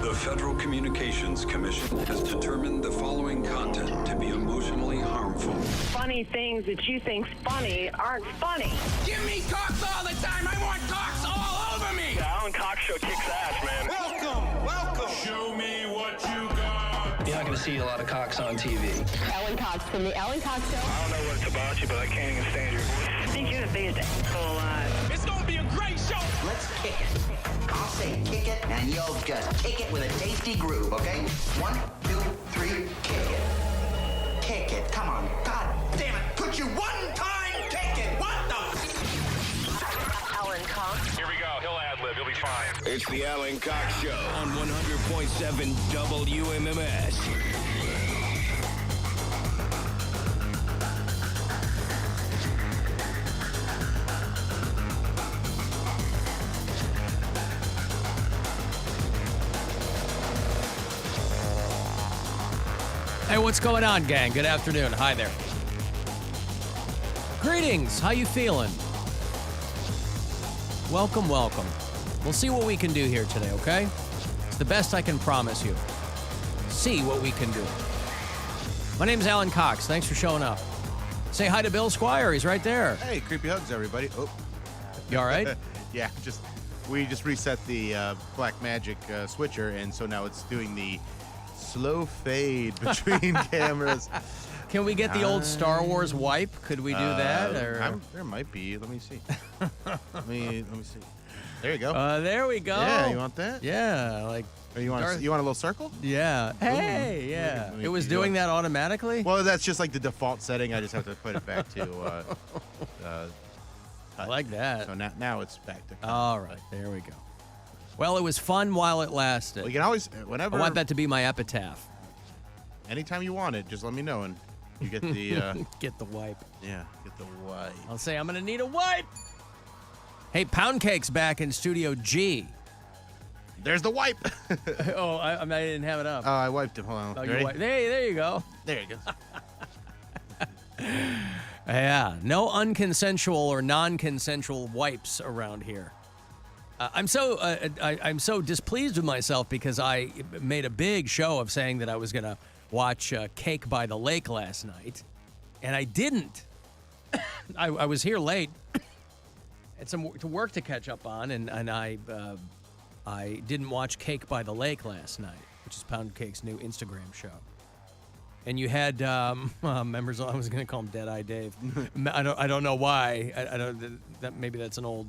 The Federal Communications Commission has determined the following content to be emotionally harmful. Funny things that you think's funny aren't funny. Give me cocks all the time. I want cocks all over me. The Alan Cox Show kicks ass, man. Welcome. Show me what you got. You're not going to see a lot of cocks on TV. Alan Cox from the Alan Cox Show. I don't know what it's about you, but I can't even stand your voice. I think you're the biggest asshole alive. It's gonna be a great show. Let's kick it. I'll say kick it, and you'll just kick it with a tasty groove, okay? 1, 2, 3, kick it. Kick it. Come on. God damn it. Could you one time kick it? What the? Alan Cox. Here we go. He'll ad-lib. He'll be fine. It's the Alan Cox Show on 100.7 WMMS. Hey, what's going on, gang? Good afternoon. Hi there. Greetings. How you feeling? Welcome, welcome. We'll see what we can do here today, okay? It's the best I can promise you. See what we can do. My name's Alan Cox. Thanks for showing up. Say hi to Bill Squire. He's right there. Hey, creepy hugs, everybody. Oh. You all right? Yeah, we just reset the Black Magic switcher, and so now it's doing the slow fade between cameras. Can we get the old Star Wars wipe? Could we do that? Or? There might be. Let me see. let me see. There you go. There we go. Yeah, you want that? Yeah, like. Or you want a little circle? Yeah. Hey, yeah. Let me It was do doing it. that automatically? Well, that's just like the default setting. I just have to put it back to. I like that. So now it's back to. All right, there we go. Well, it was fun while it lasted. We can always, whenever. I want that to be my epitaph. Anytime you want it, just let me know, and you get the. Get the wipe. Yeah, get the wipe. I'll say I'm going to need a wipe. Hey, Pound Cake's back in Studio G. There's the wipe. Oh, I didn't have it up. I wiped him. Hold on. Oh, You you ready? wiped. There you go. There it goes. Yeah, no unconsensual or non-consensual wipes around here. I'm so displeased with myself because I made a big show of saying that I was going to watch Cake by the Lake last night, and I didn't. I was here late. Had some work to catch up on, and I didn't watch Cake by the Lake last night, which is Pound Cake's new Instagram show. And you had members. I was going to call him Dead-Eye Dave. I don't know why. I don't. That maybe that's an old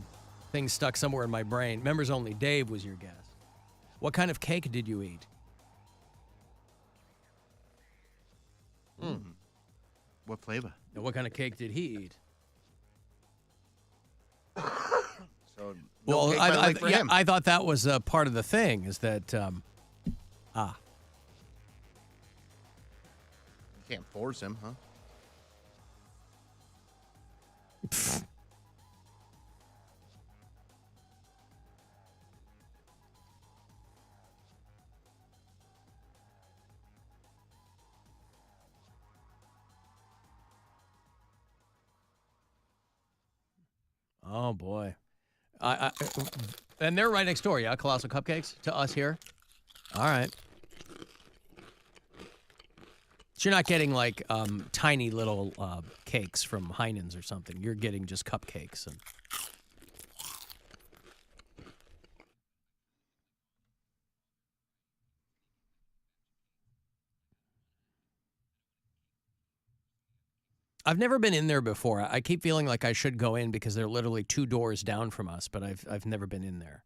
thing stuck somewhere in my brain. Members only. Dave was your guest. What kind of cake did you eat? What flavor? And what kind of cake did he eat? So, Well, cake by the lake for him. I thought that was part of the thing. Is that You can't force him, huh? Oh boy, and they're right next door. Yeah, Colossal Cupcakes to us here. All right. So you're not getting like tiny little cakes from Heinen's or something. You're getting just cupcakes. And... I've never been in there before. I keep feeling like I should go in because they're literally 2 doors down from us, but I've never been in there.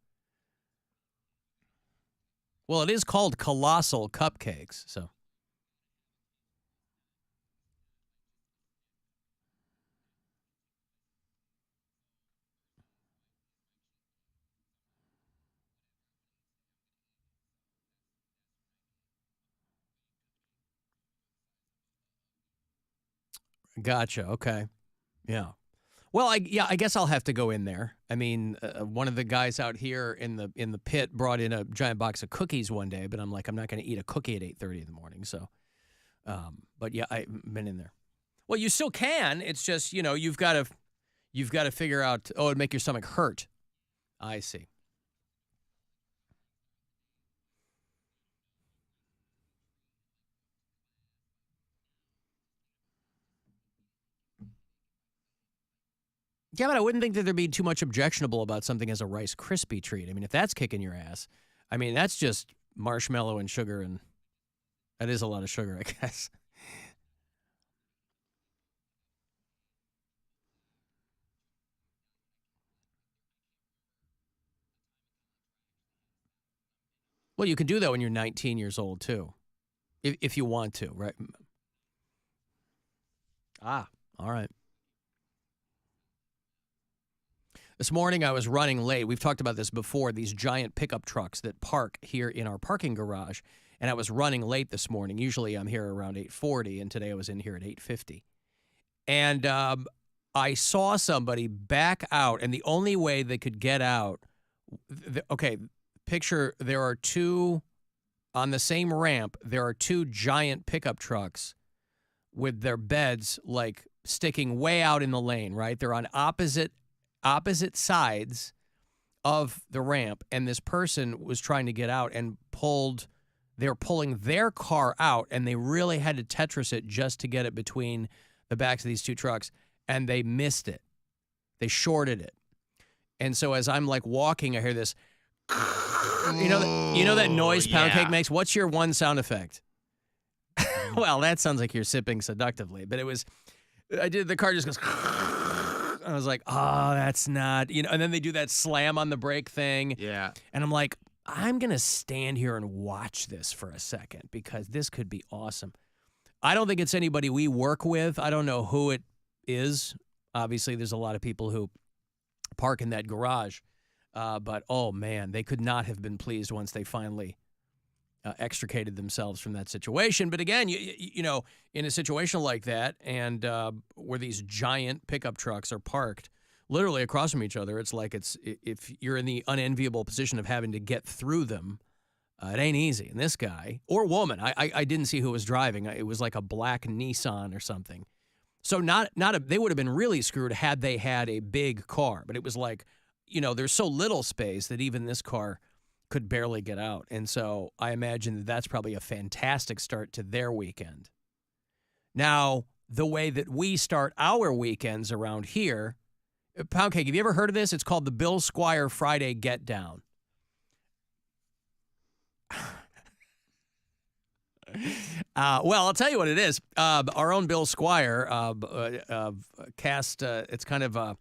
Well, it is called Colossal Cupcakes, so. Gotcha. Okay. Yeah. Well, I guess I'll have to go in there. I mean, one of the guys out here in the pit brought in a giant box of cookies one day, but I'm like, I'm not going to eat a cookie at 8:30 in the morning. So, but yeah, I've been in there. Well, you still can. It's just, you've got to figure out. Oh, it'd make your stomach hurt. I see. Yeah, but I wouldn't think that there'd be too much objectionable about something as a Rice Krispie treat. I mean, if that's kicking your ass, I mean, that's just marshmallow and sugar, and that is a lot of sugar, I guess. Well, you can do that when you're 19 years old, too, if you want to, right? Ah, all right. This morning I was running late. We've talked about this before, these giant pickup trucks that park here in our parking garage. And I was running late this morning. Usually I'm here around 8:40, and today I was in here at 8:50. And I saw somebody back out, and the only way they could get out, okay, picture there are two, on the same ramp, there are two giant pickup trucks with their beds like sticking way out in the lane, right? They're on opposite sides of the ramp, and this person was trying to get out and they were pulling their car out, and they really had to Tetris it just to get it between the backs of these two trucks, and they missed it. They shorted it. And so as I'm like walking, I hear this, you know that noise Pound Cake makes? What's your one sound effect? Well, that sounds like you're sipping seductively, but the car just goes, I was like, oh, that's not, and then they do that slam on the brake thing. Yeah. And I'm like, I'm going to stand here and watch this for a second because this could be awesome. I don't think it's anybody we work with. I don't know who it is. Obviously, there's a lot of people who park in that garage. But, oh, man, they could not have been pleased once they finally extricated themselves from that situation. But again, you know, in a situation like that, and where these giant pickup trucks are parked literally across from each other, it's like if you're in the unenviable position of having to get through them, it ain't easy. And this guy or woman, I didn't see who was driving. It was like a black Nissan or something. So they would have been really screwed had they had a big car. But it was like, there's so little space that even this car could barely get out. And so I imagine that's probably a fantastic start to their weekend. Now, the way that we start our weekends around here, Pound Cake, have you ever heard of this? It's called the Bill Squire Friday Get Down. Well, I'll tell you what it is. Our own Bill Squire cast, it's kind of a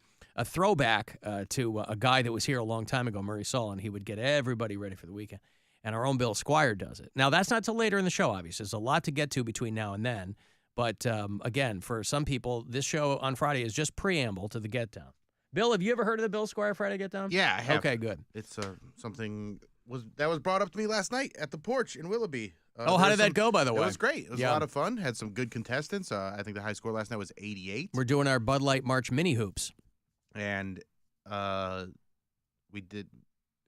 throwback to a guy that was here a long time ago, Murray Saul, and he would get everybody ready for the weekend. And our own Bill Squire does it. Now, that's not till later in the show, obviously. There's a lot to get to between now and then. But, again, for some people, this show on Friday is just preamble to the Get Down. Bill, have you ever heard of the Bill Squire Friday Get Down? Yeah, I have. Okay, good. It's something that was brought up to me last night at the porch in Willoughby. How did that go, by the way? It was great. It was a lot of fun. Had some good contestants. I think the high score last night was 88. We're doing our Bud Light March mini hoops. And we did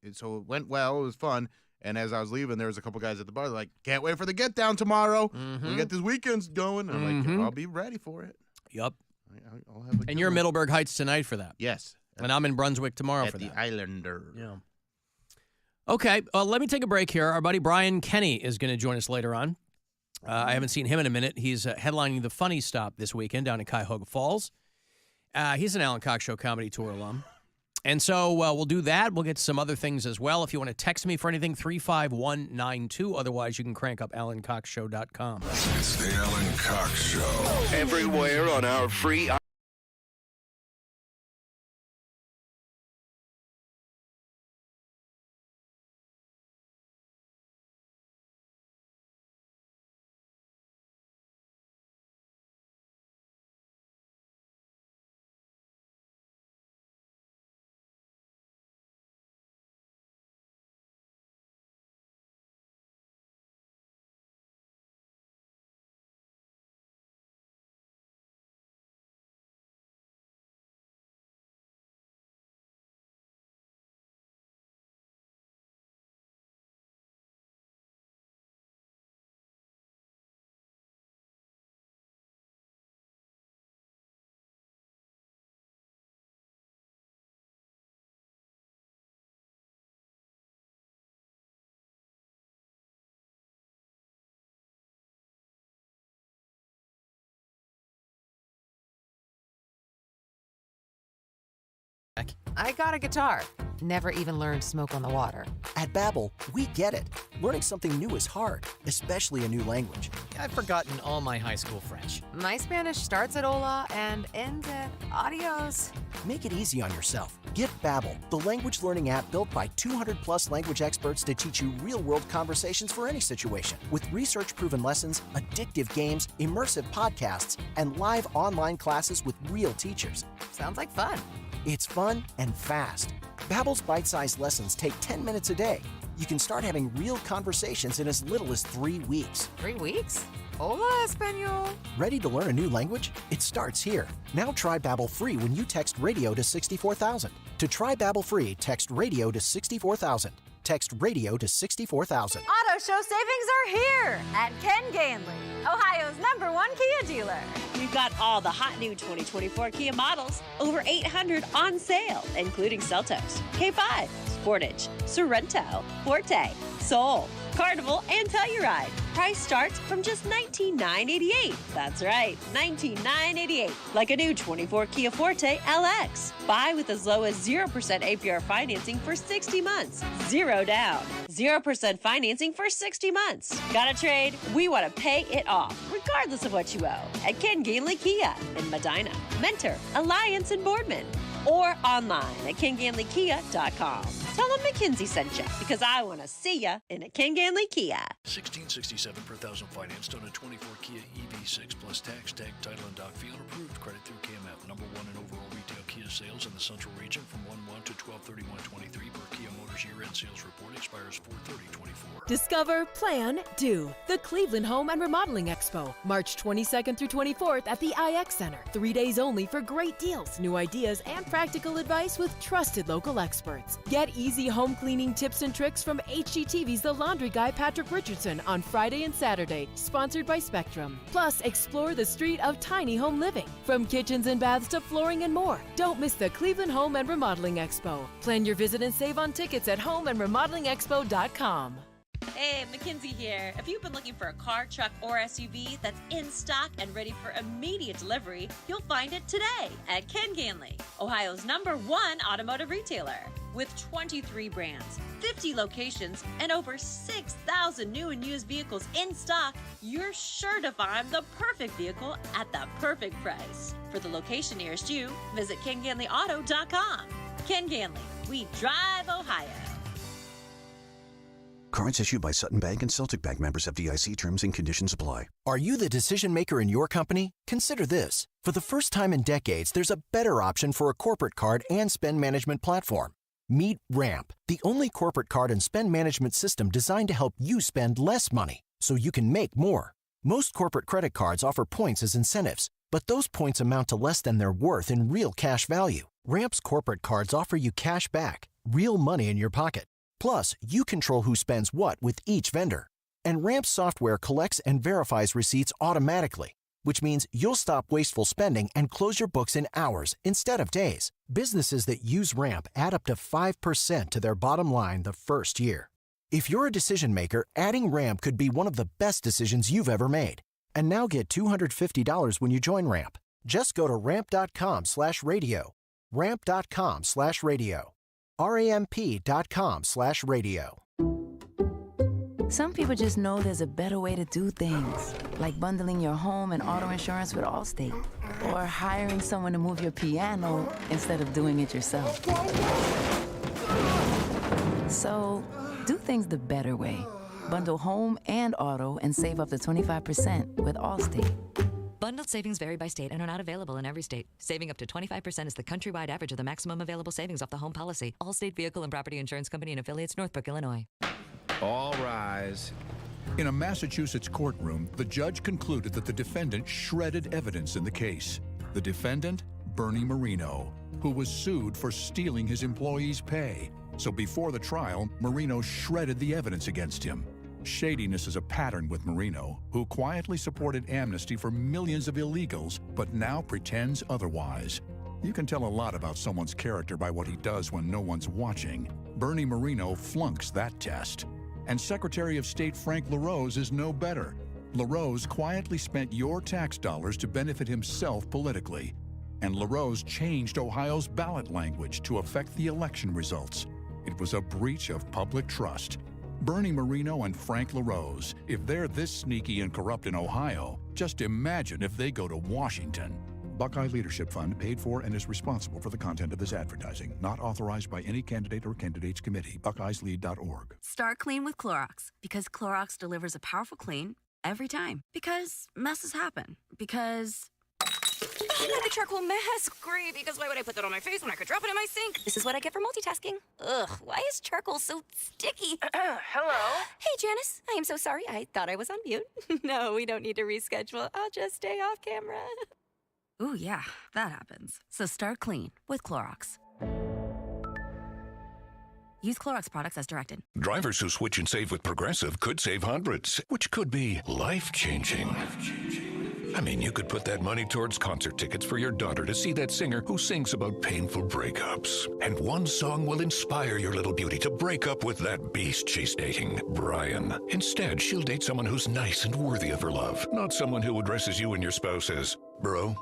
it, so it went well. It was fun. And as I was leaving, there was a couple guys at the bar like, can't wait for the Get Down tomorrow. Mm-hmm. We got this weekend's going. And I'm like, I'll be ready for it. Yep. I'll have and you're in Middleburg Heights tonight for that. Yes. And I'm in Brunswick tomorrow for that. At the Islander. Yeah. Okay, let me take a break here. Our buddy Brian Kenny is going to join us later on. I haven't seen him in a minute. He's headlining the Funny Stop this weekend down in Cuyahoga Falls. He's an Alan Cox Show Comedy Tour alum. And so we'll do that. We'll get to some other things as well. If you want to text me for anything, 35192. Otherwise, you can crank up AlanCoxShow.com. It's the Alan Cox Show. Everywhere on our free I got a guitar. Never even learned Smoke on the Water. At Babbel, we get it. Learning something new is hard, especially a new language. I've forgotten all my high school French. My Spanish starts at hola and ends at adios. Make it easy on yourself. Get Babbel, the language learning app built by 200-plus language experts to teach you real-world conversations for any situation. With research-proven lessons, addictive games, immersive podcasts, and live online classes with real teachers. Sounds like fun. It's fun and fast. Babbel's bite-sized lessons take 10 minutes a day. You can start having real conversations in as little as 3 weeks. 3 weeks? Hola, Espanol. Ready to learn a new language? It starts here. Now try Babbel free when you text radio to 64,000. To try Babbel free, text radio to 64,000. Text radio to 64,000. Auto show savings are here at Ken Ganley, Ohio's #1 Kia dealer. We've got all the hot new 2024 Kia models, over 800 on sale, including Seltos, K5, Sportage, Sorento, Forte, Soul, Carnival, and Telluride. Price starts from just $19,988. That's right, $19,988. Like a new 24 Kia Forte LX. Buy with as low as 0% APR financing for 60 months. Zero down. 0% financing for 60 months. Got a trade? We want to pay it off, regardless of what you owe. At Ken Ganley Kia in Medina, Mentor, Alliance, and Boardman. Or online at KenGanleyKia.com. Tell them McKinsey sent you, because I want to see ya in a Ken Ganley Kia. $1,667 per thousand financed on a 24 Kia EV6 plus tax, tag, title, and dock fee on approved. Credit through KMF. #1 in overall retail Kia sales in the Central Region from 1/1 to 12/31/23 per Kia Motors year-end sales report expires 4/30/24. Discover, plan, do. The Cleveland Home and Remodeling Expo, March 22nd through 24th at the IX Center. 3 days only for great deals, new ideas, and practical advice with trusted local experts. Get easy home cleaning tips and tricks from HGTV's The Laundry Guy Patrick Richardson on Friday and Saturday, sponsored by Spectrum. Plus, explore the street of tiny home living, from kitchens and baths to flooring and more. Don't miss the Cleveland Home and Remodeling Expo. Plan your visit and save on tickets at homeandremodelingexpo.com. Hey, McKinsey here. If you've been looking for a car, truck, or SUV that's in stock and ready for immediate delivery, you'll find it today at Ken Ganley, Ohio's #1 automotive retailer. With 23 brands, 50 locations, and over 6,000 new and used vehicles in stock, you're sure to find the perfect vehicle at the perfect price. For the location nearest you, visit KenGanleyAuto.com. Ken Ganley, we drive Ohio. Cards issued by Sutton Bank and Celtic Bank, members, FDIC. Terms and conditions apply. Are you the decision maker in your company? Consider this. For the first time in decades, there's a better option for a corporate card and spend management platform. Meet Ramp, the only corporate card and spend management system designed to help you spend less money so you can make more. Most corporate credit cards offer points as incentives, but those points amount to less than their worth in real cash value. Ramp's corporate cards offer you cash back, real money in your pocket. Plus, you control who spends what with each vendor. And Ramp's software collects and verifies receipts automatically, which means you'll stop wasteful spending and close your books in hours instead of days. Businesses that use Ramp add up to 5% to their bottom line the first year. If you're a decision maker, adding Ramp could be one of the best decisions you've ever made. And now get $250 when you join Ramp. Just go to ramp.com/radio. Ramp.com/radio. ramp.com/radio. Some people just know there's a better way to do things, like bundling your home and auto insurance with Allstate, or hiring someone to move your piano instead of doing it yourself. So, do things the better way. Bundle home and auto and save up to 25% with Allstate. Bundled savings vary by state and are not available in every state. Saving up to 25% is the countrywide average of the maximum available savings off the home policy. Allstate Vehicle and Property Insurance Company and affiliates, Northbrook, Illinois. All rise. In a Massachusetts courtroom, the judge concluded that the defendant shredded evidence in the case. The defendant, Bernie Marino, who was sued for stealing his employees' pay. So before the trial, Marino shredded the evidence against him. Shadiness is a pattern with Marino, who quietly supported amnesty for millions of illegals, but now pretends otherwise. You can tell a lot about someone's character by what he does when no one's watching. Bernie Marino flunks that test. And Secretary of State Frank LaRose is no better. LaRose quietly spent your tax dollars to benefit himself politically. and LaRose changed Ohio's ballot language to affect the election results. It was a breach of public trust. Bernie Marino and Frank LaRose, if they're this sneaky and corrupt in Ohio, just imagine if they go to Washington. Buckeye Leadership Fund paid for and is responsible for the content of this advertising. Not authorized by any candidate or candidates committee. BuckeyesLead.org. Start clean with Clorox, because Clorox delivers a powerful clean every time. Because messes happen. Because the charcoal mask. Great, because why would I put that on my face when I could drop it in my sink? This is what I get for multitasking. Ugh, why is charcoal so sticky? Hello? Hey, Janice. I am so sorry. I thought I was on mute. No, we don't need to reschedule. I'll just stay off camera. Ooh, yeah, that happens. So start clean with Clorox. Use Clorox products as directed. Drivers who switch and save with Progressive could save hundreds, which could be life-changing. I mean, you could put that money towards concert tickets for your daughter to see that singer who sings about painful breakups. And one song will inspire your little beauty to break up with that beast she's dating, Brian. Instead, she'll date someone who's nice and worthy of her love, not someone who addresses you and your spouse as bro.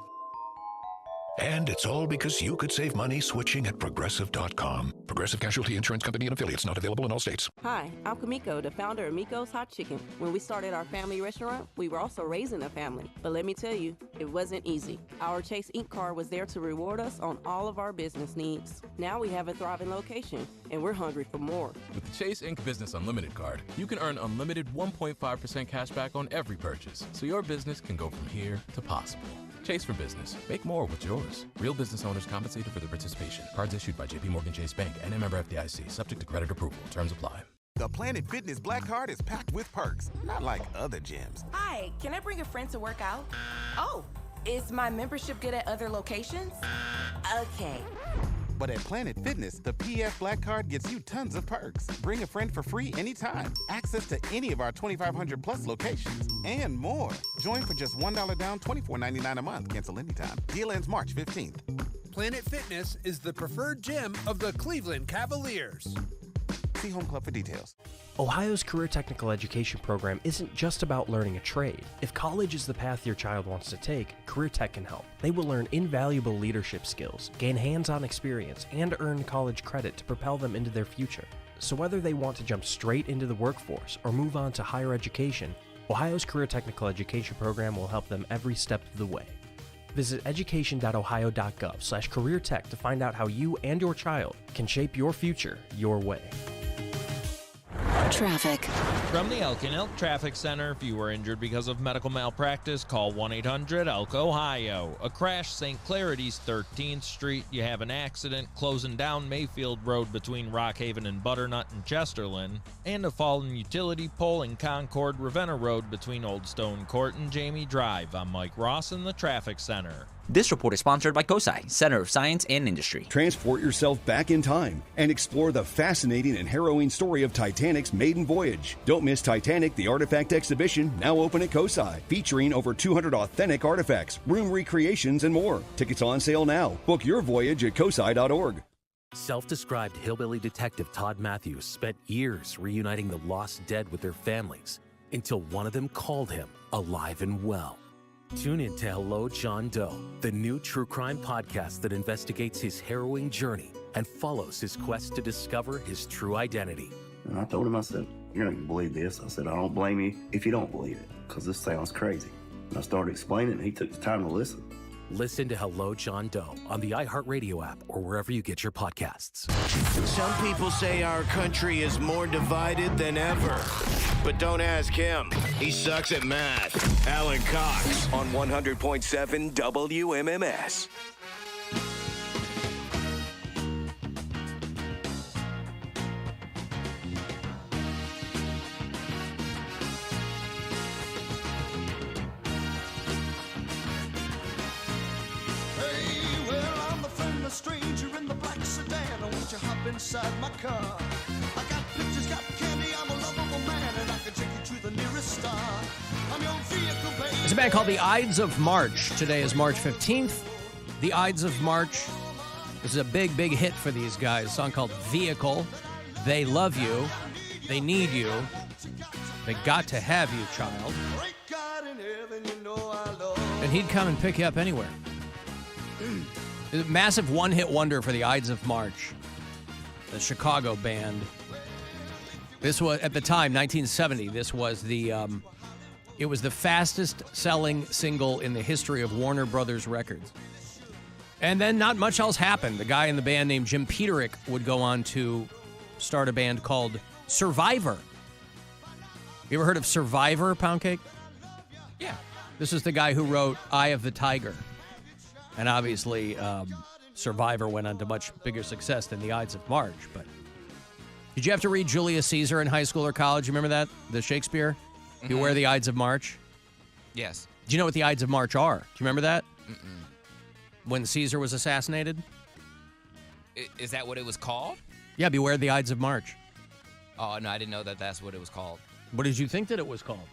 And it's all because you could save money switching at Progressive.com. Progressive Casualty Insurance Company and affiliates, not available in all states. Hi, I'm Kamiko, the founder of Miko's Hot Chicken. When we started our family restaurant, we were also raising a family. But let me tell you, it wasn't easy. Our Chase Inc. card was there to reward us on all of our business needs. Now we have a thriving location, and we're hungry for more. With the Chase Inc. Business Unlimited card, you can earn unlimited 1.5% cash back on every purchase, so your business can go from here to possible. Chase for Business. Make more with yours. Real business owners compensated for their participation. Cards issued by J.P. Morgan Chase Bank and a member FDIC. Subject to credit approval. Terms apply. The Planet Fitness Black Card is packed with perks, not like other gyms. Hi, can I bring a friend to work out? Oh, is my membership good at other locations? Okay. But at Planet Fitness, the PF Black Card gets you tons of perks. Bring a friend for free anytime. Access to any of our 2,500 plus locations. And more. Join for just $1 down, $24.99 a month. Cancel anytime. Deal ends March 15th. Planet Fitness is the preferred gym of the Cleveland Cavaliers. See Home Club for details. Ohio's Career Technical Education program isn't just about learning a trade. If college is the path your child wants to take, Career Tech can help. They will learn invaluable leadership skills, gain hands-on experience, and earn college credit to propel them into their future. So whether they want to jump straight into the workforce or move on to higher education, Ohio's Career Technical Education program will help them every step of the way. Visit education.ohio.gov/careertech to find out how you and your child can shape your future your way. Traffic. From the Elk and Elk Traffic Center, if you were injured because of medical malpractice, call 1-800-ELK, Ohio. A crash St. Clair at East 13th Street. You have an accident closing down Mayfield Road between Rockhaven and Butternut and Chesterland. And a fallen utility pole in Concord Ravenna Road between Old Stone Court and Jamie Drive. I'm Mike Ross in the Traffic Center. This report is sponsored by COSI, Center of Science and Industry. Transport yourself back in time and explore the fascinating and harrowing story of Titanic's maiden voyage. Don't miss Titanic, the Artifact Exhibition, now open at COSI, featuring over 200 authentic artifacts, room recreations, and more. Tickets on sale now. Book your voyage at COSI.org. Self-described hillbilly detective Todd Matthews spent years reuniting the lost dead with their families until one of them called him alive and well. Tune in to Hello, John Doe, the new true crime podcast that investigates his harrowing journey and follows his quest to discover his true identity. And I told him, I said, "You're not going to believe this." I said, "I don't blame you if you don't believe it, because this sounds crazy." And I started explaining, and he took the time to listen. Listen to Hello, John Doe on the iHeartRadio app or wherever you get your podcasts. Some people say our country is more divided than ever. But don't ask him. He sucks at math. Alan Cox on 100.7 WMMS. Stranger in the black sedan, won't you hop inside my car? I got pictures, got candy, I'm a lovable man, and I can take you to the nearest star. I'm your vehicle, baby. It's a band called the Ides of March. Today is March 15th. The Ides of March. This is a big, big hit for these guys. A song called Vehicle. They love you. They need you. They got to have you, child. And he'd come and pick you up anywhere. Massive one-hit wonder for the Ides of March, the Chicago band. This was, at the time, 1970, this was it was the fastest-selling single in the history of Warner Brothers Records. And then not much else happened. The guy in the band named Jim Peterick would go on to start a band called Survivor. You ever heard of Survivor, Pound Cake? Yeah. This is the guy who wrote Eye of the Tiger. And obviously, Survivor went on to much bigger success than the Ides of March. But did you have to read Julius Caesar in high school or college? You remember that? The Shakespeare? Beware the Ides of March? Yes. Do you know what the Ides of March are? Do you remember that? Mm-mm. When Caesar was assassinated? Is that what it was called? Yeah, Beware the Ides of March. Oh, no, I didn't know that that's what it was called. What did you think that it was called?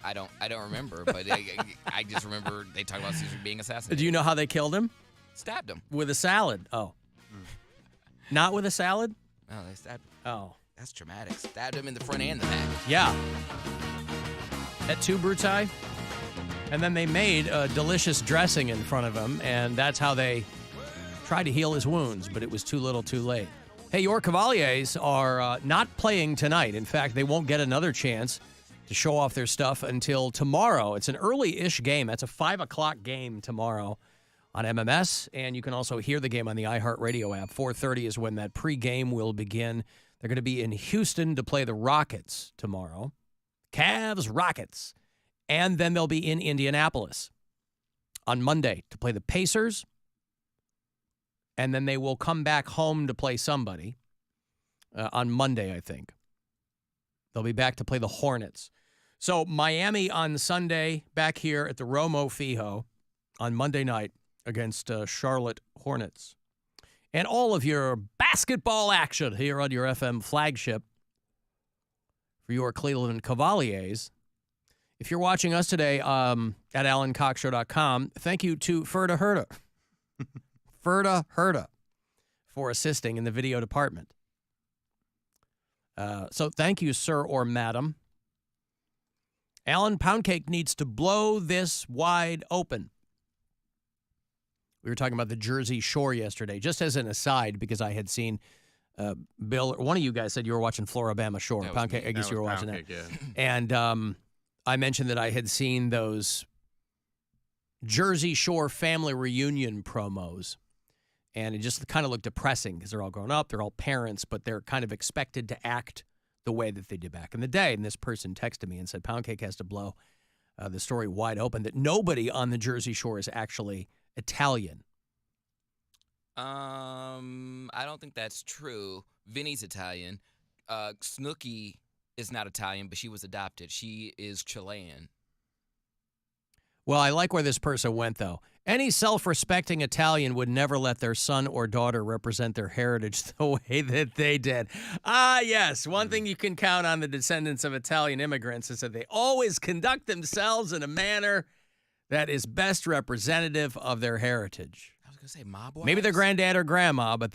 I don't remember, but I just remember they talk about Caesar being assassinated. Do you know how they killed him? Stabbed him. With a salad. Oh. Not with a salad? No, they stabbed. Oh. That's dramatic. Stabbed him in the front and the back. Yeah. At two brutai. And then they made a delicious dressing in front of him, and that's how they tried to heal his wounds, but it was too little too late. Hey, your Cavaliers are not playing tonight. In fact, they won't get another chance to show off their stuff until tomorrow. It's an early-ish game. That's a 5 o'clock game tomorrow on MMS, and you can also hear the game on the iHeartRadio app. 4:30 is when that pregame will begin. They're going to be in Houston to play the Rockets tomorrow. Cavs, Rockets. And then they'll be in Indianapolis on Monday to play the Pacers. And then they will come back home to play somebody on Monday, I think. They'll be back to play the Hornets. So Miami on Sunday, back here at the Romo Fijo on Monday night against Charlotte Hornets. And all of your basketball action here on your FM flagship for your Cleveland Cavaliers. If you're watching us today at AlanCoxShow.com, thank you to Ferda Herda for assisting in the video department. So thank you, sir or madam. Alan, Pound Cake needs to blow this wide open. We were talking about the Jersey Shore yesterday, just as an aside, because I had seen Bill, one of you guys said you were watching Floribama Shore. Pound Cake, I guess you were watching that. Yeah. And I mentioned that I had seen those Jersey Shore family reunion promos, and it just kind of looked depressing because they're all grown up, they're all parents, but they're kind of expected to act the way that they did back in the day. And this person texted me and said, Pound Cake has to blow the story wide open, that nobody on the Jersey Shore is actually Italian. I don't think that's true. Vinny's Italian. Snooki is not Italian, but she was adopted. She is Chilean. Well, I like where this person went, though. Any self-respecting Italian would never let their son or daughter represent their heritage the way that they did. Ah, yes. One thing you can count on the descendants of Italian immigrants is that they always conduct themselves in a manner that is best representative of their heritage. I was going to say mob wives? Maybe their granddad or grandma, but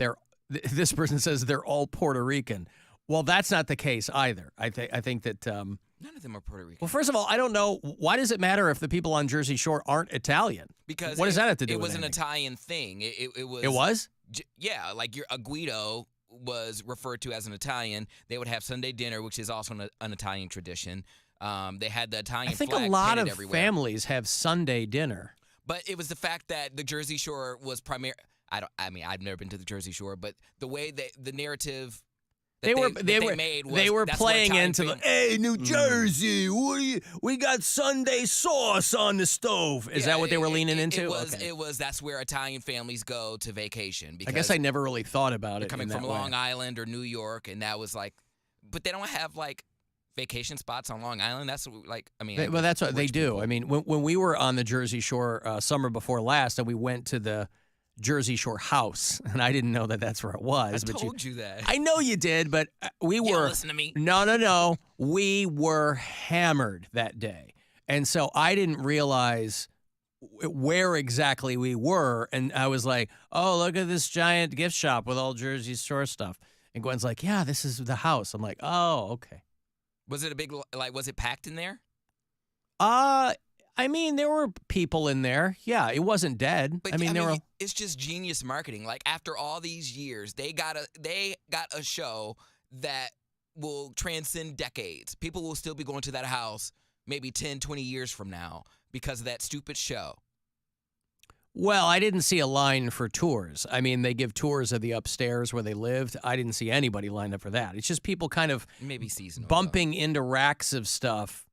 this person says they're all Puerto Rican. Well, that's not the case either. I think that none of them are Puerto Rican. Well, first of all, I don't know, why does it matter if the people on Jersey Shore aren't Italian? Because what does that have to do it with was anything? an Italian thing. It was. It was? Yeah, like your Guido was referred to as an Italian. They would have Sunday dinner, which is also an Italian tradition. They had the Italian I think flag a lot of everywhere. families have Sunday dinner. But it was the fact that the Jersey Shore was I've never been to the Jersey Shore, but the way the narrative They were that's playing what into Italian hey, New Jersey, we got Sunday sauce on the stove. Is that what they were leaning into? It was that's where Italian families go to vacation. I guess I never really thought about it. Coming from Long Island or New York, and that was like, but they don't have like vacation spots on Long Island. That's like, well, that's what they do. People. I mean, when we were on the Jersey Shore summer before last, and we went to the Jersey Shore house, and I didn't know that that's where it was. I told you that. I know you did, but we were. You don't listen to me. No. We were hammered that day, and so I didn't realize where exactly we were, and I was like, "Oh, look at this giant gift shop with all Jersey Shore stuff." And Gwen's like, "Yeah, this is the house." I'm like, "Oh, okay." Was it a big was it packed in there? I mean, there were people in there. Yeah, it wasn't dead. But there were. It's just genius marketing. Like after all these years, they got a show that will transcend decades. People will still be going to that house maybe 10, 20 years from now because of that stupid show. Well, I didn't see a line for tours. I mean, they give tours of the upstairs where they lived. I didn't see anybody lined up for that. It's just people kind of maybe seasonal bumping into racks of stuff,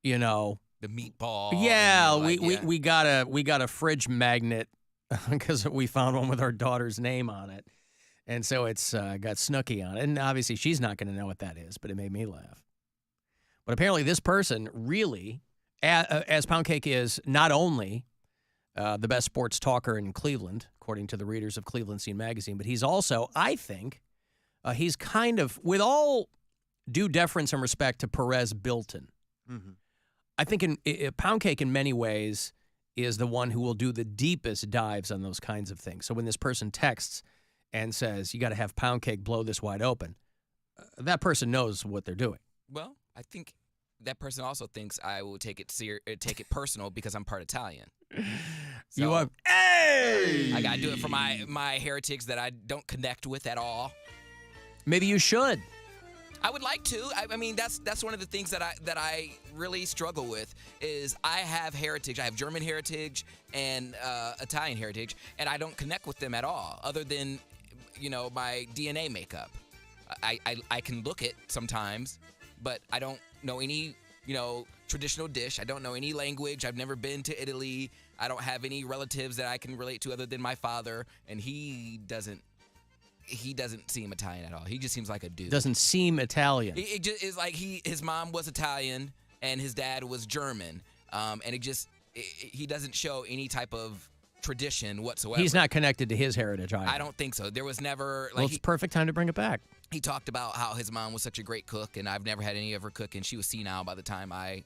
The meatball. Yeah, we got a fridge magnet because we found one with our daughter's name on it. And so it's got Snooki on it. And obviously she's not going to know what that is, but it made me laugh. But apparently this person really, as Pound Cake is not only the best sports talker in Cleveland, according to the readers of Cleveland Scene magazine, but he's also, I think, he's kind of, with all due deference and respect to Perez Bilton, I think Pound Cake in many ways is the one who will do the deepest dives on those kinds of things. So when this person texts and says, you got to have Pound Cake blow this wide open, that person knows what they're doing. Well, I think that person also thinks I will take it personal because I'm part Italian. So, you are, hey! I got to do it for my heritage that I don't connect with at all. Maybe you should. I would like to. I mean, that's one of the things that I really struggle with is I have heritage. I have German heritage and Italian heritage, and I don't connect with them at all, other than my DNA makeup. I can look it sometimes, but I don't know any traditional dish. I don't know any language. I've never been to Italy. I don't have any relatives that I can relate to other than my father, and he doesn't seem Italian at all. He just seems like a dude. Doesn't seem Italian. It just is like his mom was Italian and his dad was German, and he doesn't show any type of tradition whatsoever. He's not connected to his heritage either. I don't think so. There was never well, it's perfect time to bring it back. He talked about how his mom was such a great cook, and I've never had any of her cooking. She was senile by the time I,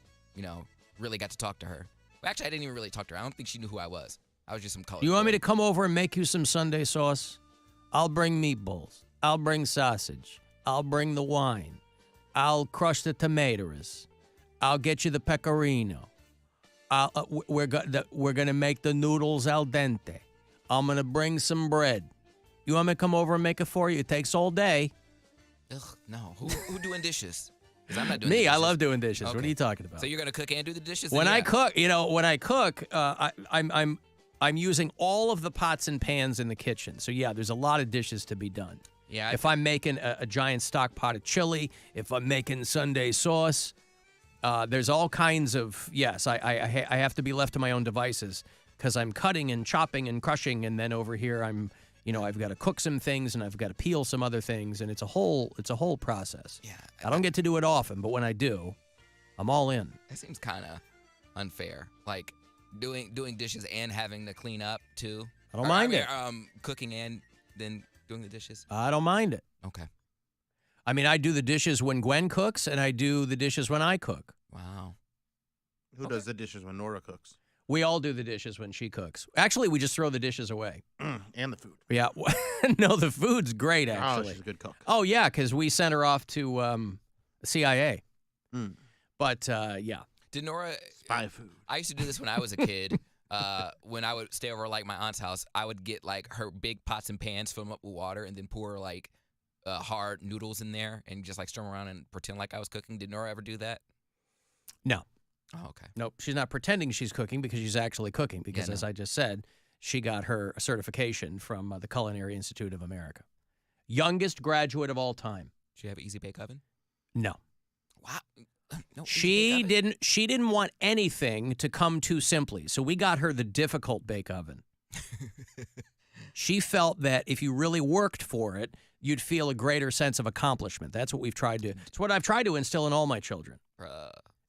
really got to talk to her. Well, actually, I didn't even really talk to her. I don't think she knew who I was. I was just some color. You want me to come over and make you some Sunday sauce? I'll bring meatballs. I'll bring sausage. I'll bring the wine. I'll crush the tomatoes. I'll get you the pecorino. We're gonna make the noodles al dente. I'm gonna bring some bread. You want me to come over and make it for you? It takes all day. Ugh, no. Who doing dishes? 'Cause I'm not doing Me, dishes. I love doing dishes. Okay. What are you talking about? So you're gonna cook and do the dishes? When I cook, I'm using all of the pots and pans in the kitchen. So yeah, there's a lot of dishes to be done. Yeah. If I'm making a giant stock pot of chili, if I'm making Sunday sauce, there's all kinds of yes. I have to be left to my own devices because I'm cutting and chopping and crushing, and then over here I've got to cook some things and I've got to peel some other things, and it's a whole process. Yeah. I don't get to do it often, but when I do, I'm all in. That seems kind of unfair. Like doing dishes and having to clean up too. I don't mind it. Cooking and then doing the dishes. I don't mind it. Okay. I mean, I do the dishes when Gwen cooks, and I do the dishes when I cook. Wow. Who does the dishes when Nora cooks? We all do the dishes when she cooks. Actually, we just throw the dishes away. And the food. Yeah. No, the food's great, actually. Oh, she's a good cook. Oh, yeah, because we sent her off to CIA. But, yeah. Did Nora... Spy food. I used to do this when I was a kid. When I would stay over like my aunt's house, I would get like her big pots and pans, fill them up with water, and then pour like hard noodles in there and just like stir them around and pretend like I was cooking. Did Nora ever do that? No. Oh, okay. Nope. She's not pretending she's cooking because she's actually cooking because, as I just said, she got her certification from the Culinary Institute of America. Youngest graduate of all time. Did she have an easy bake oven? No. Wow. No, she didn't want anything to come too simply, so we got her the difficult bake oven. She felt that if you really worked for it, you'd feel a greater sense of accomplishment. That's what we've tried to. It's what I've tried to instill in all my children.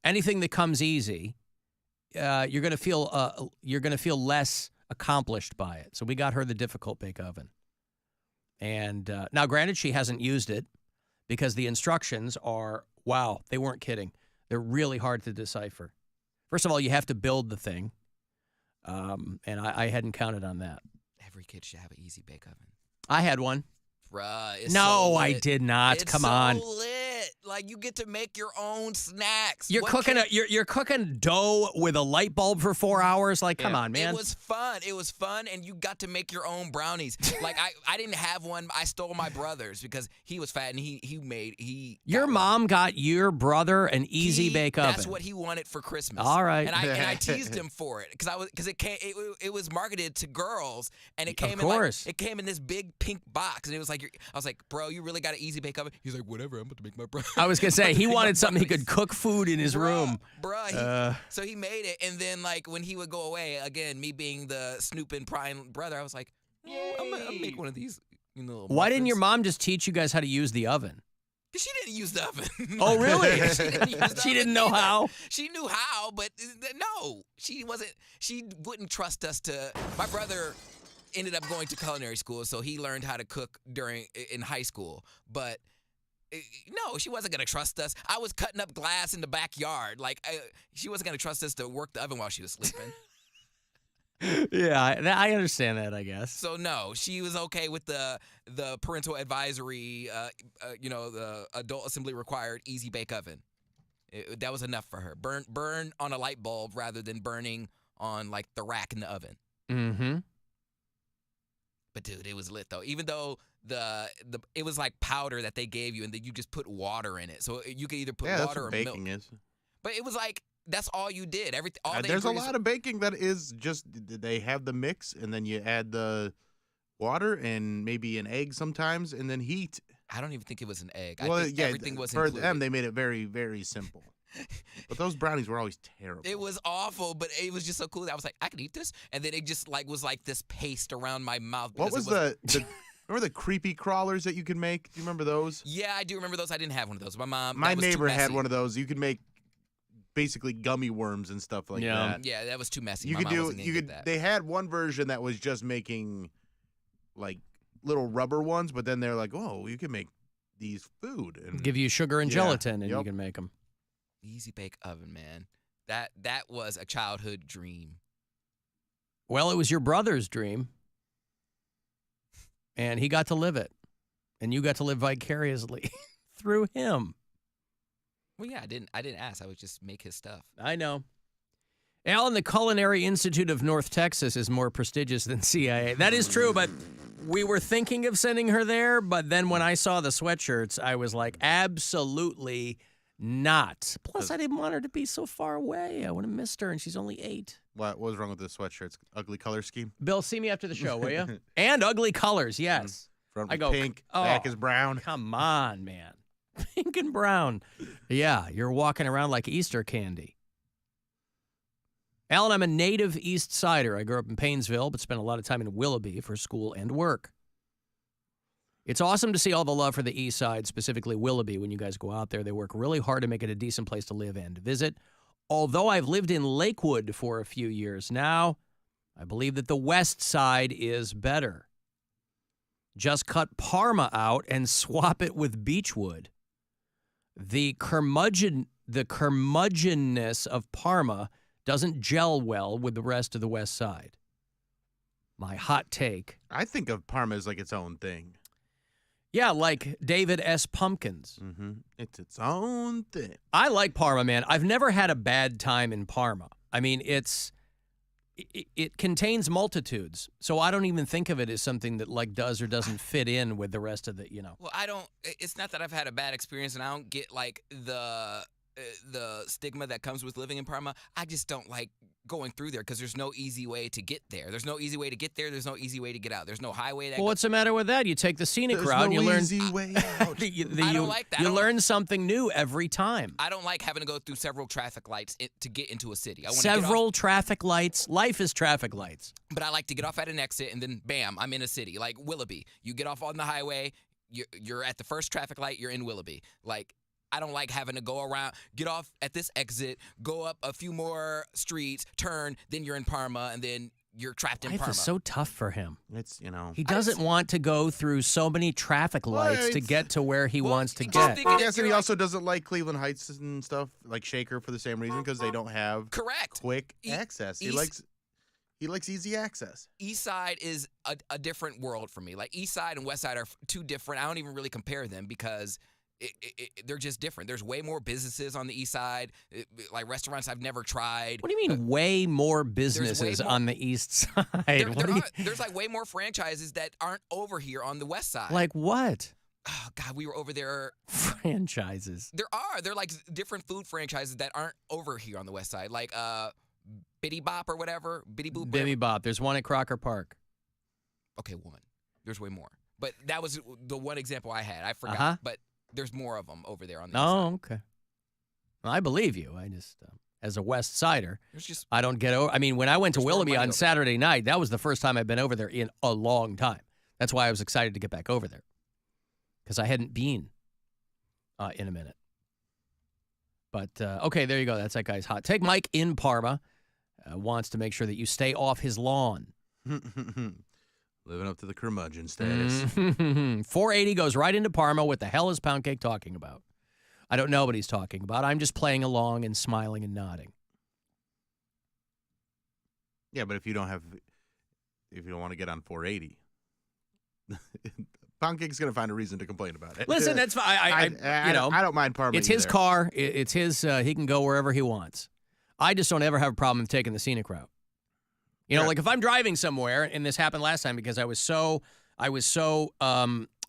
Anything that comes easy, you're gonna feel less accomplished by it. So we got her the difficult bake oven. And now, granted, she hasn't used it because the instructions are. Wow, they weren't kidding. They're really hard to decipher. First of all, you have to build the thing, and I hadn't counted on that. Every kid should have an easy bake oven. I had one. Bruh, it's no, so lit. I did not. It's Come so on. Lit. Like, you get to make your own snacks. You're What cooking kid- you're cooking dough with a light bulb for 4 hours. Like, come on, man. It was fun. It was fun, and you got to make your own brownies. Like, I didn't have one. I stole my brother's because he was fat, and Your mom got your brother an easy bake oven. That's what he wanted for Christmas. All right. And I teased him for it because it was marketed to girls, and it came course. it came in this big pink box, and it was like I was like, bro, you really got an easy bake oven? He's like, whatever. I'm about to make my brownies. I was gonna say he wanted something he could cook food in his room. So he made it, and then like when he would go away, again, me being the snooping prying brother, I was like, I'm gonna make one of these. Why didn't your mom just teach you guys how to use the oven? She didn't use the oven. Oh, really? She didn't know how? She knew how, but no, she wasn't. She wouldn't trust us to. My brother ended up going to culinary school, so he learned how to cook in high school. But no, she wasn't gonna trust us. I was cutting up glass in the backyard. Like she wasn't gonna trust us to work the oven while she was sleeping. Yeah, I understand that, I guess. So no, she was okay with the parental advisory, the adult assembly required easy bake oven. That was enough for her. Burn on a light bulb rather than burning on like the rack in the oven. Mm-hmm. But dude, it was lit though. Even though it was like powder that they gave you, and then you just put water in it. So you could either put water or baking milk. is. But it was like that's all you did. There's a lot of baking that is just they have the mix, and then you add the water and maybe an egg sometimes, and then heat. I don't even think it was an egg. Well, I think everything was for included. them. They made it very, very simple. But those brownies were always terrible. It was awful, but it was just so cool. I was like, I can eat this, and then it just like was like this paste around my mouth. What was the remember the creepy crawlers that you could make? Do you remember those? Yeah, I do remember those. I didn't have one of those. My neighbor had one of those. You could make basically gummy worms and stuff like that. Yeah, that was too messy. You could that. They had one version that was just making like little rubber ones, but then they're like, oh, you can make these food and give you sugar and gelatin, and you can make them. Easy bake oven, man. That was a childhood dream. Well, it was your brother's dream, and he got to live it, and you got to live vicariously through him. Well, yeah, I didn't ask. I would just make his stuff. I know. Alan, the Culinary Institute of North Texas is more prestigious than CIA. That is true, but we were thinking of sending her there, but then when I saw the sweatshirts, I was like, absolutely not. Plus, I didn't want her to be so far away. I would have missed her, and she's only 8. What was wrong with the sweatshirts? Ugly color scheme? Bill, see me after the show, will you? And ugly colors, yes. Front was pink, back is brown. Come on, man. Pink and brown. Yeah, you're walking around like Easter candy. Alan, I'm a native East Sider. I grew up in Paynesville, but spent a lot of time in Willoughby for school and work. It's awesome to see all the love for the East Side, specifically Willoughby, when you guys go out there. They work really hard to make it a decent place to live and visit. Although I've lived in Lakewood for a few years now, I believe that the West Side is better. Just cut Parma out and swap it with Beechwood. The curmudgeonness of Parma doesn't gel well with the rest of the West Side. My hot take. I think of Parma as like its own thing. Yeah, like David S. Pumpkins. Mm-hmm. It's its own thing. I like Parma, man. I've never had a bad time in Parma. I mean, it contains multitudes, so I don't even think of it as something that like does or doesn't fit in with the rest of the, Well, it's not that I've had a bad experience, and I don't get like the stigma that comes with living in Parma. I just don't like going through there because there's no easy way to get there. There's no easy way to get there. There's no easy way to get out. There's no highway. Well, what's the matter with that? You take the scenic route and you learn. Easy way out. I don't like that. You learn something new every time. I don't like having to go through several traffic lights to get into a city. Several traffic lights. Life is traffic lights. But I like to get off at an exit and then, bam, I'm in a city. Like Willoughby. You get off on the highway. You're at the first traffic light. You're in Willoughby. Like, I don't like having to go around, get off at this exit, go up a few more streets, turn, then you're in Parma, and then you're trapped in Parma. Life is so tough for him. It's, He doesn't want to go through so many traffic lights to get to where he wants to get. Yes, and he also doesn't like Cleveland Heights and stuff, like Shaker, for the same reason, because they don't have quick access. He likes easy access. East Side is a different world for me. Like, East Side and West Side are two different. I don't even really compare them because they're just different. There's way more businesses on the east side, like restaurants I've never tried. What do you mean way more businesses on the east side? There's like way more franchises that aren't over here on the west side. Like what? Oh, God, we were over there. Franchises. They're like different food franchises that aren't over here on the west side. Like Bitty Bop or whatever. Bitty Boop. Bitty Bop. There's one at Crocker Park. Okay, one. There's way more. But that was the one example I had. I forgot. But there's more of them over there on the east side. Okay. Well, I believe you. I just, as a West Sider, just I don't get over. I mean, when I went to Willoughby on Saturday night, that was the first time I've been over there in a long time. That's why I was excited to get back over there, because I hadn't been in a minute. But, okay, there you go. That's that guy's hot take. Mike in Parma wants to make sure that you stay off his lawn. Living up to the curmudgeon status. 480 goes right into Parma. What the hell is Pound Cake talking about? I don't know what he's talking about. I'm just playing along and smiling and nodding. Yeah, but if you don't want to get on 480, Pound Cake's going to find a reason to complain about it. Listen, that's fine. I don't mind Parma. It's his car. It's his. He can go wherever he wants. I just don't ever have a problem with taking the scenic route. You know, like if I'm driving somewhere, and this happened last time because I was so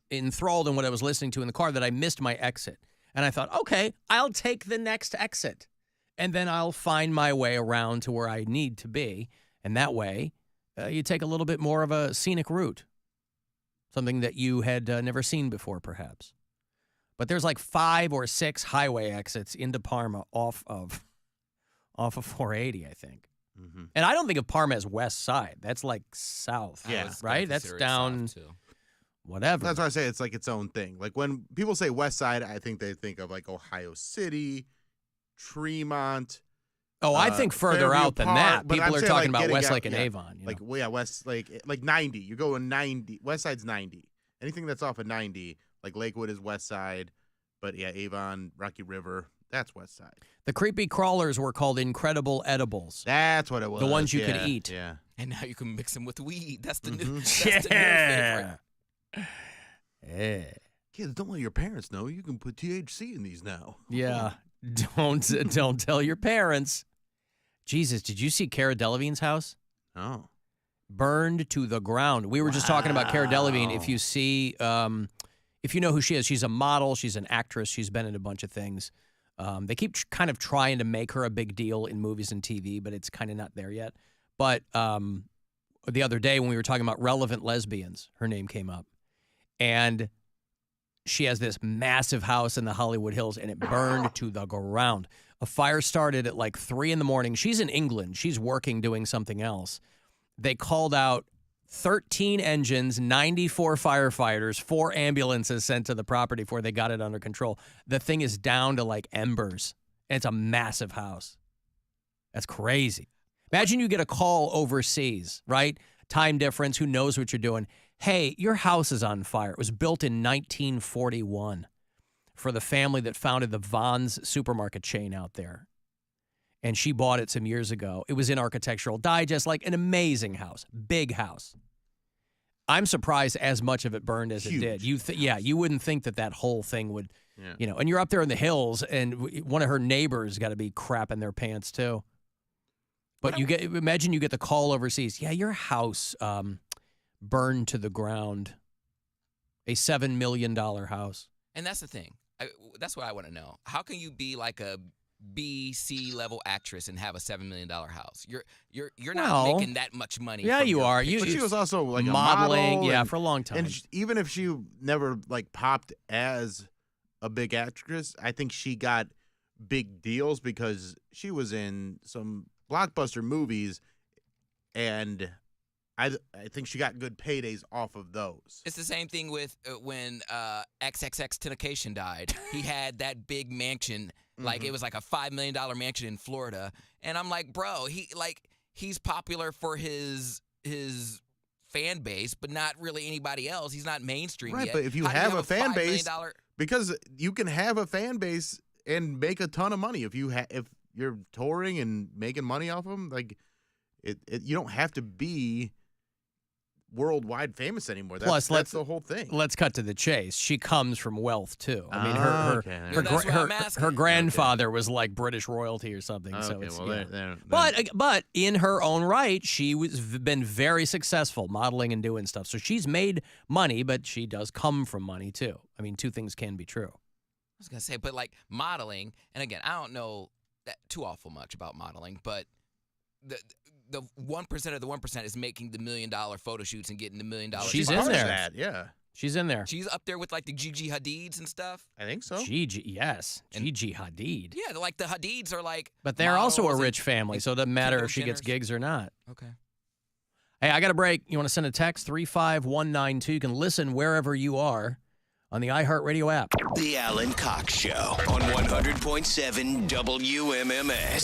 enthralled in what I was listening to in the car that I missed my exit. And I thought, okay, I'll take the next exit, and then I'll find my way around to where I need to be. And that way, you take a little bit more of a scenic route, something that you had never seen before, perhaps. But there's like 5 or 6 highway exits into Parma off of 480, I think. Mm-hmm. And I don't think of Parma as west side. That's like south, right? That's down, whatever. That's why I say it's like its own thing. Like when people say west side, I think they think of like Ohio City, Tremont. Oh, I think further Fairview out than Park, that. but People I'm are saying, talking like, about Westlake and yeah, Avon. Like, west, like 90. You go in 90. West side's 90. Anything that's off of 90, like Lakewood is west side. But yeah, Avon, Rocky River, that's west side. The creepy crawlers were called incredible edibles. That's what it was. The ones you could eat. Yeah. And now you can mix them with weed. That's the new. That's the new favorite. Yeah. Kids, don't let your parents know you can put THC in these now. Yeah. Don't tell your parents. Jesus, did you see Cara Delevingne's house? Oh. Burned to the ground. We were just talking about Cara Delevingne. If you see, if you know who she is, she's a model. She's an actress. She's been in a bunch of things. They keep kind of trying to make her a big deal in movies and TV, but it's kind of not there yet. But the other day when we were talking about relevant lesbians, her name came up. And she has this massive house in the Hollywood Hills, and it burned to the ground. A fire started at like 3 a.m. She's in England. She's working doing something else. They called out 13 engines, 94 firefighters, 4 ambulances sent to the property before they got it under control. The thing is down to like embers, and it's a massive house. That's crazy. Imagine you get a call overseas, right? Time difference, who knows what you're doing. Hey, your house is on fire. It was built in 1941 for the family that founded the Vons supermarket chain out there. And she bought it some years ago. It was in Architectural Digest, like an amazing house, big house. I'm surprised as much of it burned as it did. You wouldn't think that whole thing would, and you're up there in the hills, and one of her neighbors got to be crapping their pants too. But imagine you get the call overseas. Yeah, your house burned to the ground. A $7 million house. And that's the thing. That's what I want to know. How can you be like a B, C level actress and have a $7 million house? You're not making that much money. Yeah, you are. But she was also like modeling, a model for a long time. And even if she never like popped as a big actress, I think she got big deals because she was in some blockbuster movies, and I think she got good paydays off of those. It's the same thing with when XXXTentacion died. He had that big mansion. Like it was like a $5 million mansion in Florida, and I'm like, bro, he's popular for his fan base, but not really anybody else. He's not mainstream right, yet. But if you have a fan base, because you can have a fan base and make a ton of money if you're touring and making money off them, like you don't have to be worldwide famous anymore. Plus, That's the whole thing. Let's cut to the chase. She comes from wealth too. I mean, her grandfather was like British royalty or something. So it's, but in her own right, she was been very successful modeling and doing stuff. So she's made money, but she does come from money too. I mean, two things can be true. I was gonna say, but like modeling, and again, I don't know that too awful much about modeling, but the 1% of the 1% is making the $1 million photo shoots and getting the $1 million. She's in there. She's in there. She's up there with like the Gigi Hadids and stuff. I think so. Gigi Hadid. Yeah, like the Hadids are like. But they're also a rich family, so it doesn't matter if she gets gigs or not. Okay. Hey, I got a break. You want to send a text 35192? You can listen wherever you are on the iHeartRadio app. The Alan Cox Show on 100.7 WMMS.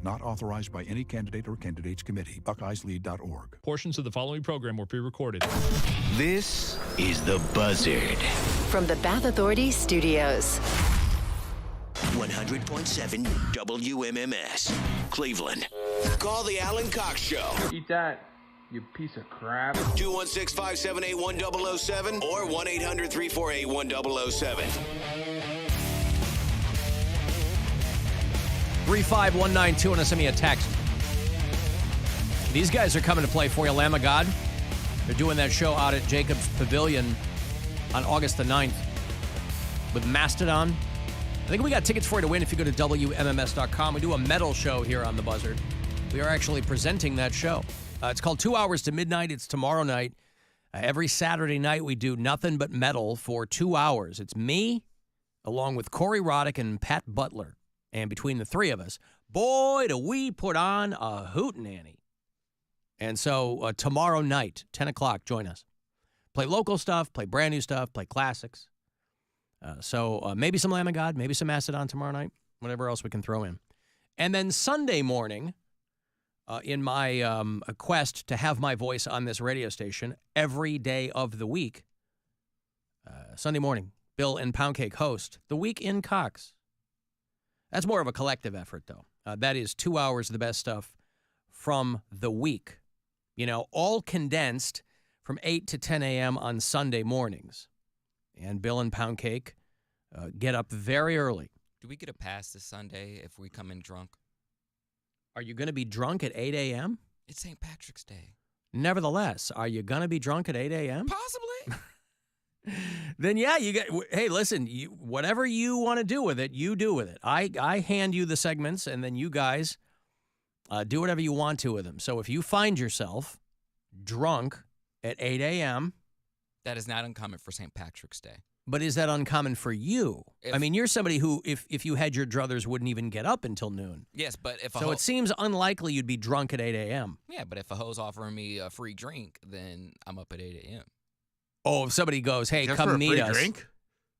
Not authorized by any candidate or candidates committee. BuckeyesLead.org. Portions of the following program were pre-recorded. This is The Buzzard. From the Bath Authority Studios. 100.7 WMMS, Cleveland. Call the Alan Cox Show. Eat that, you piece of crap. 216-578-1007 or 1-800-348-1007. 35192 and send me a text. These guys are coming to play for you, Lamb of God. They're doing that show out at Jacobs Pavilion on August the 9th with Mastodon. I think we got tickets for you to win if you go to WMMS.com. We do a metal show here on The Buzzard. We are actually presenting that show. It's called 2 Hours to Midnight. It's tomorrow night. Every Saturday night, we do nothing but metal for 2 hours. It's me, along with Corey Roddick and Pat Butler. And between the three of us, boy, do we put on a hootenanny. And so tomorrow night, 10 o'clock, join us. Play local stuff, play brand new stuff, play classics. So maybe some Lamb of God, maybe some Mastodon tomorrow night, whatever else we can throw in. And then Sunday morning, in my quest to have my voice on this radio station every day of the week, Sunday morning, Bill and Pound Cake host The Week in Cox. That's more of a collective effort, though. That is 2 hours of the best stuff from the week. You know, all condensed from 8 to 10 a.m. on Sunday mornings. And Bill and Pound Cake get up very early. Do we get a pass this Sunday if we come in drunk? Are you going to be drunk at 8 a.m.? It's St. Patrick's Day. Nevertheless, are you going to be drunk at 8 a.m.? Possibly. Then, yeah, you get. Hey, listen, whatever you want to do with it, you do with it. I hand you the segments, and then you guys do whatever you want to with them. So if you find yourself drunk at 8 a.m. That is not uncommon for St. Patrick's Day. But is that uncommon for you? I mean, you're somebody who, if you had your druthers, wouldn't even get up until noon. Yes, but if So it seems unlikely you'd be drunk at 8 a.m. Yeah, but if a hoe's offering me a free drink, then I'm up at 8 a.m. Oh, if somebody goes, hey, Just come for a meet free us. drink?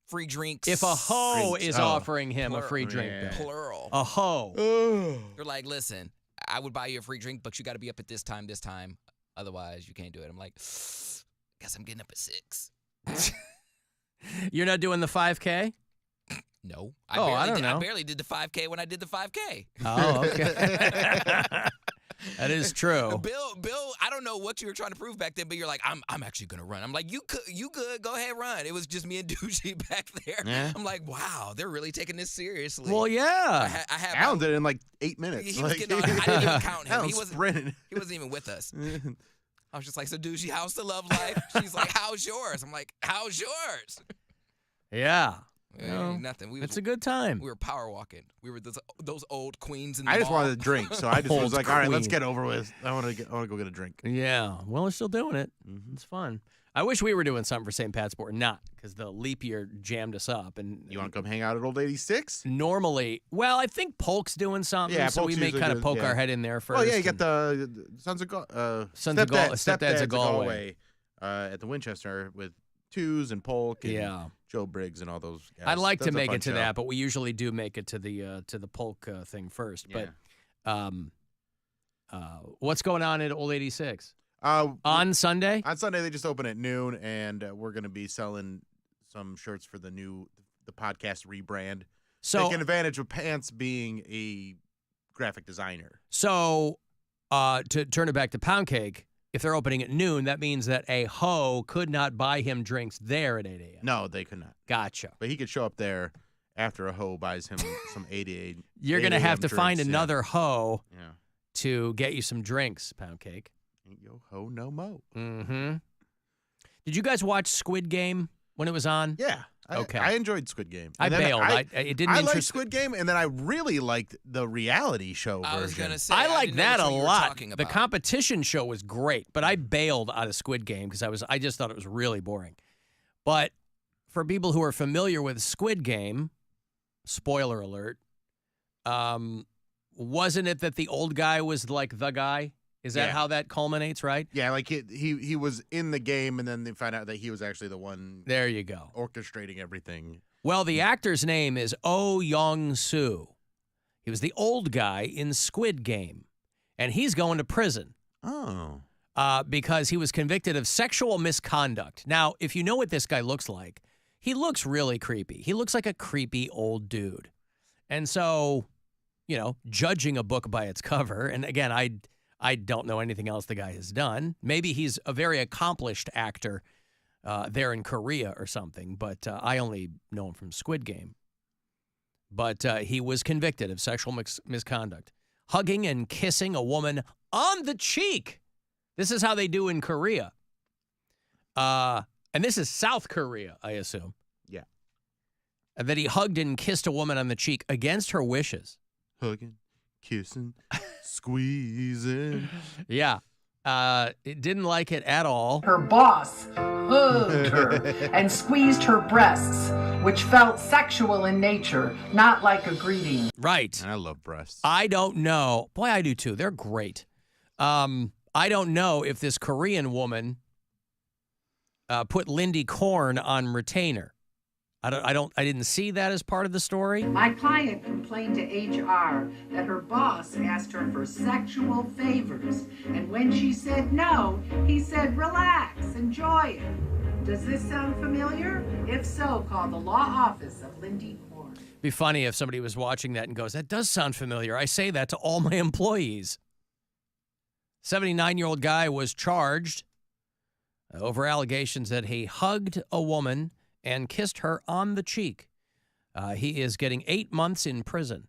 Free drinks. If a hoe Drinks. is offering him a free drink, Yeah. Bill. Plural. A hoe. They're like, listen, I would buy you a free drink, but you got to be up at this time. Otherwise, you can't do it. I'm like, guess I'm getting up at 6. You're not doing the 5K? No. I don't know. I barely did the 5K when I did the 5K. Oh, okay. That is true. Bill, I don't know what you were trying to prove back then, but you're like, I'm actually gonna run. I'm like, you good, go ahead, run. It was just me and Douchey back there. Yeah. I'm like, wow, they're really taking this seriously. Well, yeah. I had Alan did it in like 8 minutes. He was getting on, I didn't even count him. Alan's sprinting. He wasn't even with us. I was just like, so Douchey, how's the love life? She's like, how's yours? I'm like, how's yours? Yeah. Nothing. It's a good time. We were power walking. We were those old queens in the I just mall. wanted a drink, so I just was Old like, all right, let's queen. get over with. I want to go get a drink. Yeah. Well, we're still doing it. It's fun. I wish we were doing something for St. Pat's, but we're not, because the leap year jammed us up. And You want to come hang out at Old 86? normally, well, I think Polk's doing something, Yeah, so we Polk's may usually kind of does, poke yeah. our head in there first. Oh, yeah, you got and- the Sons of Stepdads of Galway. At the Winchester with Twos and Polk and Yeah. Joe Briggs and all those guys. I'd like to That's a make fun it to show. that, but we usually do make it to the Polk thing first. But what's going on at Old 86? On Sunday? On Sunday, they just open at noon, and we're going to be selling some shirts for the podcast rebrand. So taking advantage of Pants being a graphic designer. So to turn it back to Pound Cake, if they're opening at noon, that means that a hoe could not buy him drinks there at 8 a.m. No, they could not. Gotcha. But he could show up there after a hoe buys him some 88. You're going to have to find another hoe Yeah. to get you some drinks, Pound Cake. Ain't yo ho no mo. Mm-hmm. Did you guys watch Squid Game when it was on? Yeah. Okay. I enjoyed Squid Game. I And then bailed. It didn't I interest liked Squid Game, and then I really liked the reality show version. I was gonna say I didn't like know that which a one you were lot. talking The about. competition show was great, but I bailed out of Squid Game because I just thought it was really boring. But for people who are familiar with Squid Game, spoiler alert, wasn't it that the old guy was like the guy? Is that Yeah. how that culminates, right? Yeah, like he was in the game, and then they find out that he was actually the one There you go. orchestrating everything. Well, the actor's name is Oh Young-soo. He was the old guy in Squid Game, and he's going to prison. Oh. Because he was convicted of sexual misconduct. Now, if you know what this guy looks like, he looks really creepy. He looks like a creepy old dude. And so, judging a book by its cover, and again, I don't know anything else the guy has done. Maybe he's a very accomplished actor there in Korea or something, but I only know him from Squid Game. But he was convicted of sexual misconduct, hugging and kissing a woman on the cheek. This is how they do in Korea. And this is South Korea, I assume. Yeah. And that he hugged and kissed a woman on the cheek against her wishes. Hugging, kissing, squeezing. Yeah. It didn't like it at all. Her boss hugged her and squeezed her breasts, which felt sexual in nature, not like a greeting. Right. I love breasts. I don't know. Boy, I do too. They're great. I don't know if this Korean woman put Lindy Korn on retainer. I didn't see that as part of the story. My client complained to HR that her boss asked her for sexual favors, and when she said no, he said, "Relax, enjoy it." Does this sound familiar? If so, call the law office of Lindy Korn. Be funny if somebody was watching that and goes, "That does sound familiar. I say that to all my employees." 79-year-old guy was charged over allegations that he hugged a woman and kissed her on the cheek. He is getting 8 months in prison.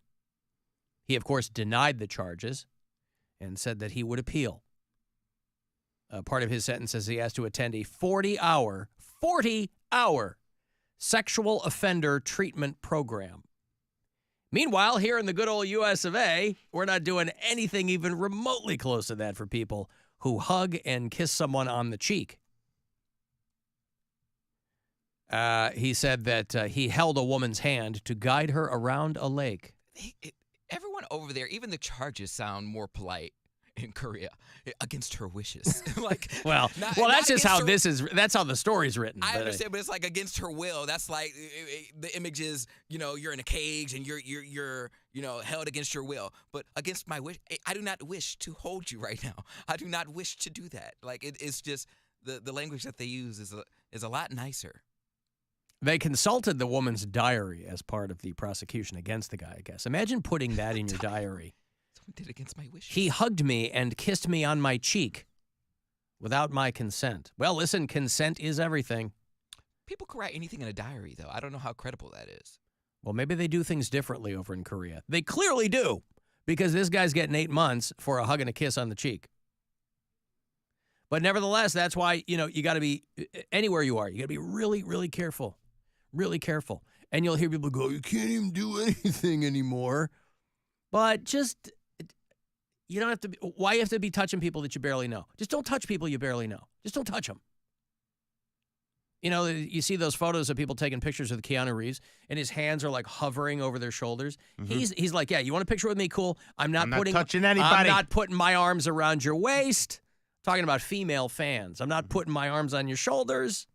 He, of course, denied the charges and said that he would appeal. Part of his sentence is he has to attend a 40-hour sexual offender treatment program. Meanwhile, here in the good old U.S. of A., we're not doing anything even remotely close to that for people who hug and kiss someone on the cheek. He said that he held a woman's hand to guide her around a lake. Everyone over there, even the charges sound more polite in Korea against her wishes. That's just how that's how the story's written. I understand, but it's like against her will. That's like the image is, you're in a cage and you're held against your will. But against my wish, I do not wish to hold you right now. I do not wish to do that. Like it's just the language that they use is a lot nicer. They consulted the woman's diary as part of the prosecution against the guy, I guess. Imagine putting that in your diary. Someone did against my wishes. He hugged me and kissed me on my cheek without my consent. Well, listen, consent is everything. People can write anything in a diary, though. I don't know how credible that is. Well, maybe they do things differently over in Korea. They clearly do, because this guy's getting 8 months for a hug and a kiss on the cheek. But nevertheless, that's why, you got to be, anywhere you are, you got to be really, really careful. Really careful. And you'll hear people go, "You can't even do anything anymore." But just, you don't have to, why you have to be touching people that you barely know? Just don't touch people you barely know. Just don't touch them. You see those photos of people taking pictures of Keanu Reeves, and his hands are like hovering over their shoulders. Mm-hmm. He's like, "Yeah, you want a picture with me? Cool. I'm not touching anybody. I'm not putting my arms around your waist." Talking about female fans. I'm not putting my arms on your shoulders.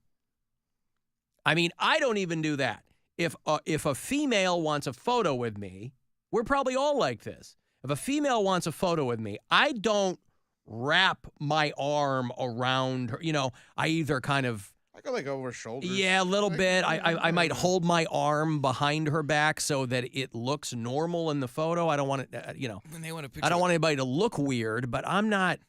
I mean, I don't even do that. If a female wants a photo with me, we're probably all like this. If a female wants a photo with me, I don't wrap my arm around her. I either kind of... I go like over her shoulders. Yeah, a little bit. I might hold my arm behind her back so that it looks normal in the photo. I don't want it, When they want a picture, I don't want anybody to look weird, but I'm not,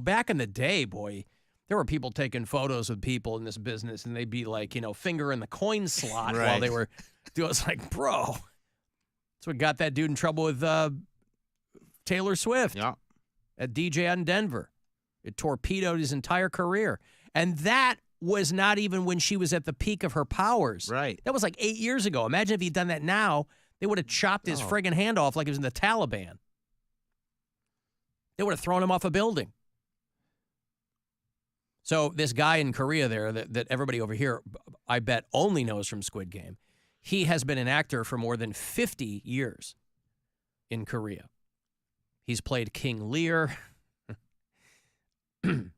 back in the day, boy... There were people taking photos with people in this business, and they'd be like, finger in the coin slot right. while they were doing. I was like, bro, that's what got that dude in trouble with Taylor Swift. Yeah. At DJ out in Denver. It torpedoed his entire career. And that was not even when she was at the peak of her powers. Right. That was like 8 years ago. Imagine if he'd done that now, they would have chopped his friggin' hand off like he was in the Taliban. They would have thrown him off a building. So this guy in Korea there that everybody over here, I bet, only knows from Squid Game, he has been an actor for more than 50 years in Korea. He's played King Lear. I'm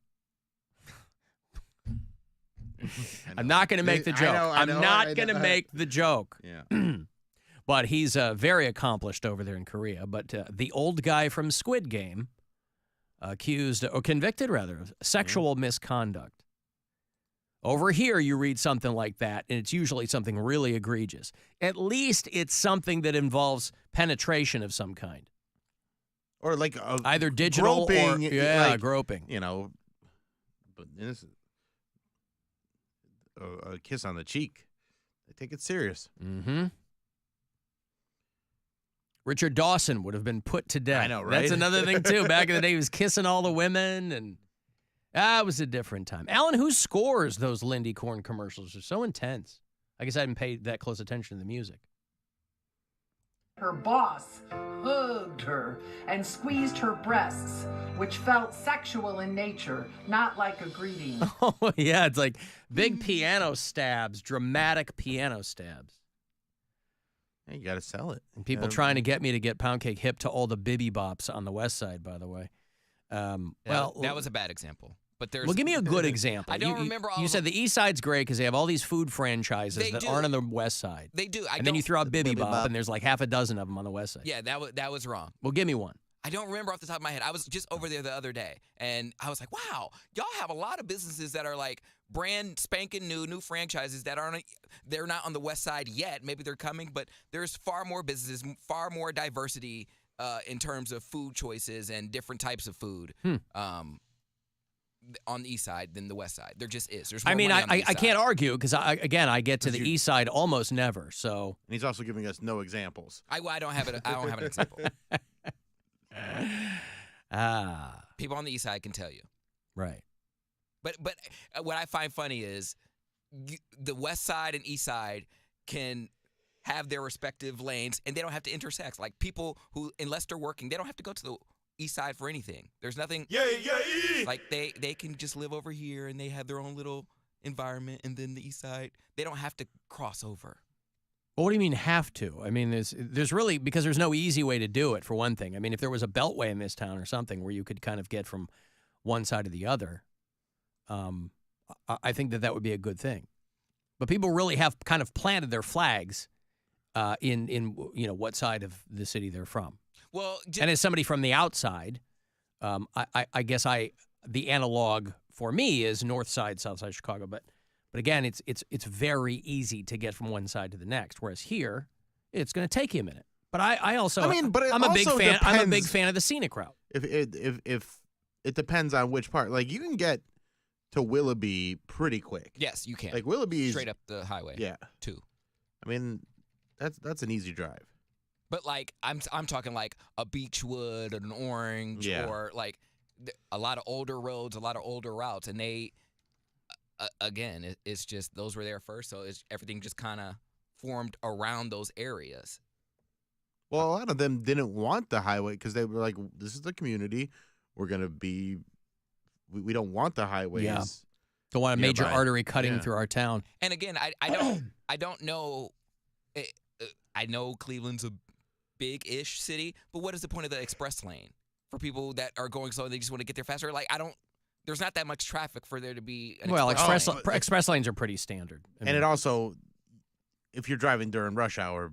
not going to make the joke. I'm not going to make the joke. Yeah. But he's very accomplished over there in Korea. But the old guy from Squid Game, convicted of sexual misconduct. Over here, you read something like that, and it's usually something really egregious. At least it's something that involves penetration of some kind. Or like either digital groping, or groping. You know, but this a kiss on the cheek. They take it serious. Mm-hmm. Richard Dawson would have been put to death. I know, right? That's another thing, too. Back in the day, he was kissing all the women, and it was a different time. Alan, who scores those Lindy Corn commercials? They're so intense. I guess I didn't pay that close attention to the music. Her boss hugged her and squeezed her breasts, which felt sexual in nature, not like a greeting. Oh, yeah, it's like big piano stabs, dramatic piano stabs. Hey, you got to sell it. And people trying to get me to get Pound Cake hip to all the Bibby Bops on the West Side, by the way. Well, that was a bad example. But there's. Well, give me a good example. I don't remember all You of said the East Side's great because they have all these food franchises that aren't on the West Side. They do. And then you throw out Bibby Bop, and there's like half a dozen of them on the West Side. Yeah, that was wrong. Well, give me one. I don't remember off the top of my head. I was just over there the other day, and I was like, wow, y'all have a lot of businesses that are like brand spanking new franchises that they're not on the West Side yet. Maybe they're coming, but there's far more businesses, far more diversity in terms of food choices and different types of food on the East Side than the West Side. There just is. There's more money on the East I can't side. argue because, I get to the East Side almost never, so. And he's also giving us no examples. I don't have it. I don't have an example. People on the East Side can tell you. Right. But what I find funny is the West Side and East Side can have their respective lanes, and they don't have to intersect. Like people who, unless they're working, they don't have to go to the East Side for anything. There's nothing. Like they can just live over here, and they have their own little environment, and then the East Side, they don't have to cross over. Well, what do you mean have to? I mean, there's really, because there's no easy way to do it, for one thing. I mean, if there was a beltway in this town or something where you could kind of get from one side to the other, I think that would be a good thing. But people really have kind of planted their flags in what side of the city they're from. Well, and as somebody from the outside, I guess the analog for me is north side, south side Chicago. But again, it's very easy to get from one side to the next. Whereas here, it's going to take you a minute. But I'm a big fan. I'm a big fan of the scenic route. If it depends on which part. Like you can get to Willoughby pretty quick. Yes, you can. Like Willoughby's straight up the highway. Yeah, too. I mean, that's an easy drive. But like I'm talking like a Beechwood, an Orange, or like a lot of older roads, a lot of older routes, and they again, it's just those were there first, so everything just kind of formed around those areas. Well, a lot of them didn't want the highway because they were like, "This is the community. We're gonna be. We don't want the highways. Yeah. Don't want a major artery cutting through our town." And again, I don't know. I know Cleveland's a big-ish city, but what is the point of the express lane for people that are going slow and they just want to get there faster? Like there's not that much traffic for there to be an express lanes are pretty standard. And it also, if you're driving during rush hour,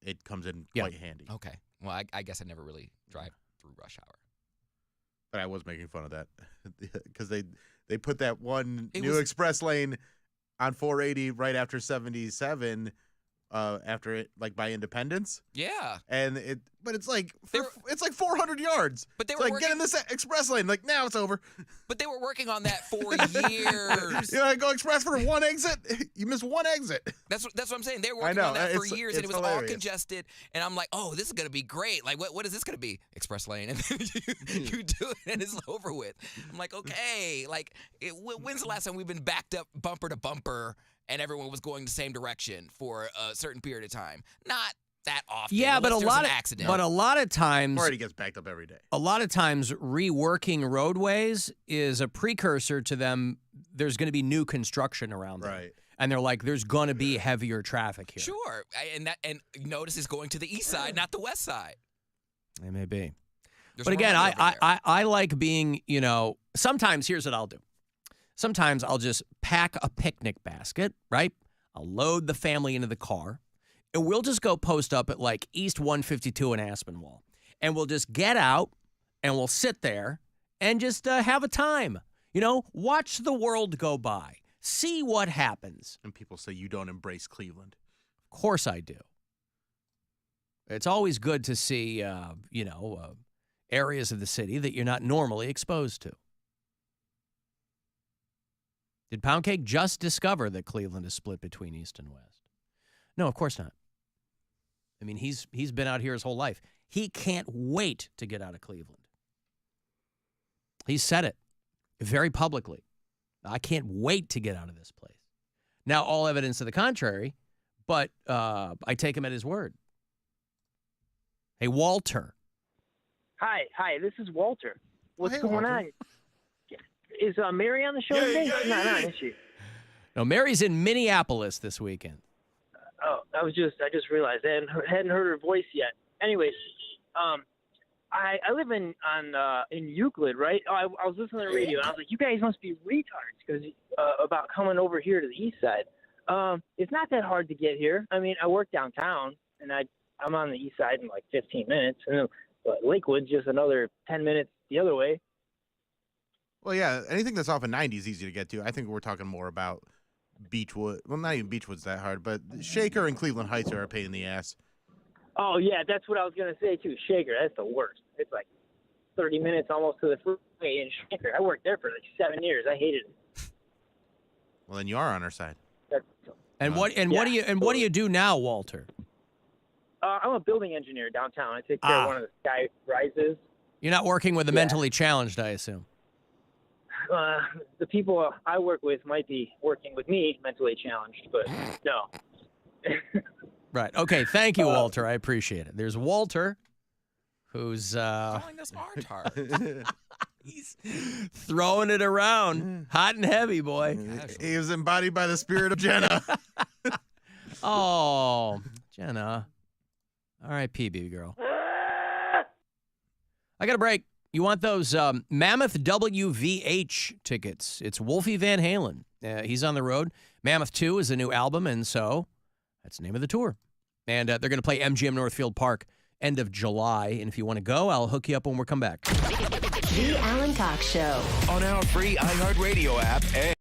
it comes in quite handy. Okay. Well, I guess I never really drive through rush hour. But I was making fun of that because they put that one new express lane on 480 right after 77 after it, like by Independence. Yeah. And it's like 400 yards. But they were get in this express lane. Like now it's over. But they were working on that for years. You know, go express for one exit. You miss one exit. That's what I'm saying. They were working on that for years, and it was all congested. And I'm like, oh, this is gonna be great. Like, what is this gonna be? Express lane, and then you do it, and it's over with. I'm like, okay. Like, when's the last time we've been backed up bumper to bumper? And everyone was going the same direction for a certain period of time. Not that often. Yeah, but a lot of times, already gets backed up every day. A lot of times, reworking roadways is a precursor to them. There's going to be new construction around them, right? And they're like, there's going to be heavier traffic here. Sure, and notice it's going to the east side, not the west side. It may be. But again, I like being. Sometimes here's what I'll do. Sometimes I'll just pack a picnic basket, right? I'll load the family into the car. and we'll just go post up at like East 152 in Aspinwall. And we'll just get out and we'll sit there and just have a time. You know, watch the world go by. See what happens. And people say you don't embrace Cleveland. Of course I do. It's always good to see, areas of the city that you're not normally exposed to. Did Pound Cake just discover that Cleveland is split between East and West? No, of course not. I mean, he's been out here his whole life. He can't wait to get out of Cleveland. He said it very publicly. I can't wait to get out of this place. Now, all evidence to the contrary, but I take him at his word. Hey, Walter. Hi, this is Walter. What's going Walter. on? Is Mary on the show today? Not, is she? No, Mary's in Minneapolis this weekend. Oh, I just realized I hadn't heard her voice yet. Anyways, I live in Euclid, right? Oh, I was listening to the radio, and I was like, you guys must be retards because about coming over here to the east side. It's not that hard to get here. I mean, I work downtown, and I'm on the east side in like 15 minutes, and Lakewood's just another 10 minutes the other way. Well, yeah, anything that's off of 90 is easy to get to. I think we're talking more about Beechwood. Well, not even Beechwood's that hard, but Shaker and Cleveland Heights are a pain in the ass. Oh, yeah, that's what I was going to say, too. Shaker, that's the worst. It's like 30 minutes almost to the freeway in Shaker. I worked there for like 7 years. I hated it. Well, then you are on our side. What do you do now, Walter? I'm a building engineer downtown. I take care of one of the sky rises. You're not working with the mentally challenged, I assume. The people I work with might be working with me mentally challenged, but no. Right. Okay. Thank you, Walter. I appreciate it. There's Walter, who's calling us R-tard. He's throwing it around, hot and heavy, boy. He was embodied by the spirit of Jenna. Oh, Jenna. R.I.P., baby girl. I got a break. You want those Mammoth WVH tickets? It's Wolfie Van Halen. He's on the road. Mammoth 2 is a new album, and so that's the name of the tour. And they're going to play MGM Northfield Park end of July. And if you want to go, I'll hook you up when we come back. The Alan Cox Show. On our free iHeartRadio app and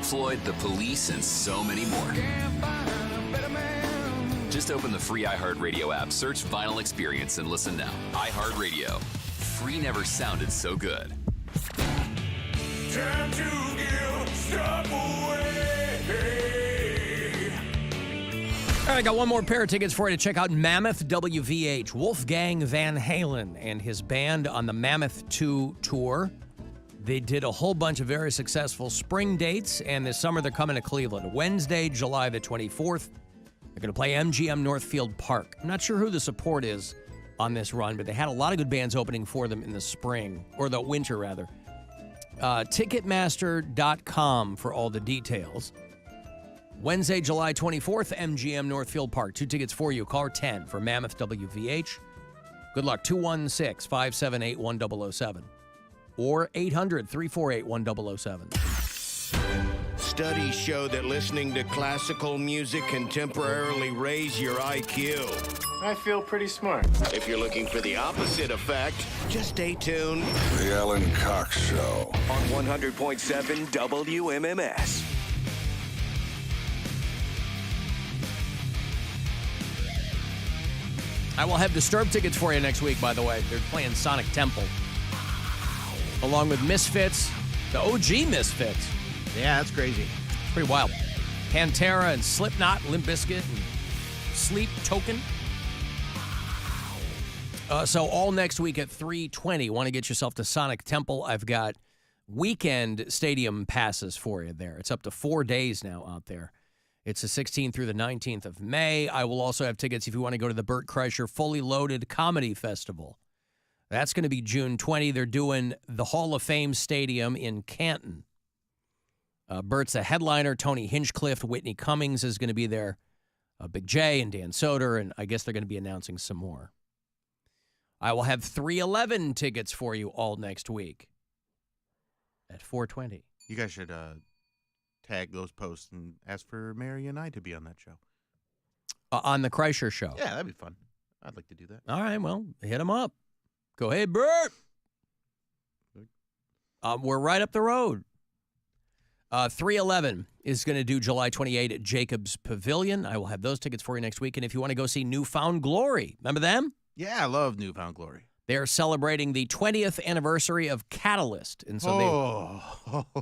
Floyd, the police, and so many more. Just open the free iHeartRadio app, search Vinyl Experience, and listen now. iHeartRadio. Free never sounded so good. Time to give stuff away. All right, I got one more pair of tickets for you to check out Mammoth WVH. Wolfgang Van Halen and his band on the Mammoth 2 tour. They did a whole bunch of very successful spring dates, and this summer they're coming to Cleveland. Wednesday, July the 24th. They're going to play MGM Northfield Park. I'm not sure who the support is on this run, but they had a lot of good bands opening for them in the spring, or the winter, rather. Ticketmaster.com for all the details. Wednesday, July 24th, MGM Northfield Park. 2 tickets for you. Caller 10 for Mammoth WVH. Good luck. 216-578-1007 or 800-348-1007. Studies show that listening to classical music can temporarily raise your IQ. I feel pretty smart. If you're looking for the opposite effect, just stay tuned. The Alan Cox Show. On 100.7 WMMS. I will have Disturbed tickets for you next week, by the way. They're playing Sonic Temple. Along with Misfits, the OG Misfits. Yeah, that's crazy. It's pretty wild. Pantera and Slipknot, Limp Bizkit, and Sleep Token. So all next week at 3:20. Want to get yourself to Sonic Temple? I've got weekend stadium passes for you there. It's up to 4 days now out there. It's the 16th through the 19th of May. I will also have tickets if you want to go to the Burt Kreischer Fully Loaded Comedy Festival. That's going to be June 20. They're doing the Hall of Fame Stadium in Canton. Bert's a headliner. Tony Hinchcliffe, Whitney Cummings is going to be there. Big J and Dan Soder, and I guess they're going to be announcing some more. I will have 311 tickets for you all next week at 4:20. You guys should tag those posts and ask for Mary and I to be on that show. On the Kreischer Show. Yeah, that'd be fun. I'd like to do that. All right, well, hit them up. Go, hey, Bert. We're right up the road. 311 is going to do July 28 at Jacobs Pavilion. I will have those tickets for you next week. And if you want to go see Newfound Glory, remember them? Yeah, I love Newfound Glory. They're celebrating the 20th anniversary of Catalyst. And so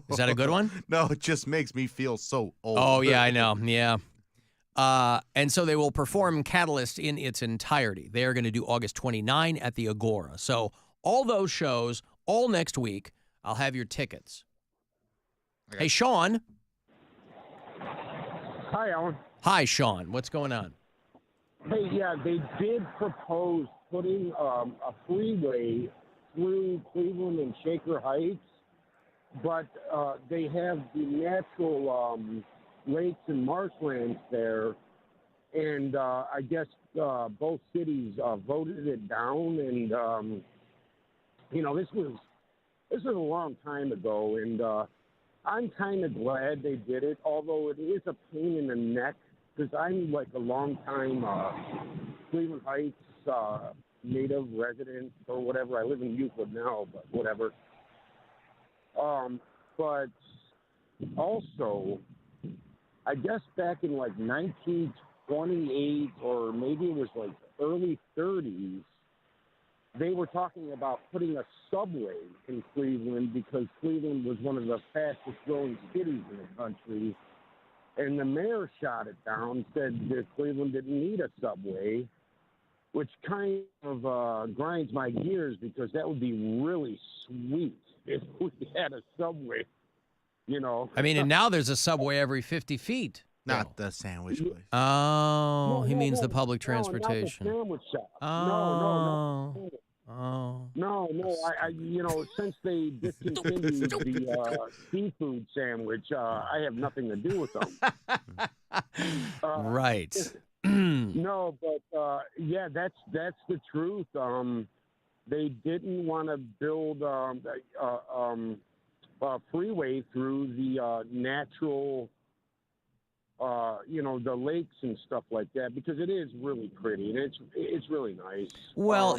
is that a good one? No, it just makes me feel so old. Oh, yeah, I know. Yeah. And so they will perform Catalyst in its entirety. They are going to do August 29 at the Agora. So all those shows, all next week, I'll have your tickets. Okay. Hey, Sean. Hi, Alan. Hi, Sean. What's going on? Hey, yeah, they did propose putting a freeway through Cleveland and Shaker Heights, but they have the natural lakes and marshlands there, and I guess both cities voted it down, and this was a long time ago, and I'm kind of glad they did it, although it is a pain in the neck, because I'm like a long-time Cleveland Heights native resident or whatever. I live in Euclid now, but whatever. But also, I guess back in like 1928 or maybe it was like early 30s, they were talking about putting a subway in Cleveland because Cleveland was one of the fastest growing cities in the country. And the mayor shot it down, said that Cleveland didn't need a subway, which kind of grinds my gears because that would be really sweet if we had a subway, I mean, and now there's a subway every 50 feet. Not the sandwich place. Oh, he means the public transportation. No, not the sandwich shop. Oh. No. Since they discontinued the seafood sandwich, I have nothing to do with them. Right. No, but yeah, that's the truth. They didn't want to build a freeway through the natural. The lakes and stuff like that, because it is really pretty and it's really nice. Well,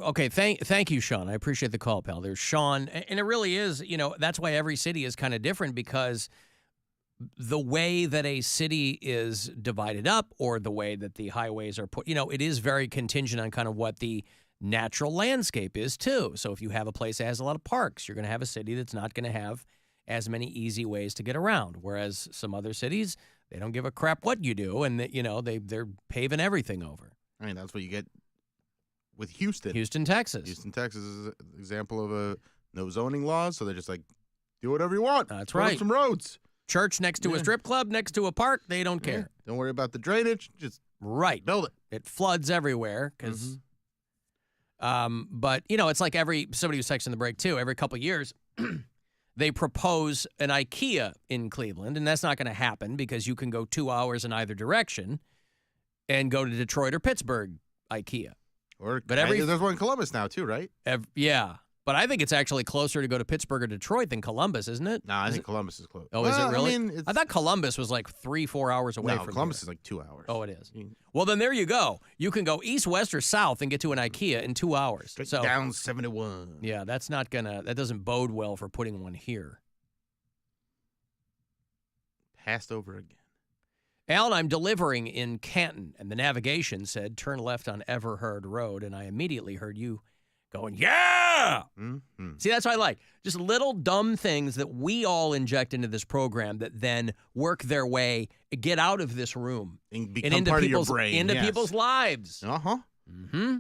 okay, thank you, Sean. I appreciate the call, pal. There's Sean, and it really is. That's why every city is kind of different because the way that a city is divided up or the way that the highways are put, it is very contingent on kind of what the natural landscape is too. So if you have a place that has a lot of parks, you're going to have a city that's not going to have as many easy ways to get around. Whereas some other cities, they don't give a crap what you do, and they're paving everything over. I mean, that's what you get with Houston. Houston, Texas. Houston, Texas is an example of a no zoning laws, so they're just like, do whatever you want. That's Put up right. some roads. Church next to a strip club, next to a park, they don't care. Don't worry about the drainage. Just build it. It floods everywhere because. But it's like somebody was texting the break too. Every couple of years, they propose an IKEA in Cleveland, and that's not going to happen because you can go 2 hours in either direction and go to Detroit or Pittsburgh IKEA. But there's one in Columbus now too, right? Yeah. But I think it's actually closer to go to Pittsburgh or Detroit than Columbus, isn't it? No, I think Columbus is close. Oh, is it really? I mean, I thought Columbus was like 3-4 hours away from Columbus here. is like 2 hours. Oh, it is. Well, then there you go. You can go east, west, or south and get to an IKEA in 2 hours. Straight down 71. Yeah, that doesn't bode well for putting one here. Passed over again. Alan, I'm delivering in Canton, and the navigation said turn left on Everhard Road, and I immediately heard you going, yeah! Mm-hmm. See, that's what I like. Just little dumb things that we all inject into this program that then work their way, get out of this room, and become part of your brain. Into people's lives. Uh-huh. Mm-hmm.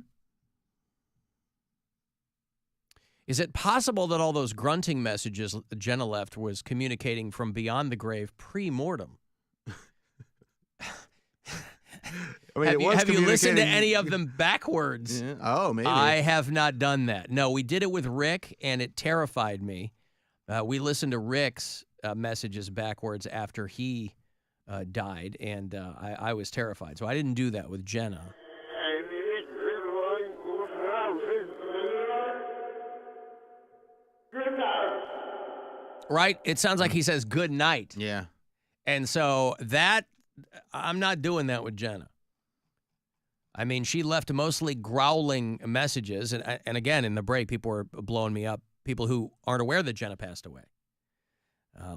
Is it possible that all those grunting messages Jenna left was communicating from beyond the grave pre-mortem? I mean, have you listened to any of them backwards? Yeah. Oh, maybe. I have not done that. No, we did it with Rick, and it terrified me. We listened to Rick's messages backwards after he died, and I was terrified. So I didn't do that with Jenna. Right? It sounds like he says good night. Yeah. And so that, I'm not doing that with Jenna. I mean, she left mostly growling messages. And again, in the break, people were blowing me up. People who aren't aware that Jenna passed away.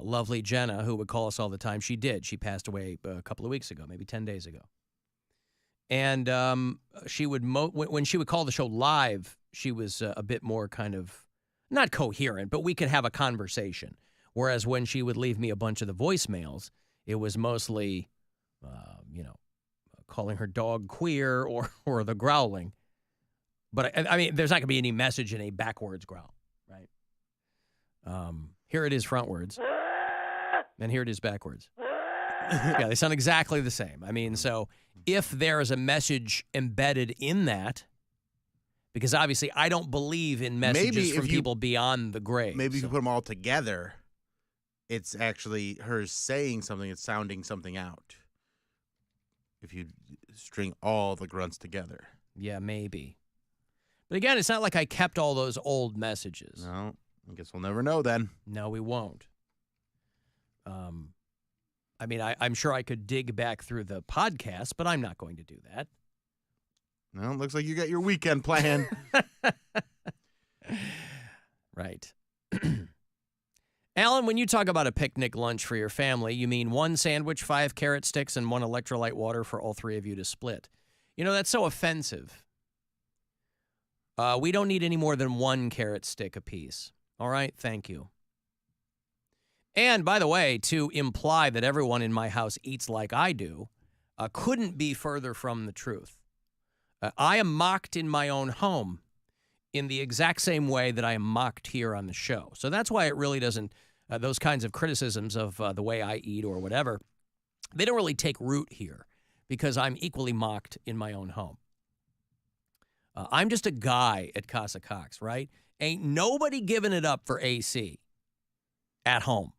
Lovely Jenna, who would call us all the time, she did. She passed away a couple of weeks ago, maybe 10 days ago. And she would, when she would call the show live, she was a bit more kind of, not coherent, but we could have a conversation. Whereas when she would leave me a bunch of the voicemails, it was mostly, calling her dog queer or the growling. But, I mean, there's not going to be any message in a backwards growl, right? Here it is frontwards, and here it is backwards. Yeah, they sound exactly the same. I mean, so if there is a message embedded in that, because obviously I don't believe in messages from people beyond the grave. Maybe if you put them all together, it's actually her saying something, it's sounding something out. If you string all the grunts together. Yeah, maybe. But again, it's not like I kept all those old messages. No, I guess we'll never know then. No, we won't. I mean, I'm sure I could dig back through the podcast, but I'm not going to do that. No, it looks like you got your weekend plan. Right. Alan, when you talk about a picnic lunch for your family, you mean one sandwich, 5 carrot sticks, and 1 electrolyte water for all 3 of you to split. You know, that's so offensive. We don't need any more than 1 carrot stick apiece. All right? Thank you. And, by the way, to imply that everyone in my house eats like I do couldn't be further from the truth. I am mocked in my own home in the exact same way that I am mocked here on the show. So that's why it really doesn't, those kinds of criticisms of the way I eat or whatever, they don't really take root here because I'm equally mocked in my own home. I'm just a guy at Casa Cox, right? Ain't nobody giving it up for AC at home.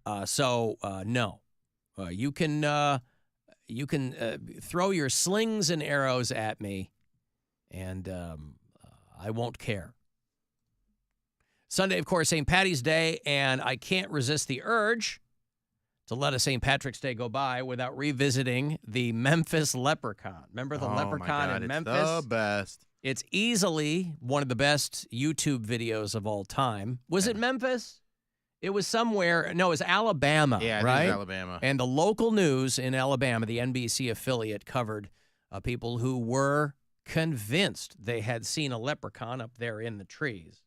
No. You can throw your slings and arrows at me, and I won't care. Sunday, of course, St. Patty's Day, and I can't resist the urge to let a St. Patrick's Day go by without revisiting the Memphis Leprechaun. Remember the Leprechaun in Memphis? It's the best. It's easily one of the best YouTube videos of all time. Was it Memphis? It was somewhere. No, it was Alabama, Yeah, right? it is Alabama. And the local news in Alabama, the NBC affiliate, covered people who were convinced they had seen a leprechaun up there in the trees.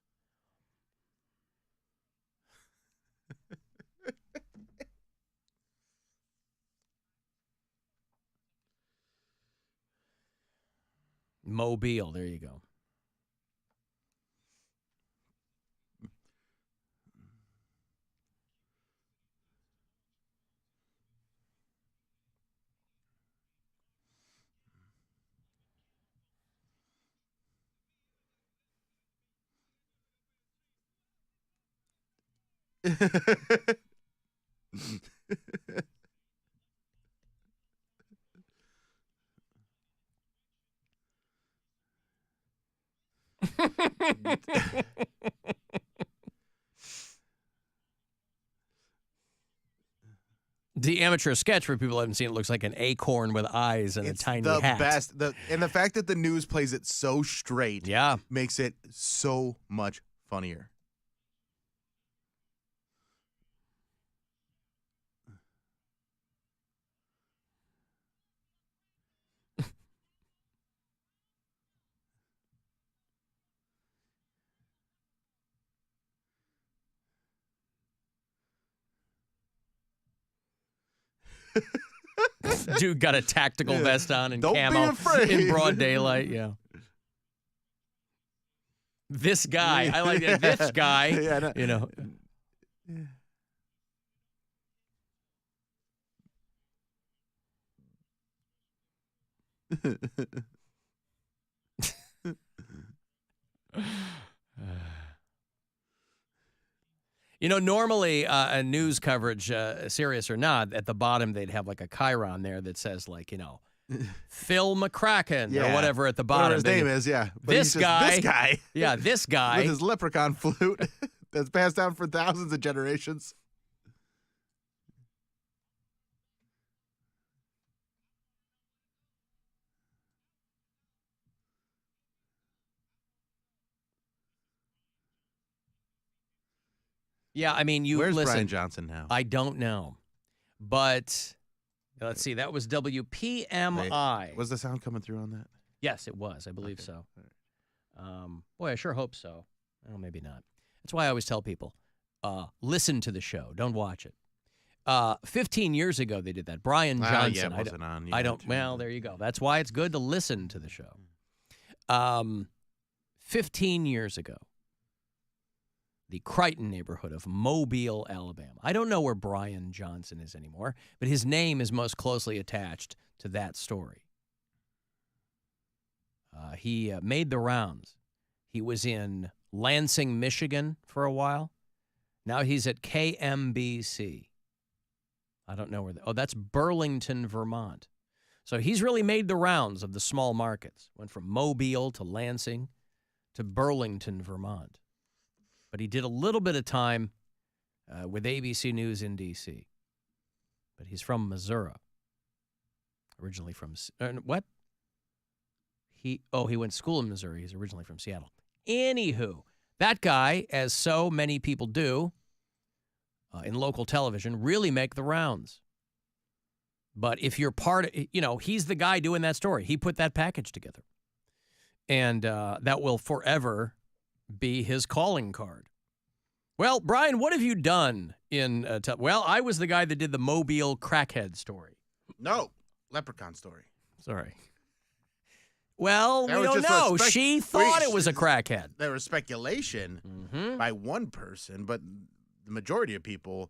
Mobile, there you go. The amateur sketch, for people who haven't seen it, looks like an acorn with eyes and It's a tiny the hat. best. And the fact that the news plays it so straight makes it so much funnier. Dude got a tactical vest on and Don't be camo afraid. in broad daylight. Yeah. This guy, I like it. This guy, Yeah, I know. you know. You know, normally a news coverage, serious or not, at the bottom they'd have like a chyron there that says like, you know, Phil McCracken or Yeah. whatever at the Whatever bottom. his name is, yeah. But This he's just guy. This guy. Yeah, this guy. With his leprechaun flute that's passed down for thousands of generations. Yeah, I mean, Where's listen, Brian Johnson now? I don't know. But let's see, that was WPMI. Wait, was the sound coming through on that? Yes, it was. I believe so. Boy, I sure hope so. Well, maybe not. That's why I always tell people, listen to the show. Don't watch it. 15 years ago, they did that. Brian Johnson. Yeah, it wasn't on. You I had don't. to. Well, there you go. That's why it's good to listen to the show. 15 years ago, the Crichton neighborhood of Mobile, Alabama. I don't know where Brian Johnson is anymore, but his name is most closely attached to that story. He made the rounds. He was in Lansing, Michigan for a while. Now he's at KMBC. I don't know where. That's Burlington, Vermont. So he's really made the rounds of the small markets. Went from Mobile to Lansing to Burlington, Vermont. But he did a little bit of time with ABC News in D.C. But he's from Missouri. Originally from what? He went to school in Missouri. He's originally from Seattle. Anywho, that guy, as so many people do in local television, really make the rounds. But if you're he's the guy doing that story. He put that package together. And that will forever be his calling card. Well, Brian, what have you done in well, I was the guy that did the Mobile crackhead story. No, leprechaun story. Sorry. Well, That we was don't just know. She thought it was a crackhead. There was speculation by one person, but the majority of people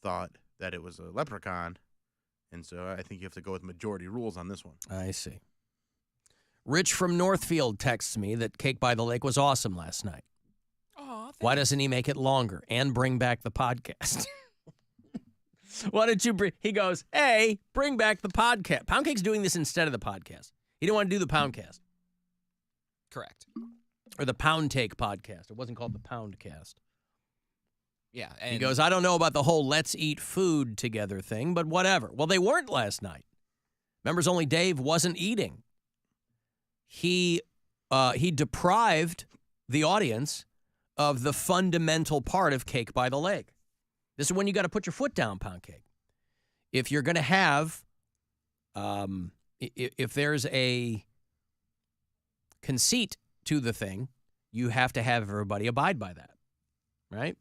thought that it was a leprechaun. And so I think you have to go with majority rules on this one. I see. Rich from Northfield texts me that Cake by the Lake was awesome last night. Why doesn't he make it longer and bring back the podcast? Why don't you bring... He goes, hey, bring back the podcast. Pound Cake's doing this instead of the podcast. He didn't want to do the Poundcast. Correct. Or the Pound Take podcast. It wasn't called the Poundcast. Yeah. He And goes, I don't know about the whole let's eat food together thing, but whatever. Well, they weren't last night. Members Only Dave wasn't eating. He deprived the audience of the fundamental part of Cake by the Lake. This is when you got to put your foot down, Pound Cake. If you're going to have, if there's a conceit to the thing, you have to have everybody abide by that, right?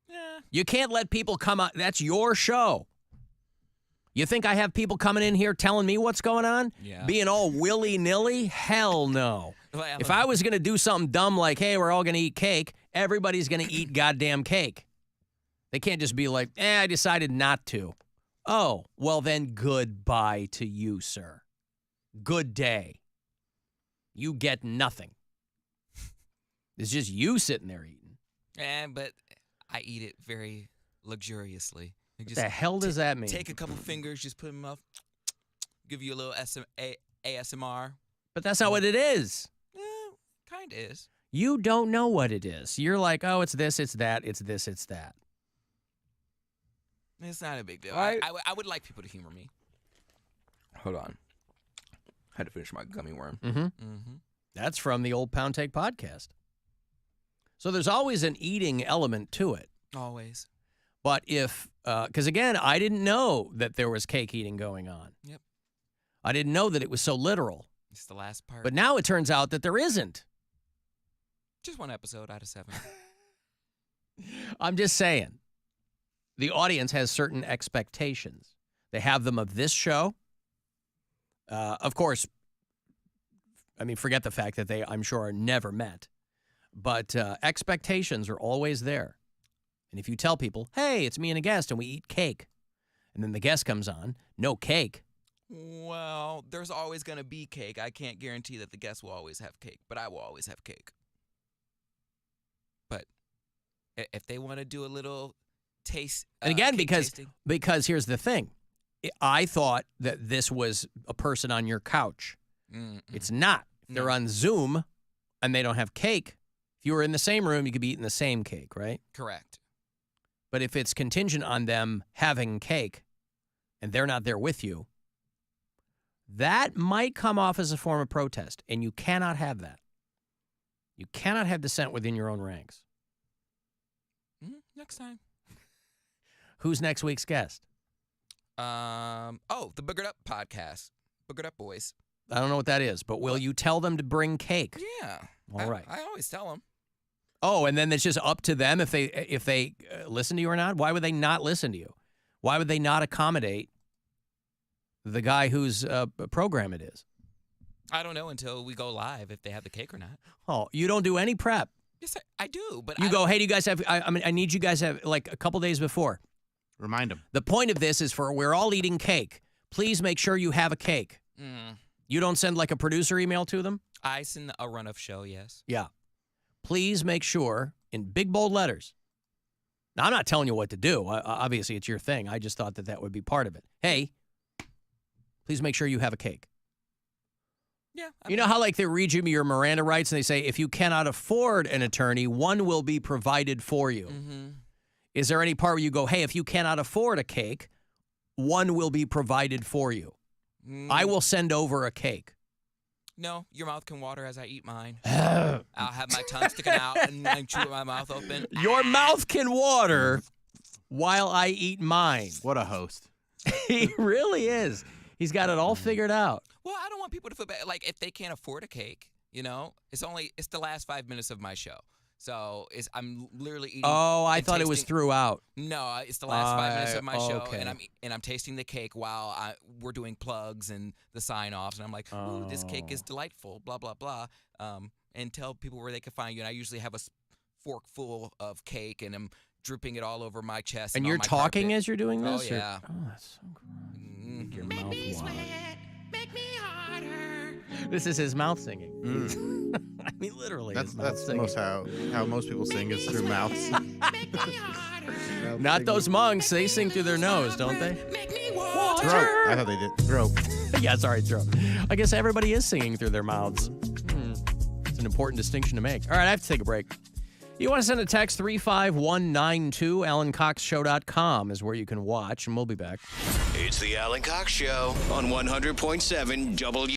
Yeah. You can't let people come out. That's your show. You think I have people coming in here telling me what's going on? Yeah. Being all willy-nilly? Hell no. Well, If I was going to do something dumb like, hey, we're all going to eat cake, everybody's going to eat goddamn cake. They can't just be like, I decided not to. Oh, well then goodbye to you, sir. Good day. You get nothing. It's just you sitting there eating. But I eat it very luxuriously. What the hell does that mean? Take a couple fingers, just put them up, give you a little ASMR. But that's not what it is. Kind of is. You don't know what it is. You're like, oh, it's this, it's that, it's this, it's that. It's not a big deal. Right. I would like people to humor me. Hold on. I had to finish my gummy worm. That's from the old Pound Take podcast. So there's always an eating element to it. Always. But if, because again, I didn't know that there was cake eating going on. Yep. I didn't know that it was so literal. It's the last part. But now it turns out that there isn't. Just one episode out of 7. I'm just saying. The audience has certain expectations. They have them of this show. Of course, I mean, forget the fact that they, I'm sure, are never met. But expectations are always there. And if you tell people, hey, it's me and a guest, and we eat cake, and then the guest comes on, no cake. Well, there's always going to be cake. I can't guarantee that the guest will always have cake, but I will always have cake. But if they want to do a little taste, And again, cake tasting, because here's the thing. I thought that this was a person on your couch. It's not. They're on Zoom, and they don't have cake. If you were in the same room, you could be eating the same cake, right? correct. But if it's contingent on them having cake, and they're not there with you, that might come off as a form of protest, and you cannot have that. You cannot have dissent within your own ranks. Next time. Who's next week's guest? The Boogered Up podcast. Boogered Up Boys. I don't know what that is, but will you tell them to bring cake? Yeah. All right. I always tell them. Oh, and then it's just up to them if they listen to you or not? Why would they not listen to you? Why would they not accommodate the guy whose program it is? I don't know until we go live if they have the cake or not. Oh, you don't do any prep. Yes, I do, but You go, hey, do you guys have, I need you guys to have, like, a couple days before. Remind them. The point of this is we're all eating cake. Please make sure you have a cake. You don't send, like, a producer email to them? I send a run of show, yes. Yeah. Please make sure, in big, bold letters. Now, I'm not telling you what to do. Obviously, it's your thing. I just thought that would be part of it. Hey, please make sure you have a cake. Yeah. You know how, like, they read you your Miranda rights and they say, if you cannot afford an attorney, one will be provided for you. Is there any part where you go, hey, if you cannot afford a cake, one will be provided for you? I will send over a cake. No, your mouth can water as I eat mine. I'll have my tongue sticking out and I chew with my mouth open. Your mouth can water while I eat mine. What a host. He really is. He's got it all figured out. Well, I don't want people to feel bad. Like, if they can't afford a cake, you know, it's the last 5 minutes of my show. So I'm literally eating. Oh, I and thought it was tasting- throughout. No, it's the last 5 minutes of my show, okay. and I'm tasting the cake while we're doing plugs and the sign-offs, and I'm like, ooh, this cake is delightful, blah, blah, blah, and tell people where they can find you. And I usually have a fork full of cake, and I'm dripping it all over my chest. And on you're my talking carpet. as you're doing this? Oh, or- yeah. Oh, that's so gross. Make your mouth water. Make me harder. This is his mouth singing. I mean, literally. his mouth That's singing. most how most people sing is through mouths. Not those monks. They sing through their nose, don't they? Throat. I thought they did. Throat. Yeah, sorry, throat. I guess everybody is singing through their mouths. It's an important distinction to make. All right, I have to take a break. You want to send a text 35192, AlanCoxShow.com is where you can watch, and we'll be back. It's the Alan Cox Show on 100.7 W.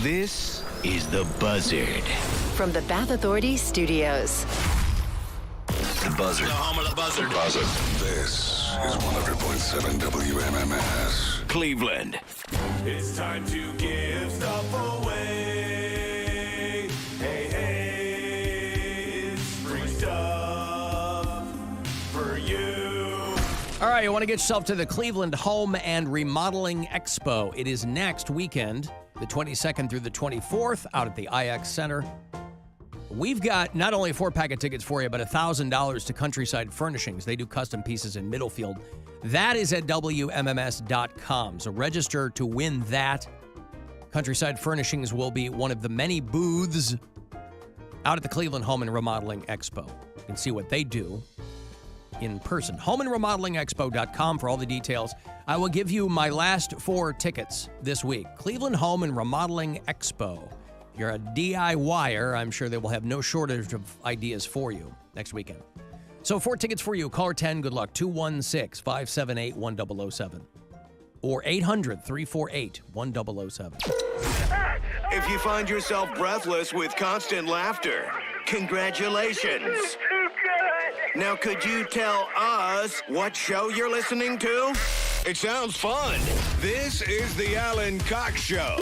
This is The Buzzard. From the Bath Authority Studios. The Buzzard. The home of the Buzzard. The Buzzard. This is 100.7 WMMS. Cleveland. It's time to give stuff away. Hey, hey, it's free stuff for you. All right, you want to get yourself to the Cleveland Home and Remodeling Expo. It is next weekend, the 22nd through the 24th, out at the IX Center. We've got not only a 4-pack of tickets for you, but $1,000 to Countryside Furnishings. They do custom pieces in Middlefield. That is at WMMS.com. So register to win that. Countryside Furnishings will be one of the many booths out at the Cleveland Home and Remodeling Expo. You can see what they do in person. Homeandremodelingexpo.com for all the details. I will give you my last 4 tickets this week. Cleveland Home and Remodeling Expo. If you're a DIYer, I'm sure they will have no shortage of ideas for you next weekend. So 4 tickets for you. Caller 10, good luck. 216-578-1007. Or 800-348-1007. If you find yourself breathless with constant laughter, congratulations. Now, could you tell us what show you're listening to? It sounds fun. This is the Alan Cox Show.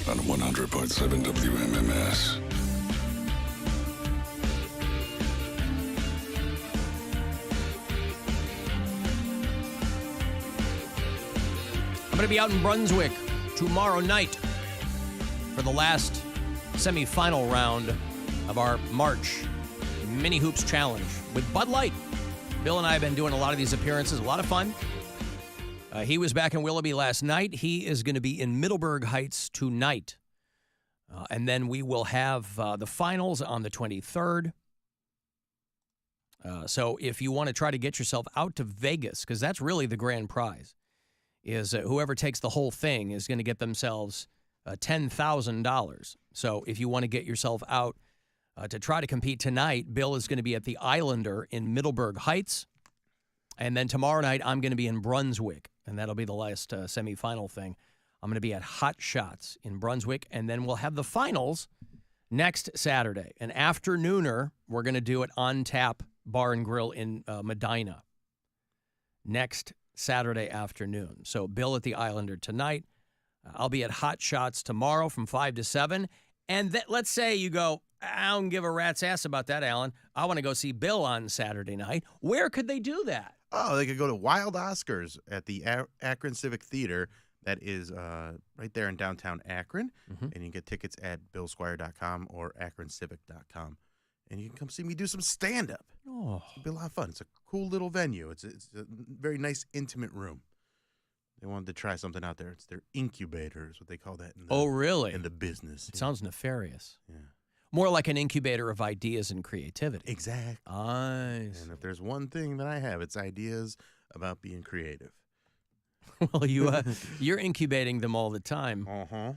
On 100.7 WMMS. I'm going to be out in Brunswick tomorrow night for the last semifinal round of our March Mini Hoops Challenge with Bud Light. Bill and I have been doing a lot of these appearances, a lot of fun. He was back in Willoughby last night. He is going to be in Middleburg Heights tonight. And then we will have the finals on the 23rd. So if you want to try to get yourself out to Vegas, because that's really the grand prize, is whoever takes the whole thing is going to get themselves $10,000. So if you want to get yourself out to try to compete tonight, Bill is going to be at the Islander in Middleburg Heights. And then tomorrow night, I'm going to be in Brunswick. And that'll be the last semifinal thing. I'm going to be at Hot Shots in Brunswick. And then we'll have the finals next Saturday. An afternooner, we're going to do it on Tap Bar and Grill in Medina next Saturday afternoon. So Bill at the Islander tonight. I'll be at Hot Shots tomorrow from 5 to 7. And let's say you go, I don't give a rat's ass about that, Alan. I want to go see Bill on Saturday night. Where could they do that? Oh, they could go to Wild Oscars at the Akron Civic Theater. That is right there in downtown Akron. And you can get tickets at billsquire.com or akroncivic.com. And you can come see me do some stand-up. Oh. It'll be a lot of fun. It's a cool little venue. It's a very nice, intimate room. They wanted to try something out there. It's their incubator is what they call that. Really? In the business. It sounds nefarious. Yeah. More like an incubator of ideas and creativity. Exactly. Nice. And if there's one thing that I have, it's ideas about being creative. Well, you're incubating them all the time. Uh-huh.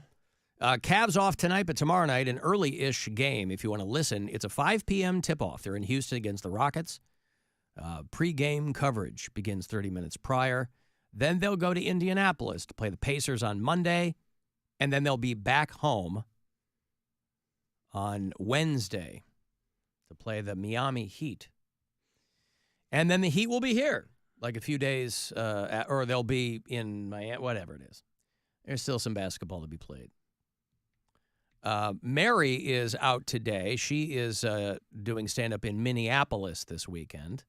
Cavs off tonight, but tomorrow night, an early-ish game. If you want to listen, it's a 5 p.m. tip-off. They're in Houston against the Rockets. Pre-game coverage begins 30 minutes prior. Then they'll go to Indianapolis to play the Pacers on Monday, and then they'll be back home on Wednesday to play the Miami Heat. And then the Heat will be here like a few days, or they'll be in Miami, whatever it is. There's still some basketball to be played. Mary is out today. She is doing stand-up in Minneapolis this weekend.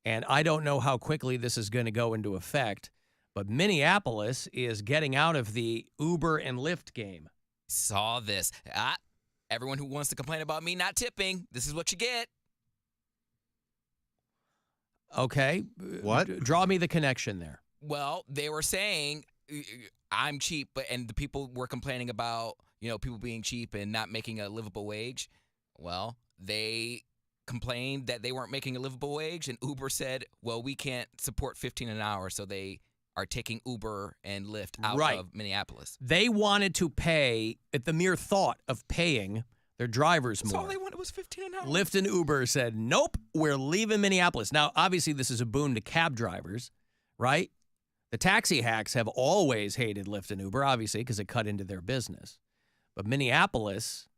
And I don't know how quickly this is going to go into effect, but Minneapolis is getting out of the Uber and Lyft game. Saw this. Everyone who wants to complain about me not tipping, this is what you get. Okay. What? Draw me the connection there. Well, they were saying I'm cheap, and the people were complaining about, people being cheap and not making a livable wage. Well, they complained that they weren't making a livable wage, and Uber said, well, we can't support $15 an hour, so they are taking Uber and Lyft out of Minneapolis. They wanted to pay, at the mere thought of paying their drivers more. That's all they wanted was $15 an hour. Lyft and Uber said, nope, we're leaving Minneapolis. Now, obviously, this is a boon to cab drivers, right? The taxi hacks have always hated Lyft and Uber, obviously, because it cut into their business. But Minneapolis,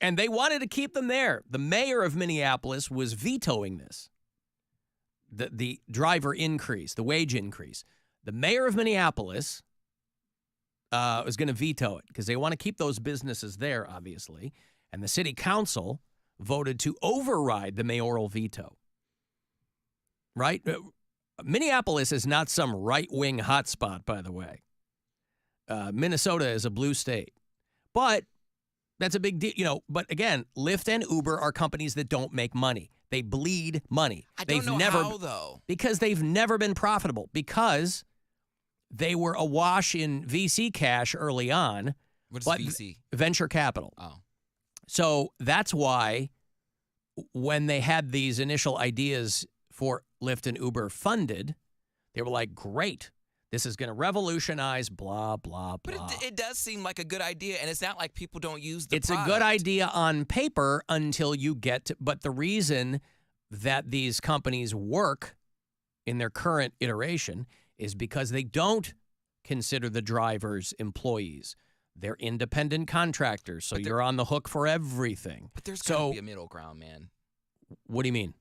and they wanted to keep them there. The mayor of Minneapolis was vetoing this. The driver increase, the wage increase. The mayor of Minneapolis was going to veto it because they want to keep those businesses there, obviously. And the city council voted to override the mayoral veto. Right? Minneapolis is not some right-wing hotspot, by the way. Minnesota is a blue state. But that's a big deal. But again, Lyft and Uber are companies that don't make money. They bleed money. I don't know how, though. Because they've never been profitable. Because they were awash in VC cash early on. What is VC? Venture capital. Oh. So that's why when they had these initial ideas for Lyft and Uber funded, they were like, great. This is going to revolutionize blah, blah, blah. But it does seem like a good idea, and it's not like people don't use the product. A good idea on paper until you get to, but the reason that these companies work in their current iteration is because they don't consider the drivers employees. They're independent contractors, so you're on the hook for everything. But there's got to be a middle ground, man. What do you mean?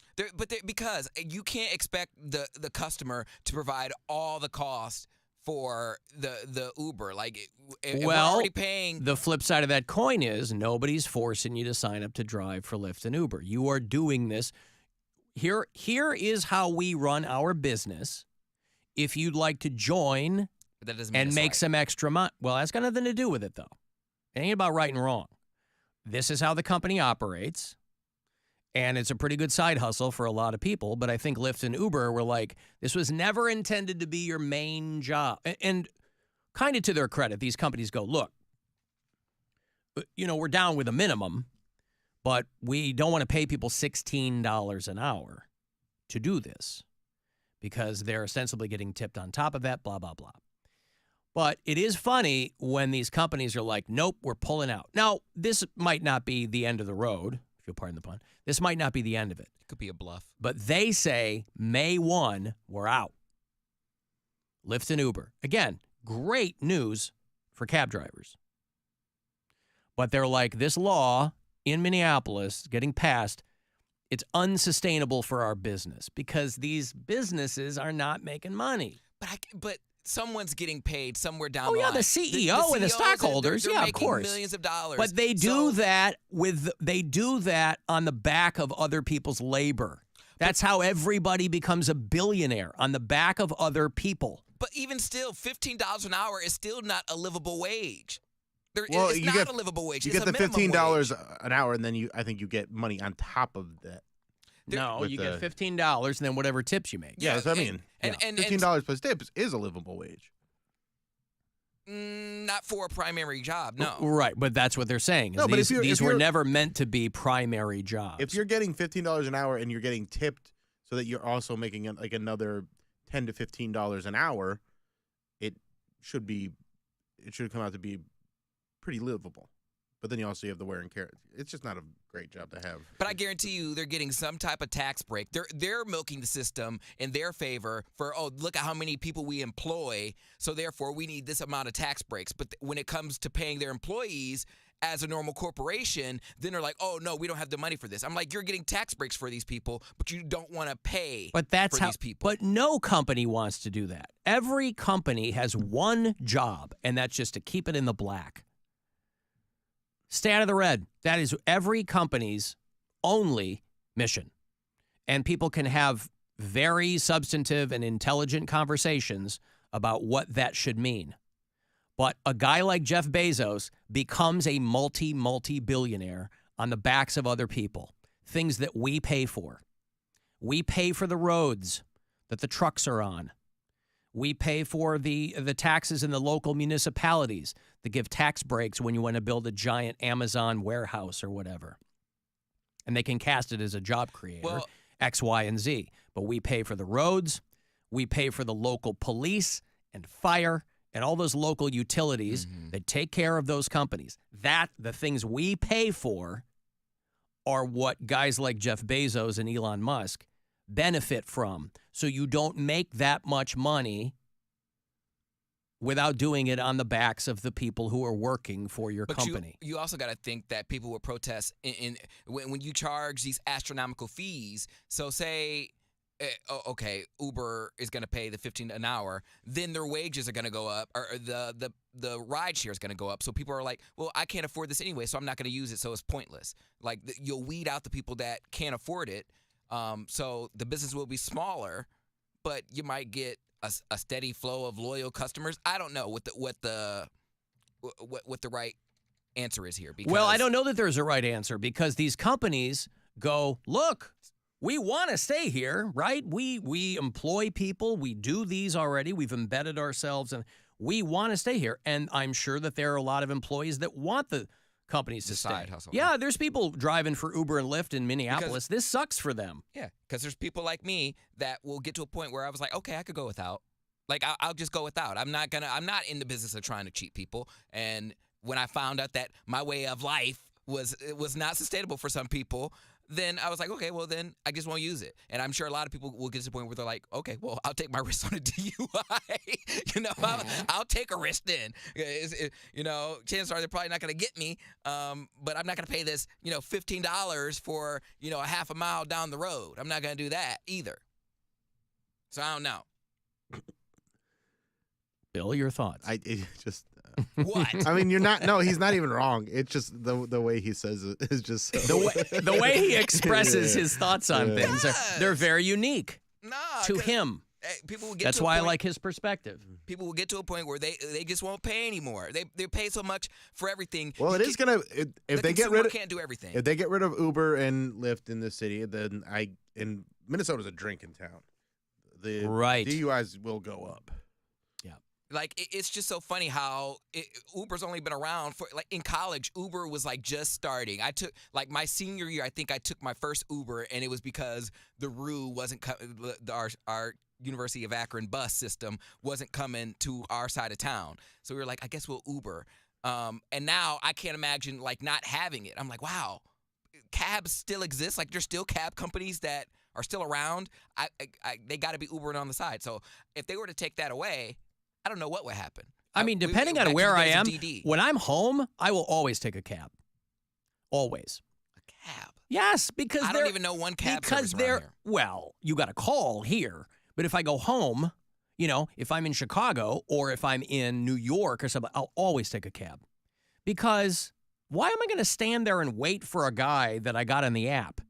Because you can't expect the customer to provide all the cost for the Uber. Like, if we're already paying. The flip side of that coin is nobody's forcing you to sign up to drive for Lyft and Uber. You are doing this. Here is how we run our business. If you'd like to join and make some extra money. Well, that's got nothing to do with it, though. It ain't about right and wrong. This is how the company operates. And it's a pretty good side hustle for a lot of people. But I think Lyft and Uber were like, this was never intended to be your main job. And kind of to their credit, these companies go, look, we're down with a minimum, but we don't want to pay people $16 an hour to do this because they're ostensibly getting tipped on top of that, blah, blah, blah. But it is funny when these companies are like, nope, we're pulling out. Now, this might not be the end of the road. You'll pardon the pun. This might not be the end of it. It could be a bluff. But they say May 1, we're out. Lyft and Uber. Again, great news for cab drivers. But they're like, this law in Minneapolis getting passed, it's unsustainable for our business because these businesses are not making money. But someone's getting paid somewhere down the line. Oh, yeah, the CEO and the stockholders. They're yeah, making of course. Millions of dollars. But they do that on the back of other people's labor. That's how everybody becomes a billionaire, on the back of other people. But even still, $15 an hour is still not a livable wage. It's not a livable wage. You It's get the a minimum $15 wage. an hour, and then I think you get money on top of that. No, you get $15 and then whatever tips you make. Yeah, that's what I mean. And $15 plus tips is a livable wage. Not for a primary job, no. Right, but that's what they're saying. No, but these were never meant to be primary jobs. If you're getting $15 an hour and you're getting tipped so that you're also making like another $10 to $15 an hour, it should come out to be pretty livable. But then you also have the wear and tear. It's just not a great job to have. But I guarantee you they're getting some type of tax break. They're milking the system in their favor for, look at how many people we employ, so therefore we need this amount of tax breaks. But when it comes to paying their employees as a normal corporation, then they're like, oh, no, we don't have the money for this. I'm like, you're getting tax breaks for these people, but you don't want to pay these people. But no company wants to do that. Every company has one job, and that's just to keep it in the black. Stay out of the red. That is every company's only mission. And people can have very substantive and intelligent conversations about what that should mean. But a guy like Jeff Bezos becomes a multi-billionaire on the backs of other people. Things that we pay for. We pay for the roads that the trucks are on. We pay for the taxes in the local municipalities that give tax breaks when you want to build a giant Amazon warehouse or whatever. And they can cast it as a job creator, X, Y, and Z. But we pay for the roads. We pay for the local police and fire and all those local utilities that take care of those companies. The things we pay for are what guys like Jeff Bezos and Elon Musk benefit from. So you don't make that much money without doing it on the backs of the people who are working for your company. You also got to think that people will protest when you charge these astronomical fees. So say, okay, Uber is going to pay the $15 an hour, then their wages are going to go up, or the ride share is going to go up. So people are like, well, I can't afford this anyway, so I'm not going to use it, so it's pointless. Like, you'll weed out the people that can't afford it, so the business will be smaller, but you might get a steady flow of loyal customers. I don't know what the right answer is here. Because well, I don't know that there's a right answer, because these companies go, look, we want to stay here, right? We employ people. We do these already. We've embedded ourselves, and we want to stay here. And I'm sure that there are a lot of employees that want the companies to stay. Side hustle. Yeah, there's people driving for Uber and Lyft in Minneapolis. This sucks for them. Yeah, because there's people like me that will get to a point where I was like, okay, I could go without. Like, I'll just go without. I'm not in the business of trying to cheat people. And when I found out that my way of life was not sustainable for some people, then I was like, okay, well, then I just won't use it. And I'm sure a lot of people will get to the point where they're like, okay, well, I'll take my risk on a DUI. I'll take a risk then. Chances are they're probably not going to get me, but I'm not going to pay this, $15 for, a half a mile down the road. I'm not going to do that either. So I don't know. Bill, your thoughts? What? I mean, he's not even wrong. It's just the way he says it is just so. The way he expresses his thoughts on things, they're very unique to him. People will get That's to a why point, I like his perspective. People will get to a point where they just won't pay anymore. They pay so much for everything. Well, if they get rid of can't do everything. If they get rid of Uber and Lyft in the city, then in Minnesota's a drinking town. The DUIs will go up. Like, it's just so funny how Uber's only been around for, like, in college, Uber was, like, just starting. I took, like, my senior year, I think I took my first Uber, and it was because the RU wasn't, our University of Akron bus system wasn't coming to our side of town. So we were like, I guess we'll Uber. And now I can't imagine, like, not having it. I'm like, wow, cabs still exist. Like, there's still cab companies that are still around. They got to be Ubering on the side. So if they were to take that away, I don't know what would happen. I mean, depending on where I am, when I'm home, I will always take a cab. Always. A cab? Yes, because I don't even know one cab service around here. Well, you got to call here. But if I go home, if I'm in Chicago or if I'm in New York or something, I'll always take a cab. Because why am I going to stand there and wait for a guy that I got on the app?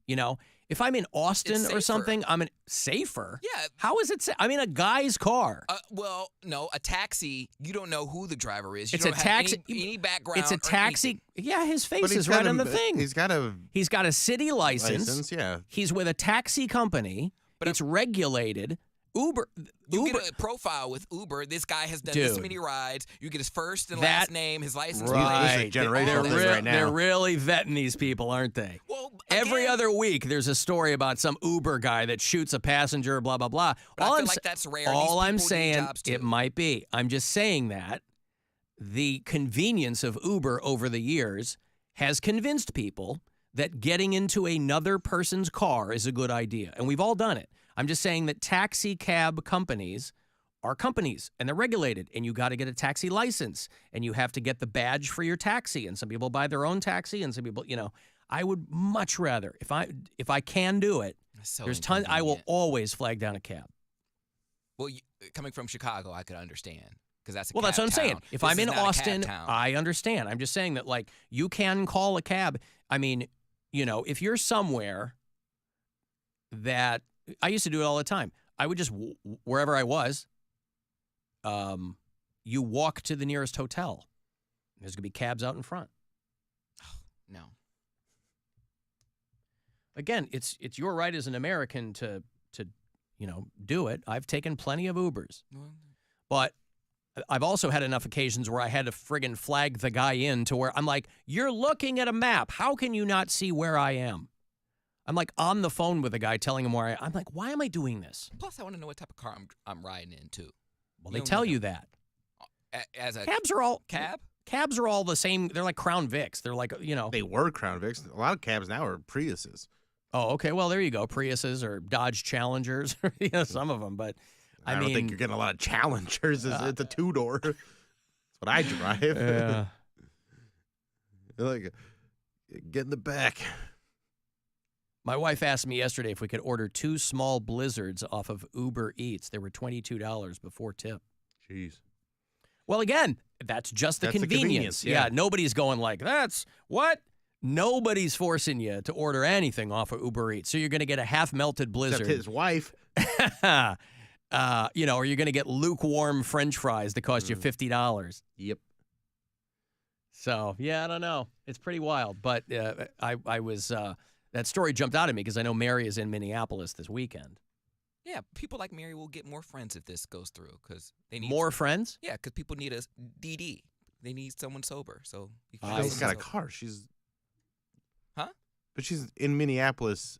If I'm in Austin or something, I'm safer. Yeah. How is it? I'm in a guy's car. Well, no, a taxi. You don't know who the driver is. You It's don't a have taxi. Any background. It's a or taxi. anything. Yeah, his face is right on the thing. He's got a city license. Yeah. He's with a taxi company. But it's regulated. Uber. You get a profile with Uber. This guy has done this many rides. You get his first and last name, his license plate. Right. They're really vetting these people, aren't they? Well, every other week there's a story about some Uber guy that shoots a passenger, blah, blah, blah. But I feel like that's rare. All I'm saying, it might be. I'm just saying that the convenience of Uber over the years has convinced people that getting into another person's car is a good idea. And we've all done it. I'm just saying that taxi cab companies are companies and they're regulated, and you got to get a taxi license and you have to get the badge for your taxi. And some people buy their own taxi, and some people, I would much rather, if I can do it, there's tons. I will always flag down a cab. Well, coming from Chicago, I could understand because that's that's what I'm saying. If I'm in Austin, I understand. I'm just saying that, like, you can call a cab. I mean, if you're somewhere that I used to do it all the time. I would just, wherever I was, you walk to the nearest hotel. There's going to be cabs out in front. No. Again, it's your right as an American to do it. I've taken plenty of Ubers. But I've also had enough occasions where I had to friggin' flag the guy in to where I'm like, you're looking at a map. How can you not see where I am? I'm like on the phone with a guy telling him where I'm like, why am I doing this? Plus, I want to know what type of car I'm riding in too. Well, they tell you that. As a cabs are all cab. Cabs are all the same. They're like Crown Vics. They're like They were Crown Vics. A lot of cabs now are Priuses. Oh, okay. Well, there you go. Priuses or Dodge Challengers, some of them. But I don't think you're getting a lot of Challengers. It's a two-door. That's what I drive. Yeah. Like, get in the back. My wife asked me yesterday if we could order 2 small blizzards off of Uber Eats. They were $22 before tip. Jeez. Well, again, that's just the That's the convenience. convenience, yeah. Nobody's going like, that's what? Nobody's forcing you to order anything off of Uber Eats. So you're going to get a half-melted blizzard. Except his wife. Or you're going to get lukewarm French fries that cost you $50. Yep. So, yeah, I don't know. It's pretty wild. But I was that story jumped out at me because I know Mary is in Minneapolis this weekend. Yeah, people like Mary will get more friends if this goes through because they need More friends? Yeah, because people need a DD. They need someone sober. So She's got a car. She's Huh? But she's in Minneapolis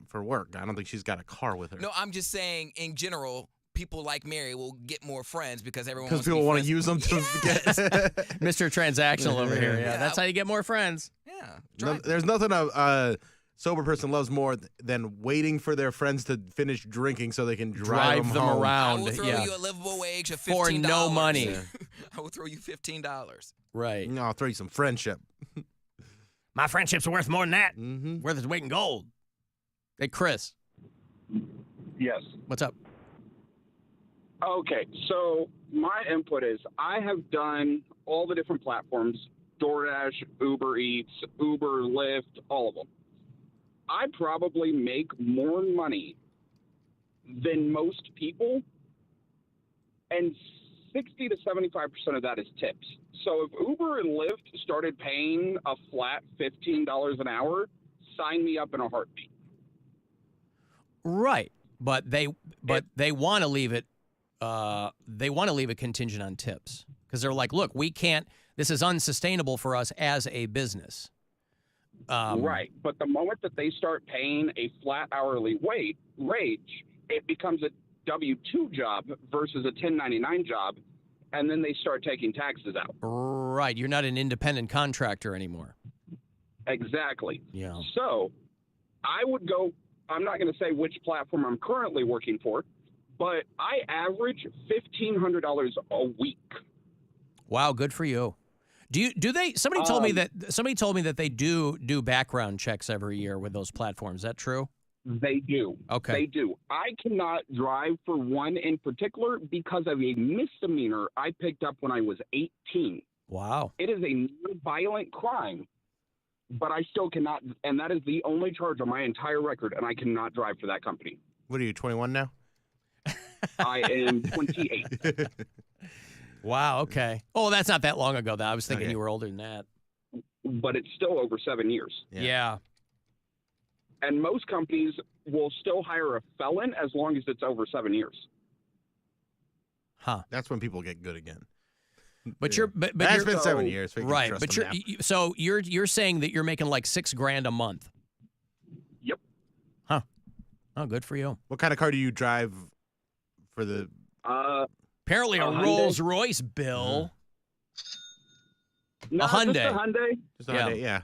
for work. I don't think she's got a car with her. No, I'm just saying in general, people like Mary will get more friends because everyone Because wants to people be want friends. to use them to get. Mr. Transactional over here. Yeah, that's how you get more friends. Yeah. There's nothing a sober person loves more than waiting for their friends to finish drinking so they can drive them home. around. I will throw you a livable wage of $15. For no money. I will throw you $15. Right. No, I'll throw you some friendship. My friendship's worth more than that. Mm-hmm. Worth its weight in gold. Hey, Chris. Yes. What's up? Okay, so my input is I have done all the different platforms, DoorDash, Uber Eats, Uber, Lyft, all of them. I probably make more money than most people, and 60 to 75% of that is tips. So if Uber and Lyft started paying a flat $15 an hour, sign me up in a heartbeat. Right, but they want to leave it. They want to leave a contingent on tips because they're like, look, we can't. This is unsustainable for us as a business. Right, but the moment that they start paying a flat hourly wage, it becomes a W-2 job versus a 1099 job, and then they start taking taxes out. Right, you're not an independent contractor anymore. Exactly. Yeah. So I would go, I'm not going to say which platform I'm currently working for, but I average $1,500 a week. Wow, good for you. Do they? Somebody told me that they do background checks every year with those platforms. Is that true? They do. Okay. They do. I cannot drive for one in particular because of a misdemeanor I picked up when I was 18. Wow. It is a violent crime, but I still cannot, and that is the only charge on my entire record, and I cannot drive for that company. What are you, 21 now? I am 28. Wow, okay. Oh, that's not that long ago, though. I was thinking you were older than that. But it's still over 7 years. Yeah. And most companies will still hire a felon as long as it's over 7 years. Huh. That's when people get good again. But you're but That's you're, been 7 years. So right, but you're saying that you're making like $6,000 a month. Yep. Huh. Oh, good for you. What kind of car do you drive for the? Apparently a Rolls Royce, Bill. No, a Hyundai. Just a Hyundai. Just a Hyundai, yeah.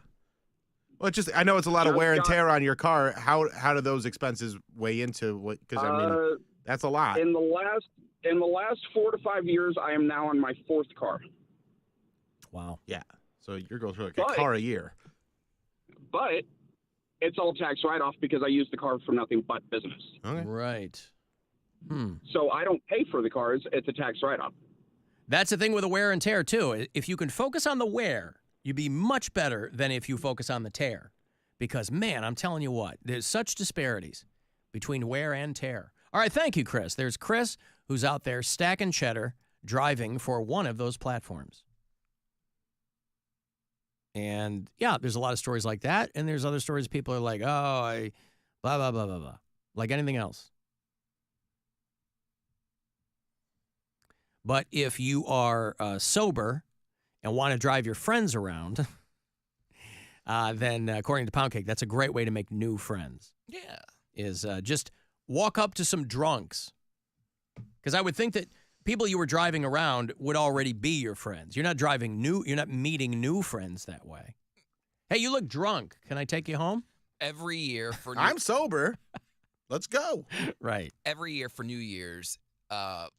Well, I know it's a lot of wear and tear on your car. How do those expenses weigh into what? Because I mean, that's a lot. In the last 4 to 5 years, I am now on my 4th car. Wow. Yeah. So you're going through like a car a year. But it's all tax write-off because I use the car for nothing but business. Okay. Right. So I don't pay for the cars. It's a tax write-off. That's the thing with the wear and tear, too. If you can focus on the wear, you'd be much better than if you focus on the tear. Because, man, I'm telling you what, there's such disparities between wear and tear. All right, thank you, Chris. There's Chris, who's out there stacking cheddar, driving for one of those platforms. And, yeah, there's a lot of stories like that. And there's other stories people are like, I blah, blah, blah, blah, blah. Like anything else. But if you are sober and want to drive your friends around, then according to Pound Cake, that's a great way to make new friends. Yeah. Is just walk up to some drunks. Because I would think that people you were driving around would already be your friends. You're not meeting new friends that way. Hey, you look drunk. Can I take you home? Every year for I'm sober. Let's go. Right. Every year for New Year's,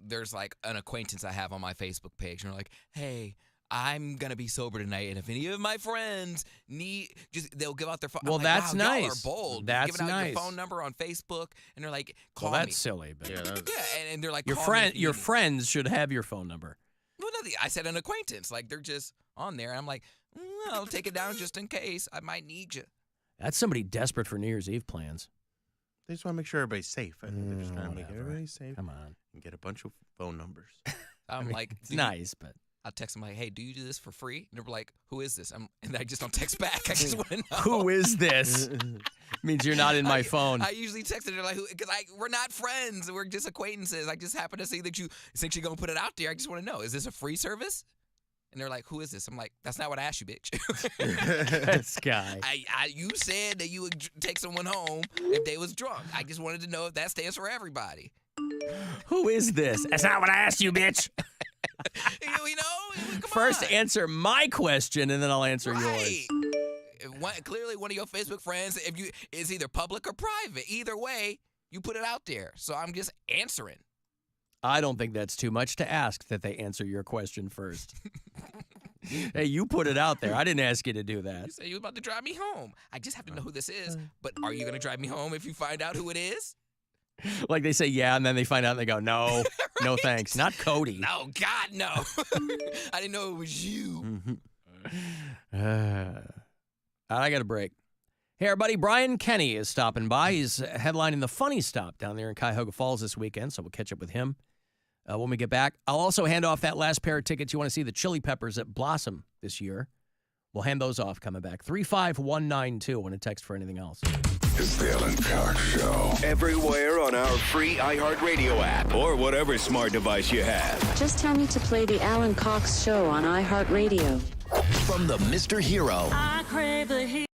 there's like an acquaintance I have on my Facebook page, and they're like, "Hey, I'm gonna be sober tonight, and if any of my friends they'll give out their phone." Well, I'm like, that's wow, y'all nice. are bold. That's giving out nice. your phone number on Facebook, and they're like, "Call Well, me." that's silly, but Yeah, and they're like, your "Call me if you your need me." friends should have your phone number. Well, no, I said an acquaintance. Like they're just on there. I'm like, I'll take it down just in case. I might need you. That's somebody desperate for New Year's Eve plans. They just want to make sure everybody's safe. I think they're just trying to make everybody safe. Come on. And get a bunch of phone numbers. I'm like, it's nice, but I'll text them like, "Hey, do you do this for free?" And they're like, "Who is this?" And I just don't text back. I just want to know. Who is this? Means you're not in my phone. I usually text it. They're like, because we're not friends. We're just acquaintances. I just happen to see that you since you're gonna put it out there. I just want to know, is this a free service? And they're like, "Who is this?" I'm like, "That's not what I asked you, bitch." This guy. You said that you would take someone home if they was drunk. I just wanted to know if that stands for everybody. Who is this? That's not what I asked you, bitch. You know, come First on. answer my question, and then I'll answer yours. Clearly, one of your Facebook friends, if you is either public or private. Either way, you put it out there. So I'm just answering. I don't think that's too much to ask that they answer your question first. Hey, you put it out there. I didn't ask you to do that. You say you were about to drive me home. I just have to know who this is. But are you going to drive me home if you find out who it is? Like they say, yeah, and then they find out and they go, no, no thanks. Not Cody. No, God, no. I didn't know it was you. I got a break. Hey, everybody, Brian Kenny is stopping by. He's headlining the Funny Stop down there in Cuyahoga Falls this weekend, so we'll catch up with him when we get back. I'll also hand off that last pair of tickets. You want to see the Chili Peppers at Blossom this year. We'll hand those off coming back. 35192 when a text for anything else. It's the Alan Cox Show. Everywhere on our free iHeartRadio app or whatever smart device you have. Just tell me to play the Alan Cox Show on iHeartRadio. From the Mr. Hero I crave the heat.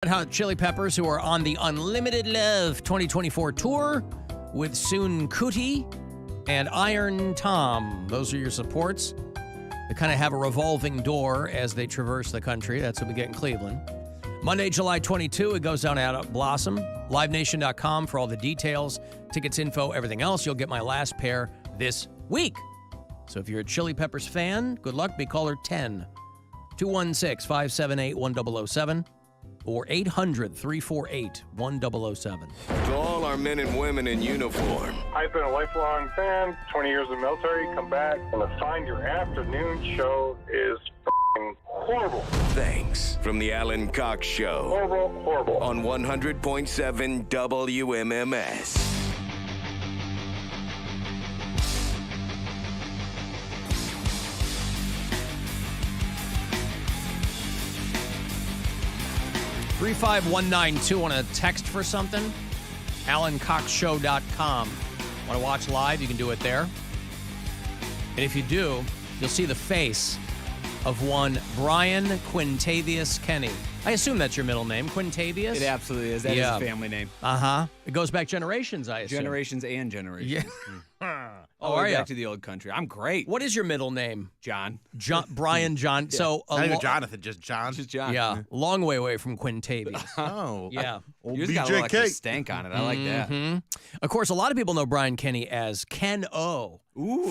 Red Hot Chili Peppers, who are on the Unlimited Love 2024 tour with Soon Kuti and Iron Tom. Those are your supports. They kind of have a revolving door as they traverse the country. That's what we get in Cleveland. Monday, July 22, it goes down at Blossom. LiveNation.com for all the details, tickets, info, everything else. You'll get my last pair this week. So if you're a Chili Peppers fan, good luck. Be caller 10. 216-578-1007 or 800-348-1007. To all our men and women in uniform, I've been a lifelong fan, 20 years in the military, come back, and to find your afternoon show is f***ing horrible. thanks from the Alan Cox Show. Horrible. On 100.7 WMMS. Three 35192 want to text for something? AlanCoxShow.com. Want to watch live? You can do it there. And if you do, you'll see the face of one Brian Quintavious Kenny. I assume that's your middle name, Quintavious? It absolutely is. That is a family name. Uh-huh. It goes back generations, I assume. Generations and generations. Yeah. All the way back to the old country. I'm great. What is your middle name? John. Brian John. Yeah. So Not even Jonathan, just John. Just John. Yeah, long way away from Quintavious. Oh. Yeah. Yours got a little extra stank on it. I like that. Of course, a lot of people know Brian Kenny as Ken O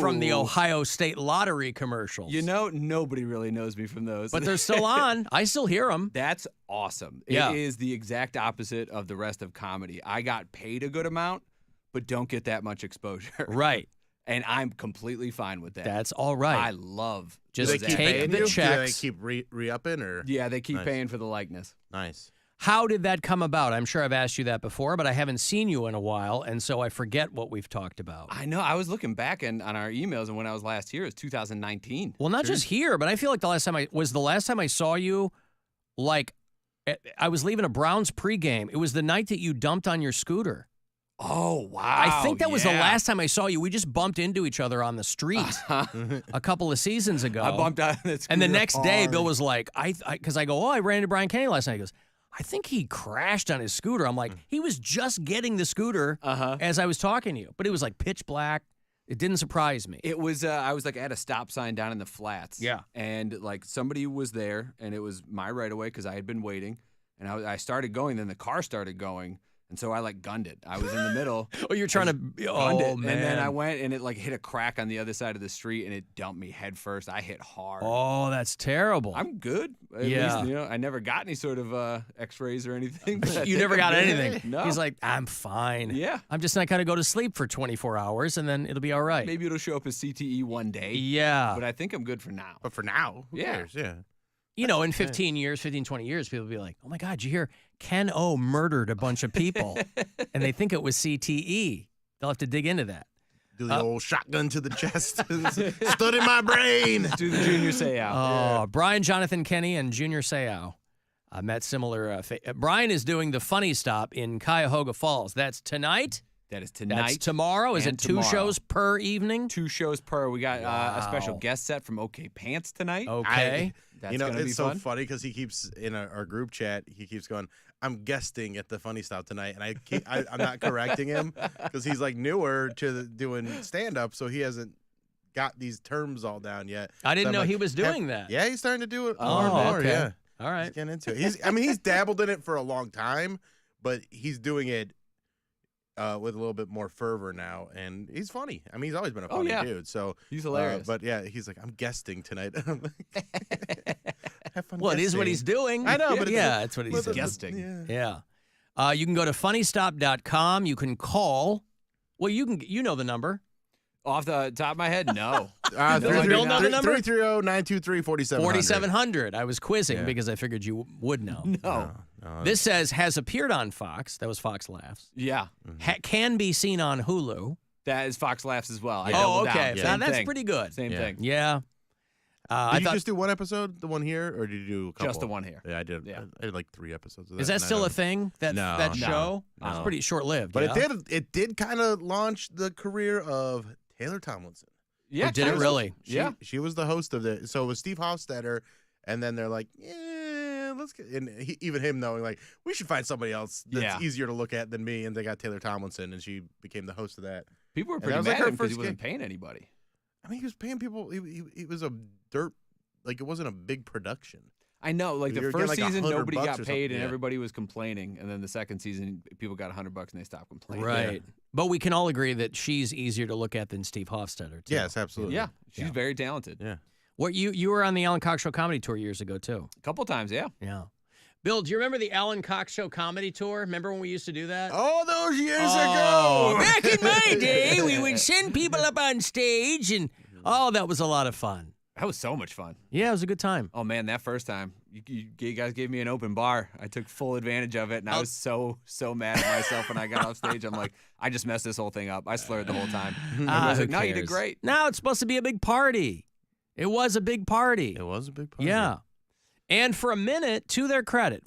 from the Ohio State Lottery commercials. You know, nobody really knows me from those. But they're still on. I still hear them. That's awesome. Yeah. It is the exact opposite of the rest of comedy. I got paid a good amount, but don't get that much exposure. Right. And I'm completely fine with that. That's all right. I love Just those take ads. the Do checks. they keep re-upping or? Yeah, they keep Nice. paying for the likeness. Nice. How did that come about? I'm sure I've asked you that before, but I haven't seen you in a while, and so I forget what we've talked about. I know. I was looking back on our emails, and when I was last here, it was 2019. Well, not just here, but I feel like the last time I saw you, like, I was leaving a Browns pregame. It was the night that you dumped on your scooter. Oh, wow. I think that was the last time I saw you. We just bumped into each other on the street a couple of seasons ago. I bumped out that And the scooter next day, hard. Bill was like, because I go, I ran into Brian Kenny last night. He goes, I think he crashed on his scooter. I'm like, he was just getting the scooter as I was talking to you. But it was like pitch black. It didn't surprise me. It was, I was like at a stop sign down in the flats. Yeah. And like somebody was there, and it was my right of way because I had been waiting. And I started going, then the car started going. And so I like gunned it. I was in the middle. Oh, you're trying to. Gunned it. Man. And then I went and it like hit a crack on the other side of the street and it dumped me head first. I hit hard. Oh, that's terrible. I'm good. At Yeah. least, I never got any sort of X-rays or anything. But I You think never I'm got good. anything. No. He's like, I'm fine. Yeah. I'm just not going to go to sleep for 24 hours and then it'll be all right. Maybe it'll show up as CTE one day. Yeah. But I think I'm good for now. But for now, who cares? Yeah. You know, in 15 years, 20 years, people will be like, oh my God, did you hear Ken O murdered a bunch of people? And they think it was CTE. They'll have to dig into that. Do the old shotgun to the chest. Stood in my brain. Do the Junior Seau. Oh, Brian, Jonathan Kenny, and Junior Seau met similar. Brian is doing the Funny Stop in Cuyahoga Falls. That's tonight. That is tonight. That's tomorrow. Is and it 2 tomorrow. shows per evening? 2 shows per. We got a special guest set from OK Pants tonight. Okay. That's you know, gonna be it's so fun. funny because he keeps in our group chat. He keeps going, "I'm guesting at the Funny Stop tonight," and I'm not correcting him because he's like newer to doing stand up, so he hasn't got these terms all down yet. I didn't So I'm know like, he was doing that. Yeah, he's starting to do it more Oh, and more. okay. Yeah, All right. he's getting into it. He's dabbled in it for a long time, but he's doing it with a little bit more fervor now, and he's funny. I mean, he's always been a funny dude. So he's hilarious. But yeah, he's like, "I'm guesting tonight." I'm like, have fun Well, it is what guesting. he's doing. I know, but yeah, it's what he's but doing. guesting. Yeah. You can go to funnystop.com. You can call. Well, you know the number. Off the top of my head, no. Bill know the number? 330-923-4700. 4700. I was quizzing because I figured you would know. No. This says has appeared on Fox. That was Fox Laughs. Yeah. Can be seen on Hulu. That is Fox Laughs as well. I Oh, doubled okay. down. Now, Same that's thing. pretty good. Same thing. Yeah. Did you just do one episode, the one here, or did you do a couple? Just the one here. Yeah, I did. Yeah. I did like 3 episodes of that. Is that and I still a don't- thing? That No. show? No. It's pretty short lived. But yeah? it did kind of launch the career of Taylor Tomlinson. Yeah. Oh, did it really? She was the host of it. So it was Steve Hofstetter, and then they're like, let's get, and even him knowing like we should find somebody else that's easier to look at than me, and they got Taylor Tomlinson, and she became the host of that. People were pretty mad at him because he wasn't paying anybody. I mean, he was paying people. He was a dirt, like it wasn't a big production. I know, like the You're first getting, like, season, nobody $100 got or paid, something. and everybody was complaining. And then the second season, people got $100 and they stopped complaining. Right. But we can all agree that she's easier to look at than Steve Hofstetter, too. Yes, absolutely. Yeah, she's very talented. Yeah. What you were on the Alan Cox Show comedy tour years ago, too. A couple times, yeah. Yeah. Bill, do you remember the Alan Cox Show comedy tour? Remember when we used to do that? All those years ago. Back in my day, we would send people up on stage, and that was a lot of fun. That was so much fun. Yeah, it was a good time. Oh, man, that first time, you guys gave me an open bar. I took full advantage of it, and I was so mad at myself when I got off stage. I'm like, I just messed this whole thing up. I slurred the whole time. I was like, no, you did great. No, it's supposed to be a big party. It was a big party. It was a big party. Yeah. And for a minute, to their credit,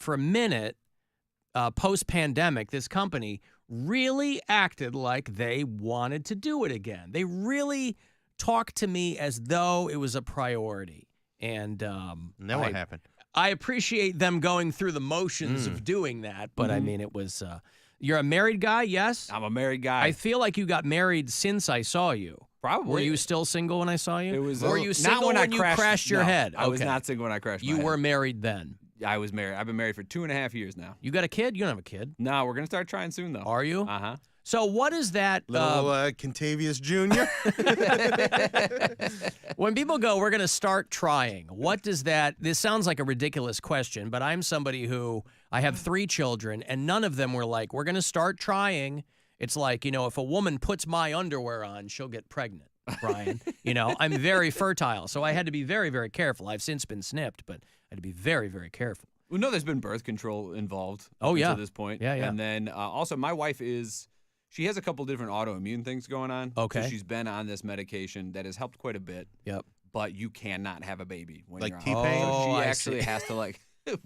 post-pandemic, this company really acted like they wanted to do it again. They really talked to me as though it was a priority. And then what happened? I appreciate them going through the motions of doing that, but I mean, it was. You're a married guy, yes? I'm a married guy. I feel like you got married since I saw you. Probably. Were you still single when I saw you? It was. Or were you single when you crashed your head? I was not single when I crashed. You were married then. I was married. I've been married for 2.5 years now. You got a kid? You don't have a kid. No, we're gonna start trying soon though. Are you? Uh-huh. So what is that? Little Contavious Jr. When people go, we're going to start trying. What does that? This sounds like a ridiculous question, but I'm somebody who I have 3 children, and none of them were like, we're going to start trying. It's like, if a woman puts my underwear on, she'll get pregnant, Brian. I'm very fertile, so I had to be very, very careful. I've since been snipped, but I had to be very, very careful. Well, no, there's been birth control involved. Oh, yeah. To this point. Yeah. And then also, my wife she has a couple different autoimmune things going on. Okay. So she's been on this medication that has helped quite a bit. Yep. But you cannot have a baby when Like you're on T-Pain? So she I actually see. has to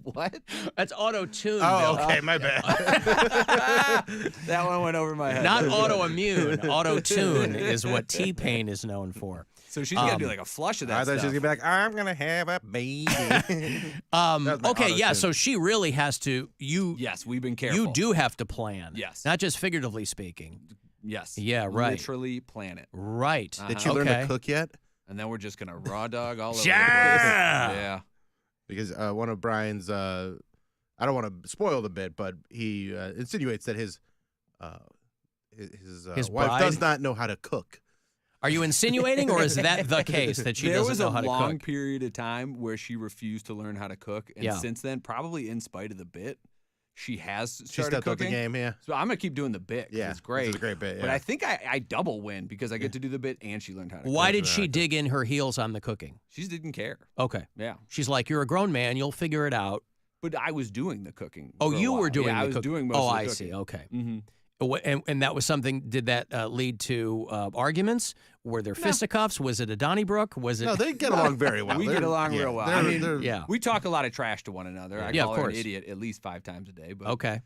what? That's auto-tune, Oh, Bill. okay, my bad. That one went over my head. Not autoimmune. Auto-tune is what T-Pain is known for. So she's got to do like a flush of that I thought stuff. she was gonna be like, I'm gonna have a baby. Okay, yeah. So she really has to. Yes, we've been careful. You do have to plan. Yes. Not just figuratively speaking. Yes. Yeah. Right. Literally plan it. Right. Did you learn to cook yet? And then we're just gonna raw dog all over. Yeah. The place. Yeah. Because one of Brian's, I don't want to spoil the bit, but he insinuates that his His wife bride? does not know how to cook. Are you insinuating, or is that the case that she doesn't know how to There was a long cook? period of time where she refused to learn how to cook, and since then, probably in spite of the bit, she has started She stepped up the cooking. game, yeah. So I'm gonna keep doing the bit. 'Cause Yeah, it's great. It's a great bit. But yeah. I think I double win because I get to do the bit and she learned how to. Why cook. did she dig in her heels on the cooking? She just didn't care. Okay. Yeah. She's like, you're a grown man. You'll figure it out. But I was doing the cooking. Oh, for a you were while. doing Yeah, the I was cooking. doing most Oh, of the I cooking. see. Okay. Mm-hmm. And that was something, did that lead to arguments? Were there fisticuffs? Was it a Donnybrook? Was it? No, they get along very well. We get along real well. I mean, yeah. we talk a lot of trash to one another. I Yeah, call of her course. an idiot at least 5 times a day. But Okay.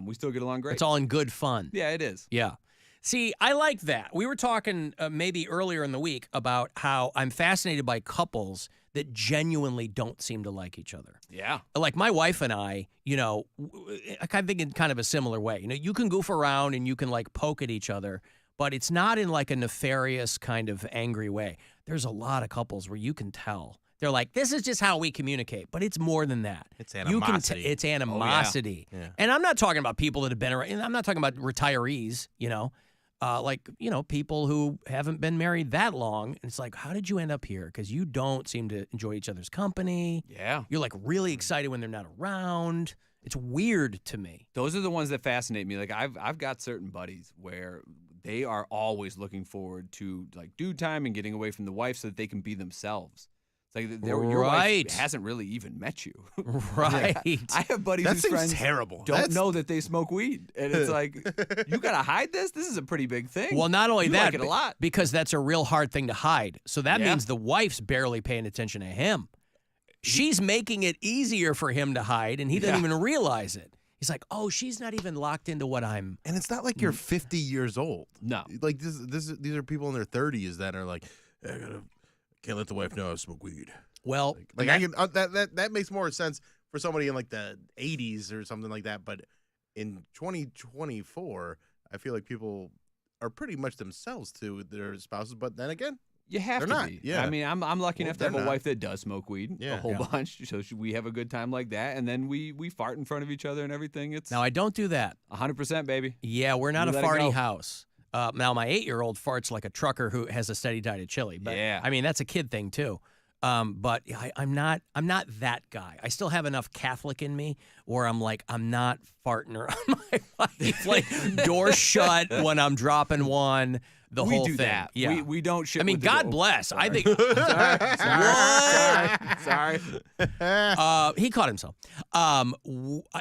we still get along great. It's all in good fun. Yeah, it is. Yeah. See, I like that. We were talking maybe earlier in the week about how I'm fascinated by couples that genuinely don't seem to like each other. Yeah. Like my wife and I, I think in kind of a similar way. You can goof around and you can like poke at each other, but it's not in like a nefarious kind of angry way. There's a lot of couples where you can tell. They're like, this is just how we communicate, but it's more than that. It's animosity. It's animosity. Oh, yeah. And I'm not talking about people that have been around. I'm not talking about retirees, people who haven't been married that long. And it's like, how did you end up here? Because you don't seem to enjoy each other's company. Yeah. You're like really excited when they're not around. It's weird to me. Those are the ones that fascinate me. Like I've got certain buddies where they are always looking forward to like dude time and getting away from the wife so that they can be themselves. It's like your wife hasn't really even met you. Right. I have buddies That whose seems friends terrible. don't know that they smoke weed. And it's like, you got to hide this? This is a pretty big thing. Well, not only you that, like it a lot. because that's a real hard thing to hide. So that means the wife's barely paying attention to him. She's making it easier for him to hide, and he doesn't even realize it. He's like, oh, she's not even locked into what I'm. And it's not like you're 50 years old. No. Like these are people in their 30s that are like, can't let the wife know I smoke weed. Well, like I can that makes more sense for somebody in like the 80s or something like that. But in 2024, I feel like people are pretty much themselves to their spouses. But then again, you have they're to not. be. Yeah. I mean, I'm lucky enough to have a wife that does smoke weed a whole Yeah. bunch. So we have a good time like that, and then we fart in front of each other and everything. It's Now, I don't do that. 100%, baby. Yeah, we're not You a let it farty go. house. Now, my 8-year-old farts like a trucker who has a steady diet of chili. But, Yeah. I mean, that's a kid thing, too. But I'm not that guy. I still have enough Catholic in me where I'm like, I'm not farting around my wife. Like, door shut when I'm dropping one. The We whole do thing. that. Yeah. We don't shit I mean, with the God door. bless. I think. Sorry. He caught himself.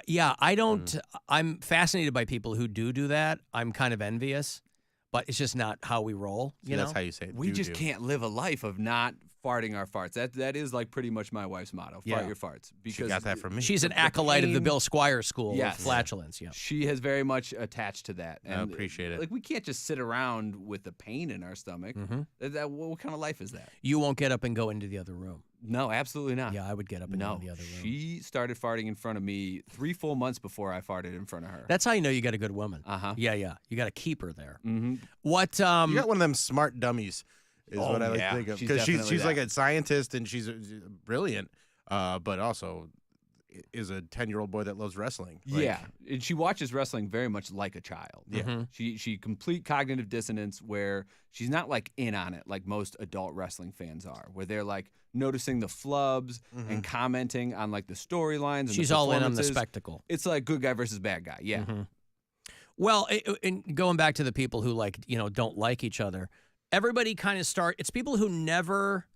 Yeah, I don't. I'm fascinated by people who do that. I'm kind of envious, but it's just not how we roll. You know, that's how you say it. We just can't live a life of not farting our farts. That is like pretty much my wife's motto. Yeah. Fart your farts. Because got that from me. She's an the acolyte of the pain- Bill Squire School Yes. of flatulence. Yeah. She has very much attached to that. I And appreciate it. Like we can't just sit around with the pain in our stomach. What kind of life is that? You won't get up and go into the other room. No, absolutely not. Yeah, I would get up and go No, in the other room. she started farting in front of me 3 full months before I farted in front of her. That's how you know you got a good woman. Uh-huh. Yeah. You got to keep her there. Mm-hmm. What? You got one of them smart dummies, is Oh, what I like yeah. to think of. She's Because definitely she's like that. a scientist and she's brilliant, but also is a 10-year-old boy that loves wrestling. Like, Yeah, and she watches wrestling very much like a child. Yeah. Mhm. She complete cognitive dissonance where she's not like in on it like most adult wrestling fans are, where they're like noticing the flubs and commenting on like the storylines. And She's the all in on the performances. spectacle. It's like good guy versus bad guy. Yeah. Well, and going back to the people who don't like each other, everybody kind of it's people who never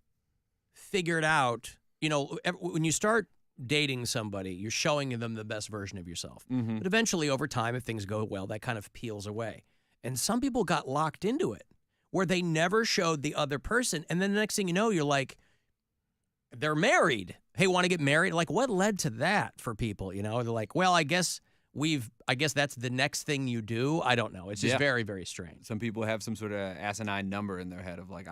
figured out, when you start dating somebody, you're showing them the best version of yourself. Mm-hmm. But eventually, over time, if things go well, that kind of peels away. And some people got locked into it where they never showed the other person. And then the next thing you know, you're like, they're married. Hey, want to get married? Like, what led to that for people? They're like, well, I guess that's the next thing you do. I don't know. It's just very, very strange. Some people have some sort of asinine number in their head of like,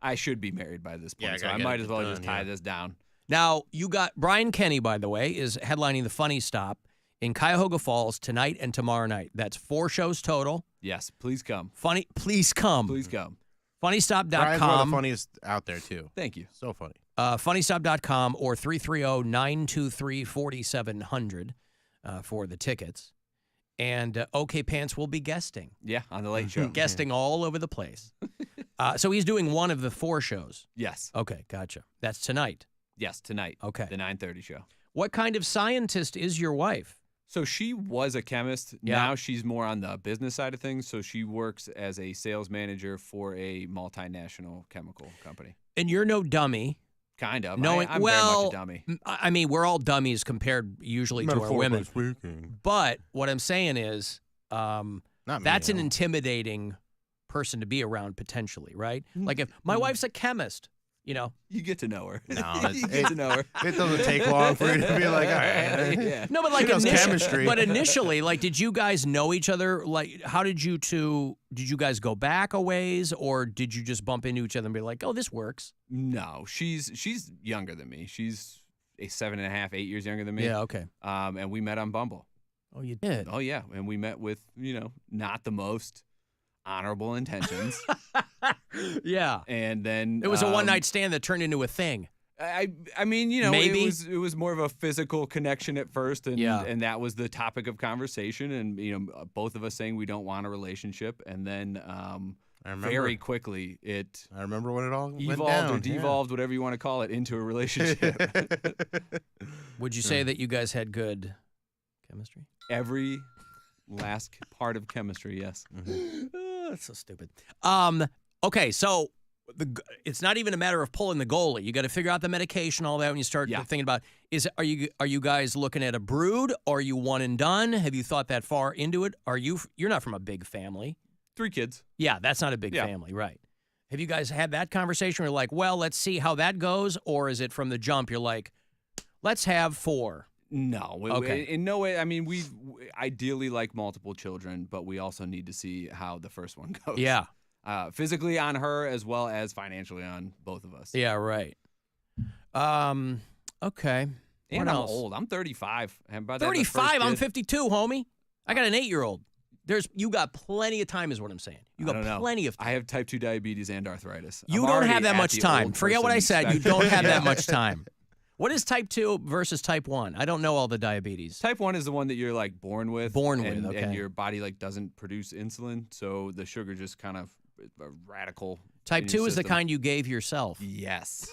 I should be married by this point, Yeah, I so gotta I get might it as well done, just tie yeah. this down. Now, you got Brian Kenny, by the way, is headlining the Funny Stop in Cuyahoga Falls tonight and tomorrow night. That's 4 shows total. Yes, please come. Please come. Please come. Brian's one of the Funnystop.com. funniest out there, too. Thank you. So funny. Funnystop.com or 330-923-4700 for the tickets. And OK Pants will be guesting. Yeah, on the late show. Guesting all over the place. So he's doing one of the 4 shows. Yes. Okay, gotcha. That's tonight. Yes, tonight. Okay. The 9:30 show. What kind of scientist is your wife? So she was a chemist. Yeah. Now she's more on the business side of things. So she works as a sales manager for a multinational chemical company. And you're no dummy. Kind of. Knowing, I'm well, very much a dummy. I mean, we're all dummies compared usually to our women. But what I'm saying is, that's an intimidating person to be around potentially, right? Like if my wife's a chemist, You get to know her. No, you get to know her. It doesn't take long for you to be like, all right. Yeah. No, but like She knows chemistry. But initially, like, did you guys know each other? Like, how did you guys go back a ways, or did you just bump into each other and be like, oh, this works? No, she's younger than me. She's 7.5, 8 years younger than me. Yeah, okay. And we met on Bumble. Oh, you did? Oh yeah, and we met with not the most honorable intentions. Yeah. And then It was a one-night stand that turned into a thing. I mean, Maybe. it was more of a physical connection at first, and Yeah. and that was the topic of conversation, and both of us saying we don't want a relationship, and then very quickly I remember when it all went evolved down. or devolved, whatever you want to call it, into a relationship. Would you say that you guys had good chemistry? Every last part of chemistry, yes. Oh, that's so stupid. Okay, so it's not even a matter of pulling the goalie. You got to figure out the medication, all that. When you start thinking about, are you guys looking at a brood? Are you one and done? Have you thought that far into it? You're not from a big family? 3 kids. Yeah, that's not a big family, right? Have you guys had that conversation where you're like, well, let's see how that goes, or is it from the jump? You're like, let's have 4. No. Okay. In no way. I mean, we ideally like multiple children, but we also need to see how the first one goes. Yeah. Physically on her as well as financially on both of us. Yeah, right. Okay. And What I'm else? old. I'm 35. And by the 35. I'm kid, 52, homie. I got an 8-year-old. You got plenty of time, is what I'm saying. You I got don't know. plenty of time. I have type 2 diabetes and arthritis. You I'm don't already have that at much the time. old Forget what I person said. You spectrum. don't have that much time. What is type 2 versus type 1? I don't know all the diabetes. Type 1 is the one that you're like born with. Okay. And your body like doesn't produce insulin, so the sugar just kind of radical. Type in 2 your is the system. kind you gave yourself. Yes.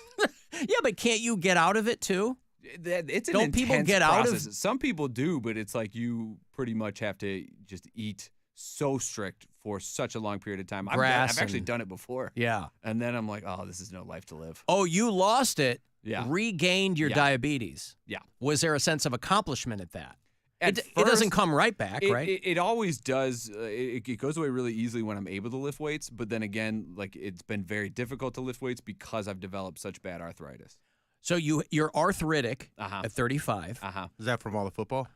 Yeah, but can't you get out of it too? It's an Don't people intense get out process. of? Some people do, but it's like you pretty much have to just eat so strict for such a long period of time. I've Grass actually and- done it before. Yeah. And then I'm like, oh, this is no life to live. Oh, you lost it. Yeah. Regained your Yeah. diabetes. Yeah. Was there a sense of accomplishment at that? At It doesn't first, come right back, right? It always does. It goes away really easily when I'm able to lift weights. But then again, like it's been very difficult to lift weights because I've developed such bad arthritis. So you're arthritic at 35. Is that from all the football?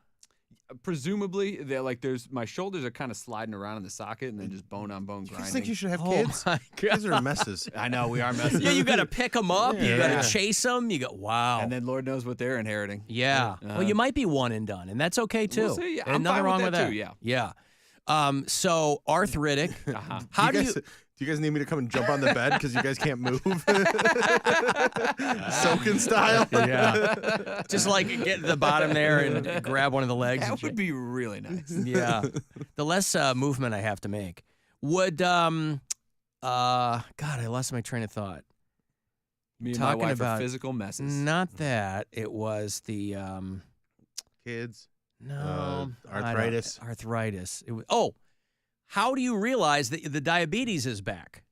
Presumably, there's my shoulders are kind of sliding around in the socket and then just bone on bone You grinding. guys think you should have Oh kids? my Kids are messes. I know we are messes. Yeah, you got to pick them up. You got Yeah. to chase them. You go, wow. And then Lord knows what they're inheriting. Yeah. Well, you might be one and done, and that's okay too. We'll see. Yeah, And I'm nothing fine wrong with with that that. too, Yeah. So arthritic. How do you? Do you guys need me to come and jump on the bed because you guys can't move? Soaking style? Yeah. Just like get to the bottom there and grab one of the legs. That would be really nice. Yeah. The less movement I have to make. Would God, I lost my train of thought. Me and Talking my wife about are physical messes. Not that. It was the Kids? no I don't- Arthritis? Arthritis. It was, how do you realize that the diabetes is back?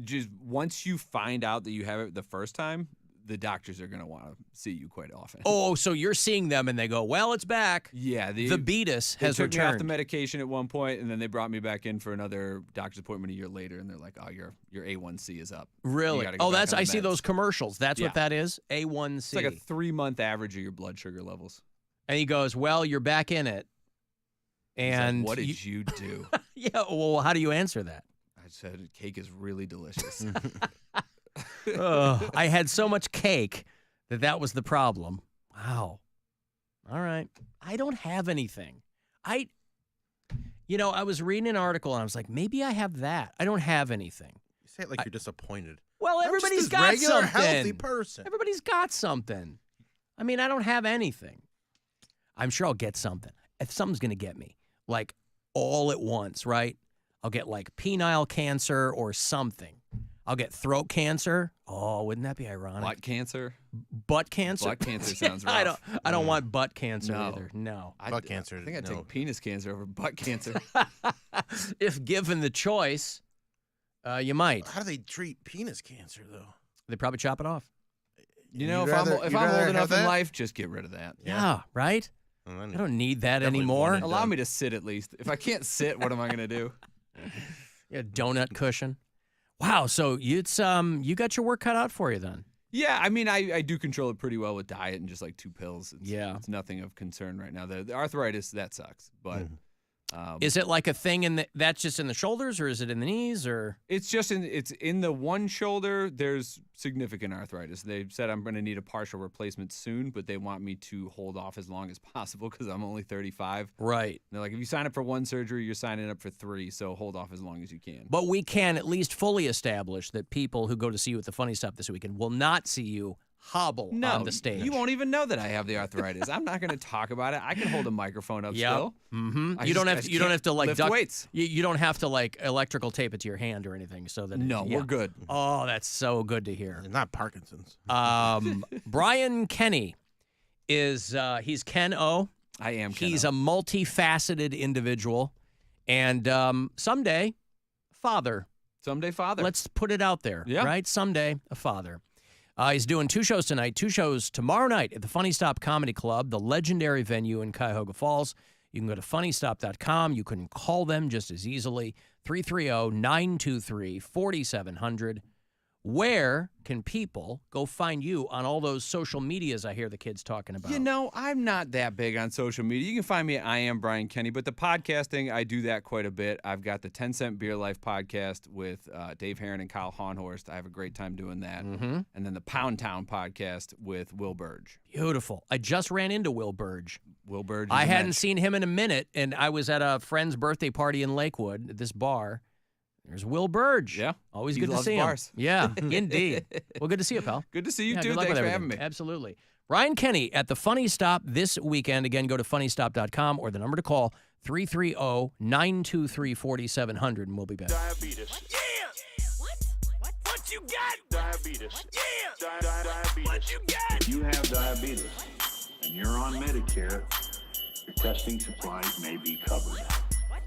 Just once you find out that you have it the first time, the doctors are going to want to see you quite often. Oh, so you're seeing them and they go, well, it's back. Yeah, The beatus they has took me off the returned. medication at one point, and then they brought me back in for another doctor's appointment a year later, and they're like, "Oh, your A1C is up." You Really? gotta go Oh, back that's on the I see meds." those commercials. That's Yeah. what that is. A1C. It's like a 3-month average of your blood sugar levels. And he goes, well, you're back in it. He's like, And what did you do? Yeah. Well, how do you answer that? I said, "Cake is really delicious." Ugh, I had so much cake that was the problem. Wow. All right. I don't have anything. I was reading an article and I was like, maybe I have that. I don't have anything. You say it like you're disappointed. Well, I'm just everybody's this got regular, something. healthy person. Everybody's got something. I mean, I don't have anything. I'm sure I'll get something. If something's going to get me, like all at once, right? I'll get like penile cancer or something. I'll get throat cancer. Oh, wouldn't that be ironic? Butt cancer. Butt cancer? Butt cancer sounds rough. I don't want butt cancer No. either. No. Butt cancer. I think I'd no. take penis cancer over butt cancer. If given the choice, you might. How do they treat penis cancer, though? They probably chop it off. You know, You'd if I'm rather- old you'd rather enough have in that? life, just get rid of that. Yeah, right? Oh, I don't need that Definitely anymore. one and Allow done. me to sit at least. If I can't sit, what am I going to do? Yeah, donut cushion. Wow, so it's you got your work cut out for you then. Yeah, I mean, I do control it pretty well with diet and just like 2 pills. Yeah. It's nothing of concern right now. The arthritis, that sucks. But Is it like a thing that's just in the shoulders, or is it in the knees, or? it's just it's in the one shoulder. There's significant arthritis. They said I'm going to need a partial replacement soon, but they want me to hold off as long as possible because I'm only 35. Right. And they're like, if you sign up for 1 surgery, you're signing up for 3, so hold off as long as you can. But we can at least fully establish that people who go to see you at the Funny Stuff this weekend will not see you hobble No, on the stage. you won't even know that I have the arthritis. I'm not going to talk about it. I can hold a microphone up Yep. still. Mm-hmm. I You don't just have to like lift duct, weights. You don't have to like electrical tape it to your hand or anything so that No, yeah. we're good. Oh, that's so good to hear. Not Parkinson's. Brian Kenny is he's Ken O. I am. He's a multifaceted individual, and someday, father. Someday, father. Let's put it out there, Yeah. right? Someday, a father. He's doing 2 shows tonight, 2 shows tomorrow night at the Funny Stop Comedy Club, the legendary venue in Cuyahoga Falls. You can go to funnystop.com. You can call them just as easily, 330-923-4700. where can people go find you on all those social medias I hear the kids talking about? You know, I'm not that big on social media. You can find me at I Am Brian Kenny, but the podcasting, I do that quite a bit. I've got the 10 Cent Beer Life podcast with Dave Herron and Kyle Hahnhorst. I have a great time doing that. Mm-hmm. And then the Pound Town podcast with Will Burge. Beautiful. I just ran into Will Burge. Will Burge. I hadn't seen him in a minute, and I was at a friend's birthday party in Lakewood at this bar. There's Will Burge. Yeah. Always He good to loves see bars. him. Yeah, indeed. Well, good to see you, pal. Good to see you, Yeah, too. good luck Thanks with for having everything. me. Absolutely. Ryan Kenny at the Funny Stop this weekend. Again, go to funnystop.com or the number to call, 330-923-4700, and we'll be back. Diabetes. Yeah. What you got? Diabetes. Yeah. Diabetes. What you got? If you have diabetes and you're on Medicare, your testing supplies may be covered.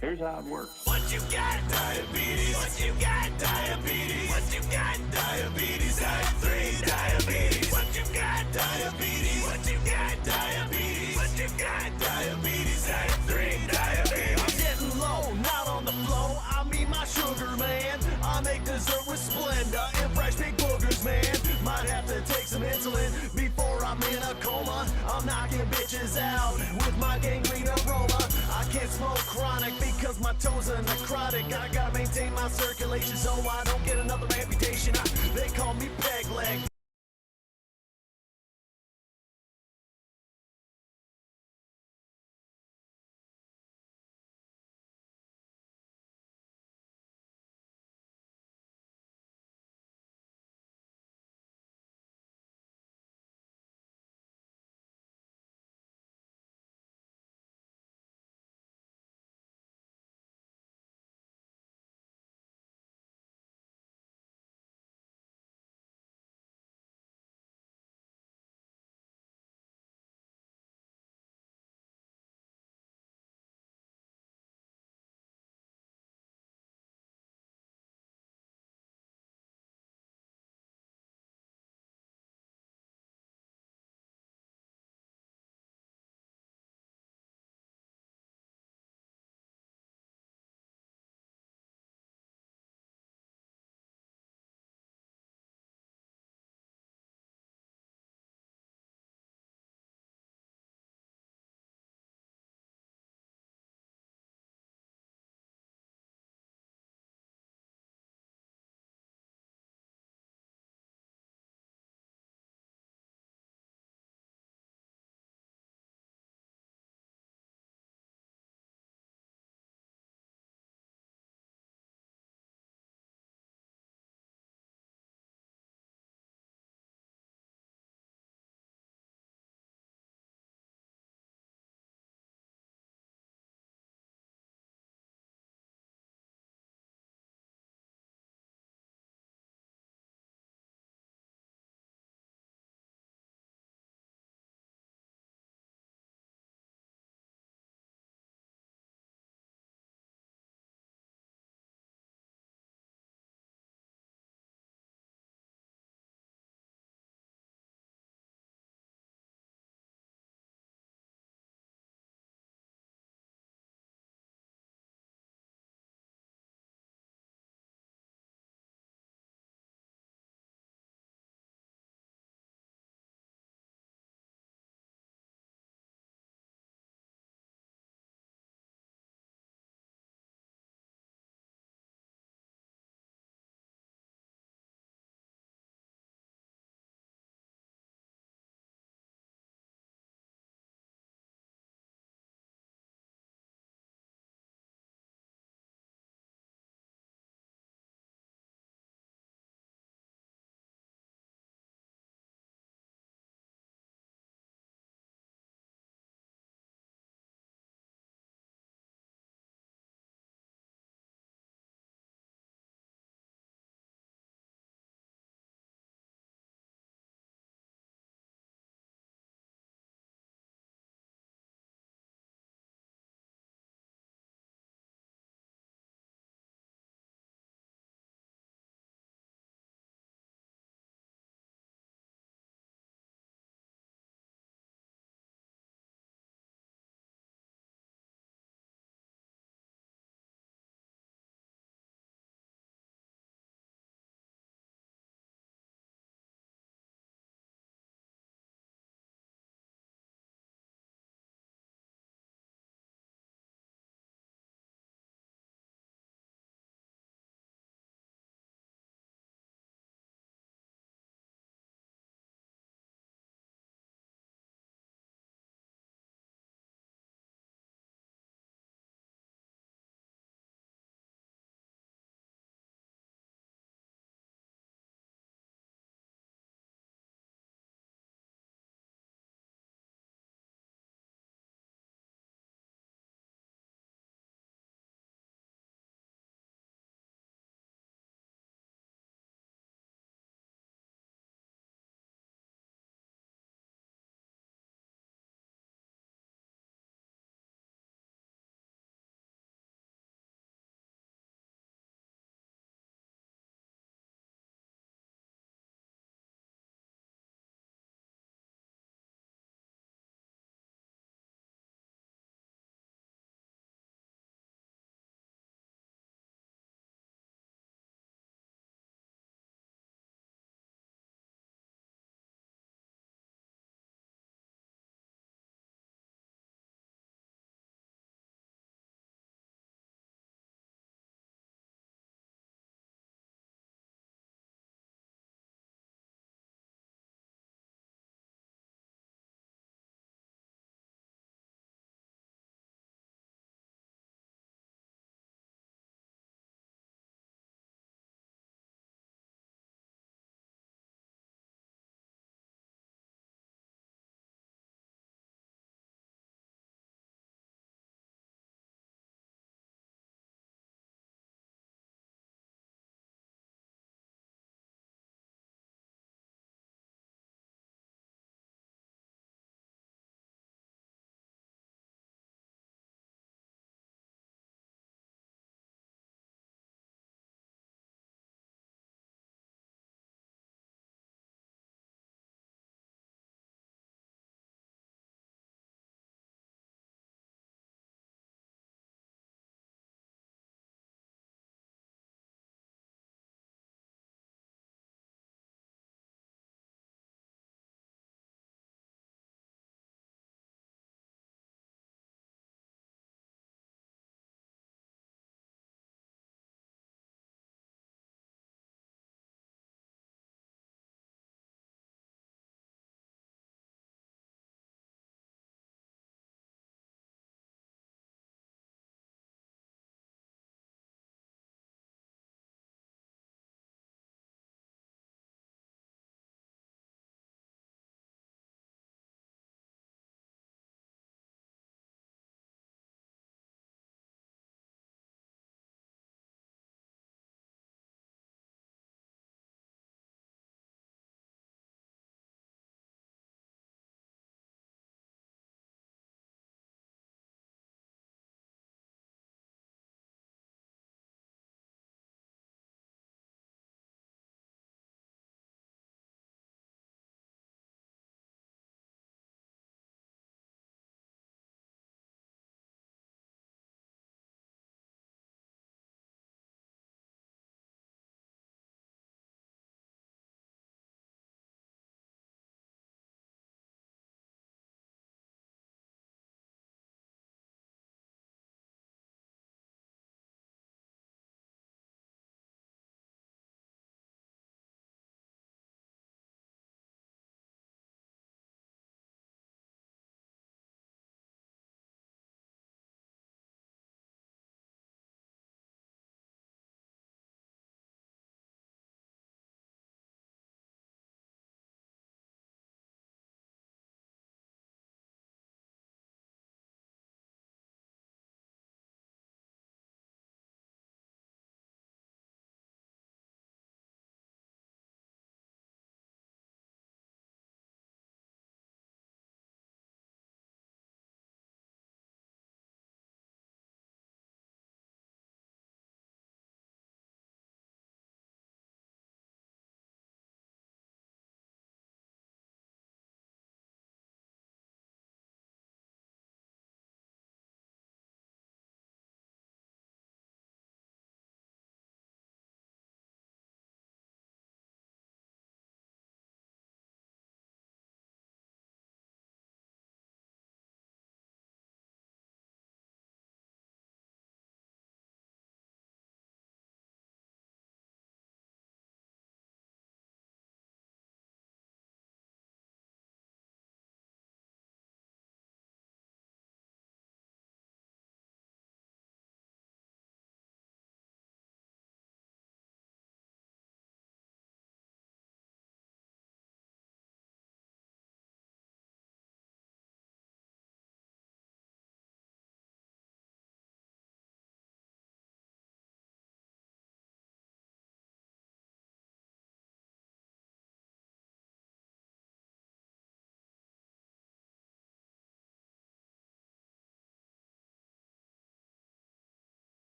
Here's how it works. What you got? Diabetes. What you got? Diabetes. What you got? Diabetes. Type 3 diabetes. What you got? Diabetes. What you got? Diabetes. What you got? Diabetes. Type 3 diabetes. I'm getting low, not on the flow. I mean my sugar, man. I make dessert with Splenda and fresh big boogers, man. Might have to take some insulin before I'm in a coma. I'm knocking bitches out with my gangrene aroma. I can't smoke chronic because my toes are necrotic. I gotta maintain my circulation so I don't get another amputation. They call me peg leg.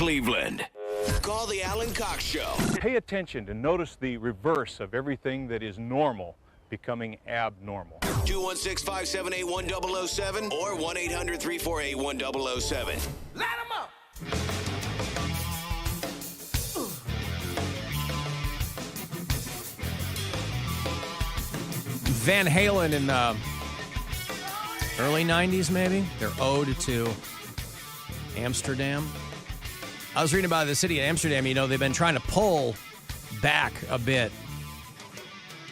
Cleveland. Call the Alan Cox Show. Pay attention to notice the reverse of everything that is normal becoming abnormal. 216-578-1007 or 1-800-348-1007. Light 'em up! Van Halen in early 90s, maybe? Their ode to Amsterdam. I was reading about the city of Amsterdam. You know, they've been trying to pull back a bit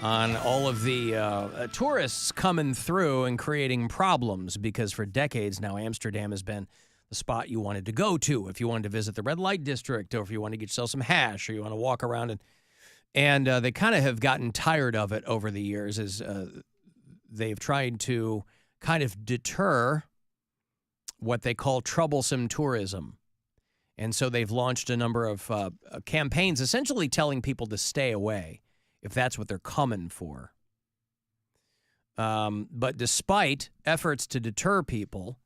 on all of the tourists coming through and creating problems because for decades now, Amsterdam has been the spot you wanted to go to if you wanted to visit the red light district or if you wanted to get yourself some hash or you want to walk around and they kind of have gotten tired of it over the years as they've tried to kind of deter what they call troublesome tourism. And so they've launched a number of campaigns essentially telling people to stay away if that's what they're coming for. But despite efforts to deter people,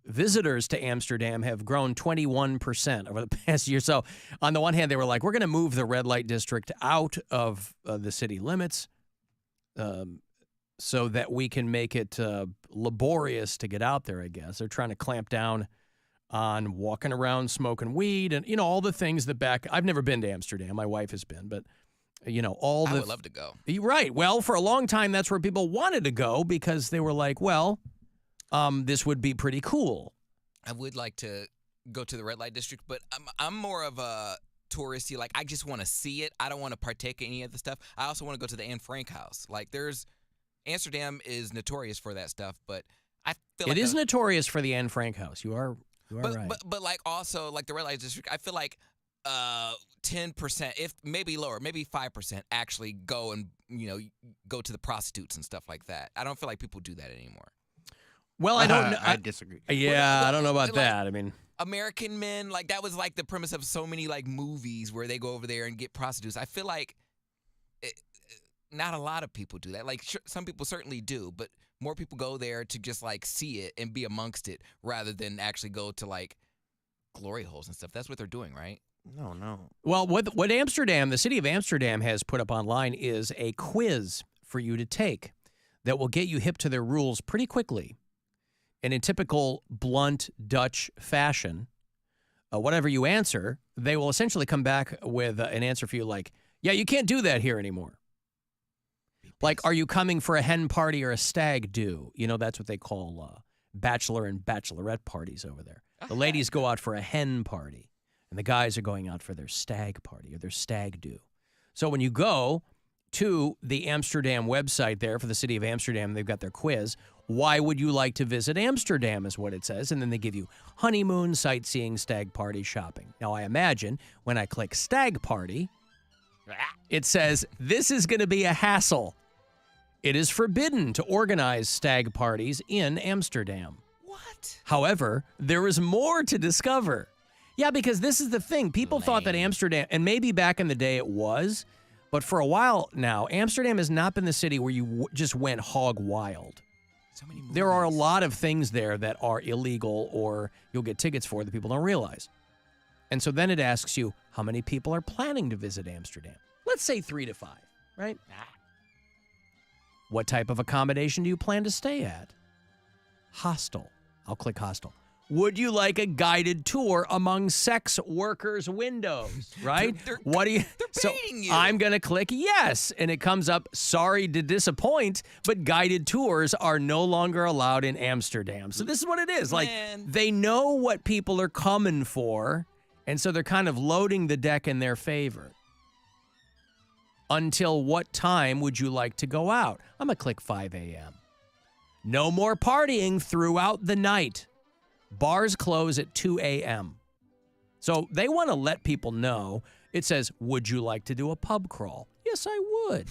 visitors to Amsterdam have grown 21% over the past year. So on the one hand, they were like, we're going to move the red light district out of the city limits so that we can make it laborious to get out there, I guess. They're trying to clamp down on walking around smoking weed and, you know, all the things that I've never been to Amsterdam. My wife has been, but, you know, I would love to go. Right. Well, for a long time, that's where people wanted to go because they were like, well, this would be pretty cool. I would like to go to the red light district, but I'm more of a touristy. Like, I just want to see it. I don't want to partake in any of the stuff. I also want to go to the Anne Frank house. Like, Amsterdam is notorious for that stuff, but I feel like it is notorious for the Anne Frank house. You are right. But like also like the red light district, I feel like 10%, if maybe lower, maybe 5% actually go and go to the prostitutes and stuff like that. I don't feel like people do that anymore. Well, I don't know. I disagree. Yeah, I don't know about that. I mean, American Men, like that was like the premise of so many like movies where they go over there and get prostitutes. I feel like not a lot of people do that. Like some people certainly do, but more people go there to just like see it and be amongst it rather than actually go to like glory holes and stuff. That's what they're doing, right? No. Well, what Amsterdam, the city of Amsterdam has put up online is a quiz for you to take that will get you hip to their rules pretty quickly. And in typical blunt Dutch fashion, whatever you answer, they will essentially come back with an answer for you like, yeah, you can't do that here anymore. Like, are you coming for a hen party or a stag do? You know, that's what they call bachelor and bachelorette parties over there. The ladies go out for a hen party, and the guys are going out for their stag party or their stag do. So when you go to the Amsterdam website there for the city of Amsterdam, they've got their quiz. Why would you like to visit Amsterdam is what it says. And then they give you honeymoon, sightseeing, stag party, shopping. Now, I imagine when I click stag party, it says this is going to be a hassle. It is forbidden to organize stag parties in Amsterdam. What? However, there is more to discover. Yeah, because this is the thing. People thought that Amsterdam, and maybe back in the day it was, but for a while now, Amsterdam has not been the city where you just went hog wild. There are a lot of things there that are illegal or you'll get tickets for that people don't realize. And so then it asks you, how many people are planning to visit Amsterdam? Let's say 3 to 5, right? What type of accommodation do you plan to stay at? Hostel. I'll click hostel. Would you like a guided tour among sex workers' windows, right? What do you? They're baiting you. I'm going to click yes, and it comes up, sorry to disappoint, but guided tours are no longer allowed in Amsterdam. So this is what it is. Like, they know what people are coming for, and so they're kind of loading the deck in their favor. Until what time would you like to go out? I'm going to click 5 a.m. No more partying throughout the night. Bars close at 2 a.m. So they want to let people know. It says, would you like to do a pub crawl? Yes, I would.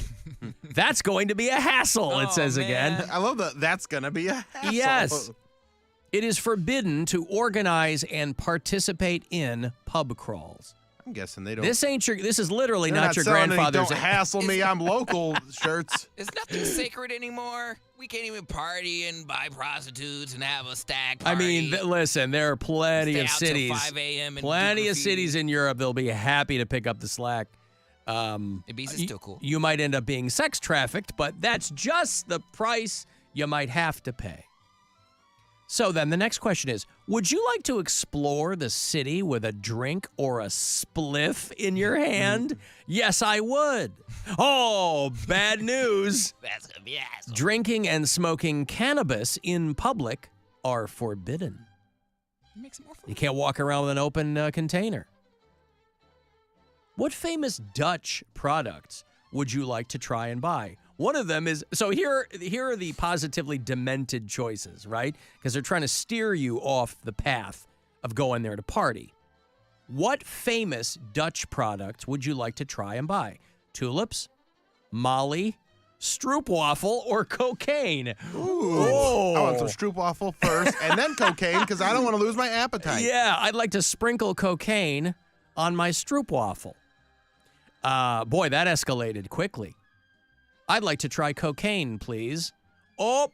That's going to be a hassle, it says again. I love that. That's going to be a hassle. Yes. It is forbidden to organize and participate in pub crawls. I'm guessing they don't. This is literally They're not your selling any grandfather's. Don't hassle me. I'm local shirts. Is nothing sacred anymore? We can't even party and buy prostitutes and have a stag party. I mean, listen, there are plenty Stay of out till cities, 5 a.m. and plenty do of cities in Europe that'll be happy to pick up the slack. Ibiza's still cool. You might end up being sex trafficked, but that's just the price you might have to pay. So then the next question is, would you like to explore the city with a drink or a spliff in your hand? Yes, I would. Oh, bad news. That's gonna be awesome. Drinking and smoking cannabis in public are forbidden. It makes it more fun. You can't walk around with an open container. What famous Dutch products would you like to try and buy? One of them is, so here are the positively demented choices, right? Because they're trying to steer you off the path of going there to party. What famous Dutch products would you like to try and buy? Tulips, Molly, stroopwafel, or cocaine? Ooh. I want some stroopwafel first and then cocaine because I don't want to lose my appetite. Yeah, I'd like to sprinkle cocaine on my stroopwafel. Boy, that escalated quickly. I'd like to try cocaine, please. Oh,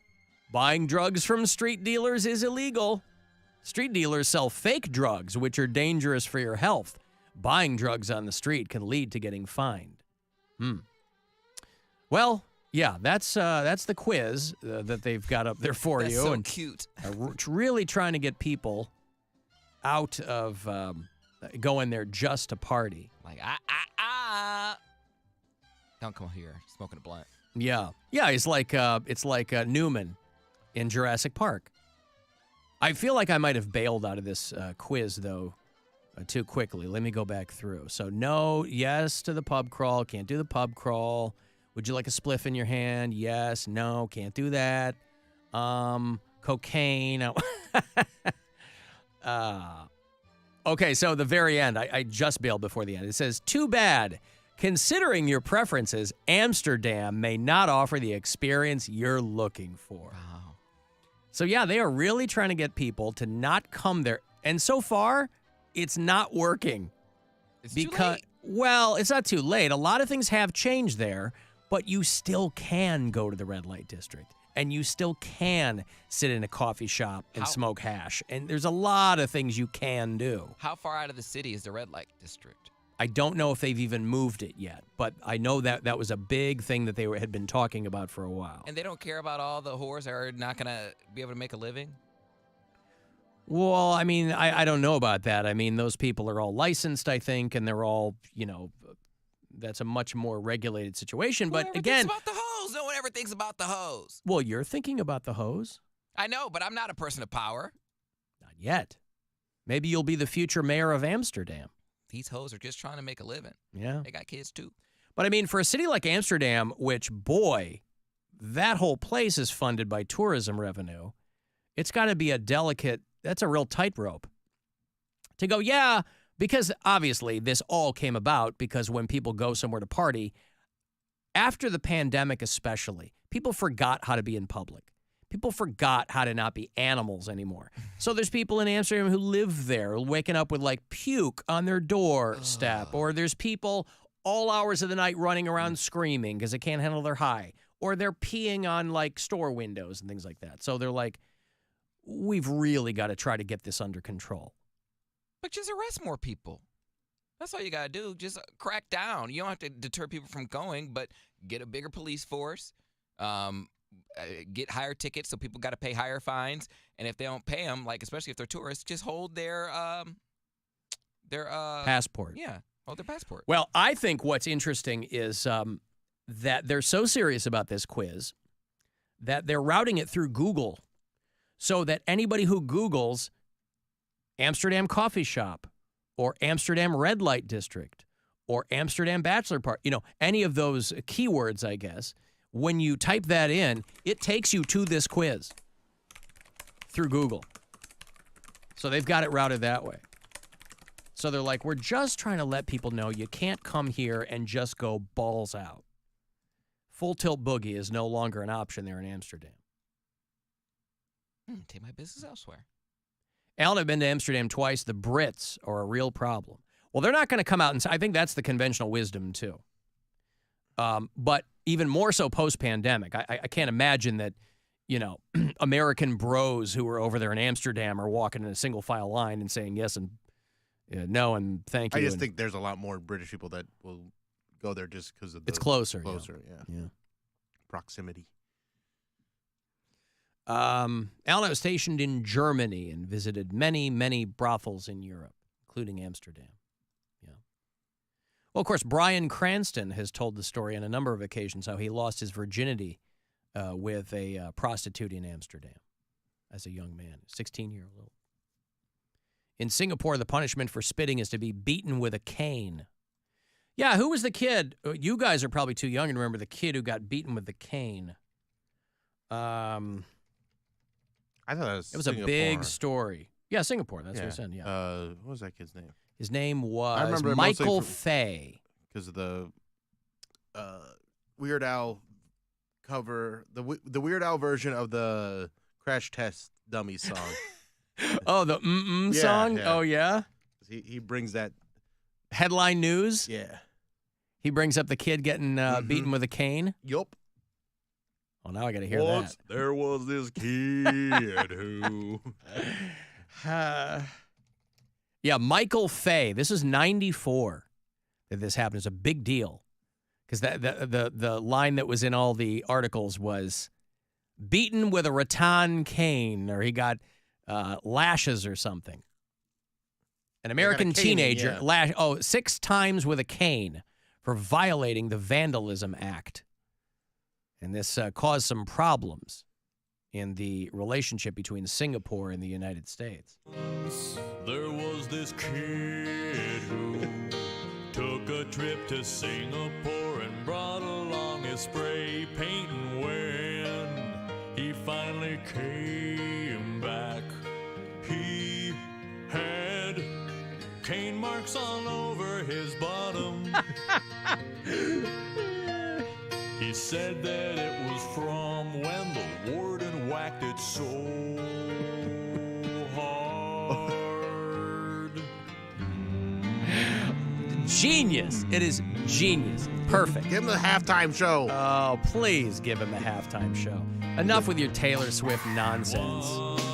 buying drugs from street dealers is illegal. Street dealers sell fake drugs, which are dangerous for your health. Buying drugs on the street can lead to getting fined. Well, yeah, that's the quiz that they've got up there for That's you. so and cute. Really trying to get people out of going there just to party. Like, don't come here smoking a blunt. Yeah, it's like Newman in Jurassic Park. I feel like I might have bailed out of this quiz though too quickly. Let me go back through. So no, yes to the pub crawl. Can't do the pub crawl. Would you like a spliff in your hand? Yes. No. Can't do that. Cocaine. Okay. So the very end, I just bailed before the end. It says, "Too bad. Considering your preferences, Amsterdam may not offer the experience you're looking for." Wow. So yeah, they are really trying to get people to not come there. And so far, it's not working. It's too late. Well, it's not too late. A lot of things have changed there, but you still can go to the red light district. And you still can sit in a coffee shop and smoke hash. And there's a lot of things you can do. How far out of the city is the red light district? I don't know if they've even moved it yet, but I know that was a big thing that they had been talking about for a while. And they don't care about all the whores that are not going to be able to make a living? Well, I mean, I don't know about that. I mean, those people are all licensed, I think, and they're all, that's a much more regulated situation. But again, about the hose. No one ever thinks about the hose. Well, you're thinking about the hose. I know, but I'm not a person of power. Not yet. Maybe you'll be the future mayor of Amsterdam. These hoes are just trying to make a living. Yeah. They got kids too. But I mean, for a city like Amsterdam, which, boy, that whole place is funded by tourism revenue, it's got to be that's a real tightrope. To go, yeah, because obviously this all came about because when people go somewhere to party, after the pandemic especially, people forgot how to be in public. People forgot how to not be animals anymore. So there's people in Amsterdam who live there waking up with like puke on their doorstep. Or there's people all hours of the night running around screaming because they can't handle their high. Or they're peeing on like store windows and things like that. So they're like, we've really got to try to get this under control. But just arrest more people. That's all you got to do. Just crack down. You don't have to deter people from going, but get a bigger police force. Get higher tickets so people got to pay higher fines, and if they don't pay them, like especially if they're tourists, just hold their passport. Yeah, hold their passport. Well, I think what's interesting is that they're so serious about this quiz that they're routing it through Google, so that anybody who Googles Amsterdam coffee shop or Amsterdam red light district or Amsterdam bachelor party, any of those keywords, I guess. When you type that in, it takes you to this quiz through Google. So they've got it routed that way. So they're like, we're just trying to let people know you can't come here and just go balls out. Full tilt boogie is no longer an option there in Amsterdam. Take my business elsewhere. Alan, I've been to Amsterdam twice. The Brits are a real problem. Well, they're not going to come out and say, I think that's the conventional wisdom, too. But even more so post-pandemic, I can't imagine that, American bros who were over there in Amsterdam are walking in a single file line and saying yes and no and thank you. I just think there's a lot more British people that will go there just because of the it's closer. Yeah. Proximity. Alan was stationed in Germany and visited many, many brothels in Europe, including Amsterdam. Yeah. Well, of course, Bryan Cranston has told the story on a number of occasions how he lost his virginity with a prostitute in Amsterdam as a young man, 16-year-old. In Singapore, the punishment for spitting is to be beaten with a cane. Yeah, who was the kid? You guys are probably too young to remember the kid who got beaten with the cane. I thought it was a big story. Yeah, Singapore. That's what I said. Yeah. What was that kid's name? His name was Michael Fay. Because of the Weird Al cover, the Weird Al version of the Crash Test Dummies song. Oh, the song? Yeah. Oh, yeah? He brings that. Headline news? Yeah. He brings up the kid getting beaten with a cane? Yup. Oh, now I got to hear Once that. there was this kid who... Yeah, Michael Fay. This is 94 that this happened. It's a big deal. Because the line that was in all the articles was beaten with a rattan cane, or he got lashes or something. An American teenager, 6 times with a cane for violating the Vandalism Act. And this caused some problems in the relationship between Singapore and the United States. There was this kid who took a trip to Singapore and brought along his spray paint, and when he finally came back, he had cane marks all over his bottom. He said that it was from when the warden whacked it so hard. Genius. It is genius. Perfect. Give him the halftime show. Oh, please give him the halftime show. Enough with your Taylor Swift nonsense.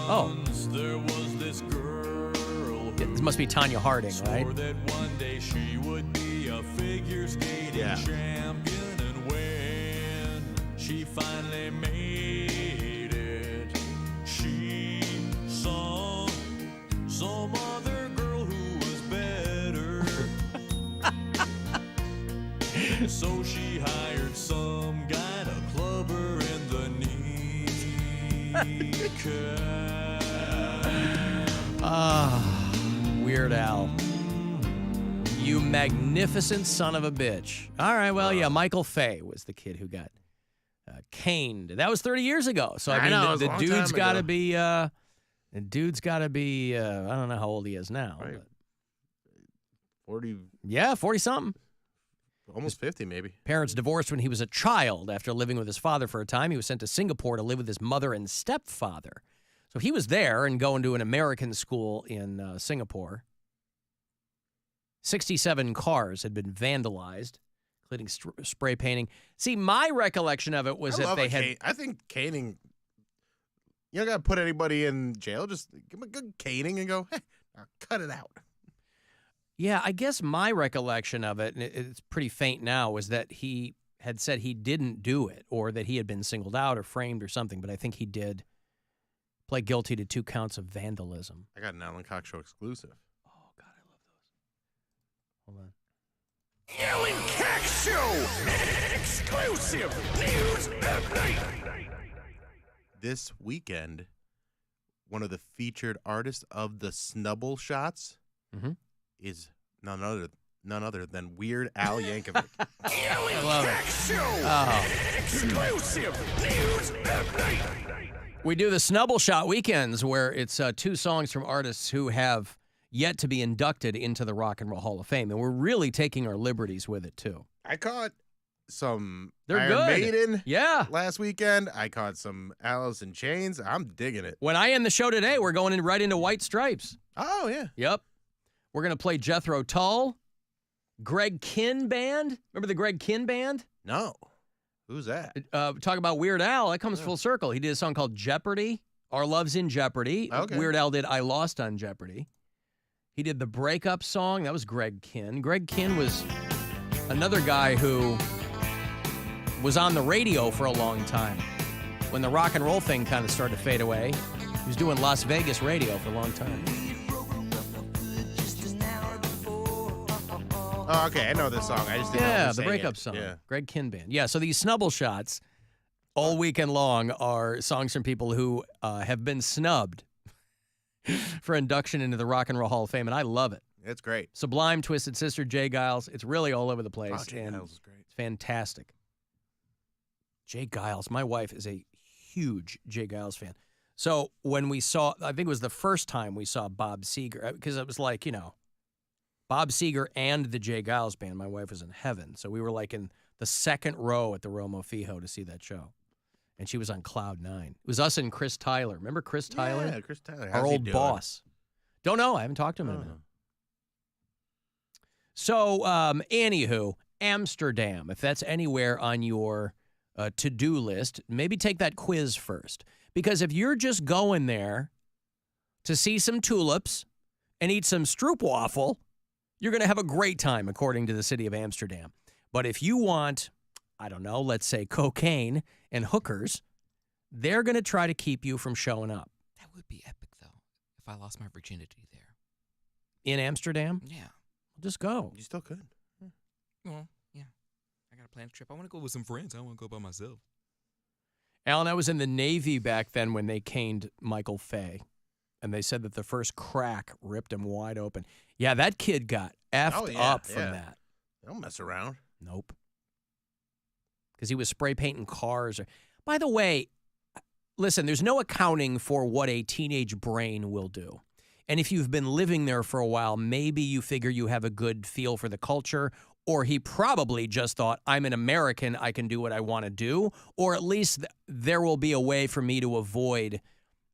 Oh. There was this girl. This must be Tanya Harding, right? That one day she would be a figure skating champion, and when she finally made it, she saw some other girl who was better. So she hired some guy to club her in the kneecap. Weird Al. You magnificent son of a bitch. All right, well, yeah, Michael Fay was the kid who got caned. That was 30 years ago. So, I mean, the dude's got to be, I don't know how old he is now. Right. 40. Yeah, 40-something. Almost 50, maybe. Parents divorced when he was a child. After living with his father for a time, he was sent to Singapore to live with his mother and stepfather. So he was there and going to an American school in Singapore. 67 cars had been vandalized, including spray painting. See, my recollection of it was that they had... I think caning... You don't got to put anybody in jail. Just give them a good caning and go, hey, now cut it out. Yeah, I guess my recollection of it, and it's pretty faint now, was that he had said he didn't do it or that he had been singled out or framed or something, but I think he did pled guilty to 2 counts of vandalism. I got an Alan Cox Show exclusive. Oh, God, I love those. Hold on. Alan Cox Show! Exclusive news update! This weekend, one of the featured artists of the Snubble Shots is none other than Weird Al Yankovic. Alan Cox Show! Oh. Exclusive news update! We do the Snubble Shot weekends where it's 2 songs from artists who have yet to be inducted into the Rock and Roll Hall of Fame, and we're really taking our liberties with it, too. I caught some They're Iron good. Maiden last weekend. I caught some Alice in Chains. I'm digging it. When I end the show today, we're going right into White Stripes. Oh, yeah. Yep. We're going to play Jethro Tull, Greg Kihn Band. Remember the Greg Kihn Band? No. Who's that? Talk about Weird Al. That comes full circle. He did a song called Jeopardy. Our Love's in Jeopardy. Okay. Weird Al did I Lost on Jeopardy. He did the breakup song. That was Greg Kihn. Greg Kihn was another guy who was on the radio for a long time. When the rock and roll thing kind of started to fade away, he was doing Las Vegas radio for a long time. Oh, okay. I know this song. I just didn't know who the sang breakup it. song. Yeah. Greg Kihn Band. Yeah, so these snubble shots all weekend long are songs from people who have been snubbed for induction into the Rock and Roll Hall of Fame, and I love it. It's great. Sublime, Twisted Sister, Jay Giles. It's really all over the place. Oh, Jay Giles is great. It's fantastic. Jay Giles. My wife is a huge Jay Giles fan. So when we saw, I think it was the first time we saw Bob Seger, because it was like, Bob Seger and the Jay Giles Band. My wife was in heaven. So we were like in the second row at the Romo Fijo to see that show. And she was on cloud 9. It was us and Chris Tyler. Remember Chris Tyler? Yeah, Chris Tyler. Our How's he old doing? boss. Don't know. I haven't talked to him in a minute. So, anywho, Amsterdam, if that's anywhere on your to-do list, maybe take that quiz first. Because if you're just going there to see some tulips and eat some stroopwafel, you're going to have a great time, according to the city of Amsterdam. But if you want, I don't know, let's say cocaine and hookers, they're going to try to keep you from showing up. That would be epic, though, if I lost my virginity there. In Amsterdam? Yeah. Just go. You still could. Well, yeah. I got to plan a trip. I want to go with some friends. I don't want to go by myself. Alan, I was in the Navy back then when they caned Michael Fay. And they said that the first crack ripped him wide open. Yeah, that kid got effed up from that. Don't mess around. Nope. Because he was spray painting cars. By the way, listen, there's no accounting for what a teenage brain will do. And if you've been living there for a while, maybe you figure you have a good feel for the culture, or he probably just thought, I'm an American, I can do what I want to do, or at least there will be a way for me to avoid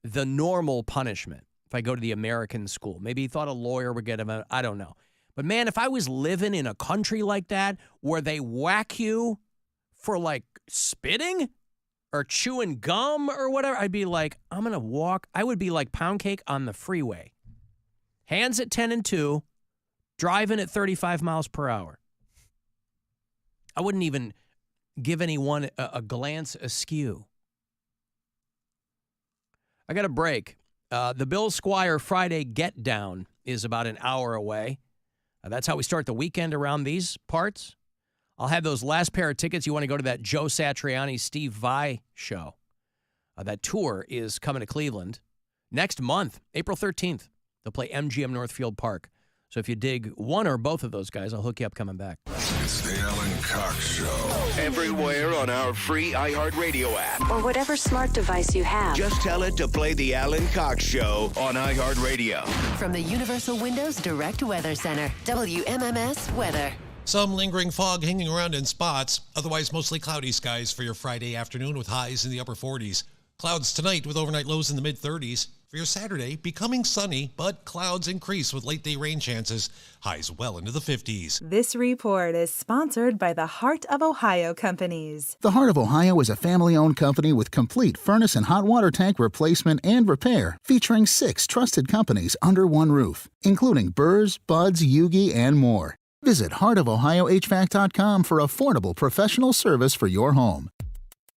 the normal punishment if I go to the American school. Maybe he thought a lawyer would get him out. I don't know. But man, if I was living in a country like that where they whack you for like spitting or chewing gum or whatever, I'd be like, I'm going to walk. I would be like pound cake on the freeway. Hands at 10 and 2, driving at 35 miles per hour. I wouldn't even give anyone a glance askew. I got a break. The Bill Squire Friday Get Down is about an hour away. That's how we start the weekend around these parts. I'll have those last pair of tickets. You want to go to that Joe Satriani, Steve Vai show. That tour is coming to Cleveland next month, April 13th. They'll play MGM Northfield Park. So if you dig one or both of those guys, I'll hook you up coming back. It's the Alan Cox Show. Everywhere on our free iHeartRadio app. Or whatever smart device you have. Just tell it to play the Alan Cox Show on iHeartRadio. From the Universal Windows Direct Weather Center, WMMS Weather. Some lingering fog hanging around in spots. Otherwise, mostly cloudy skies for your Friday afternoon with highs in the upper 40s. Clouds tonight with overnight lows in the mid-30s. For your Saturday, becoming sunny, but clouds increase with late-day rain chances. Highs well into the 50s. This report is sponsored by the Heart of Ohio Companies. The Heart of Ohio is a family-owned company with complete furnace and hot water tank replacement and repair, featuring 6 trusted companies under one roof, including Burrs, Buds, Yugi, and more. Visit heartofohiohvac.com for affordable professional service for your home.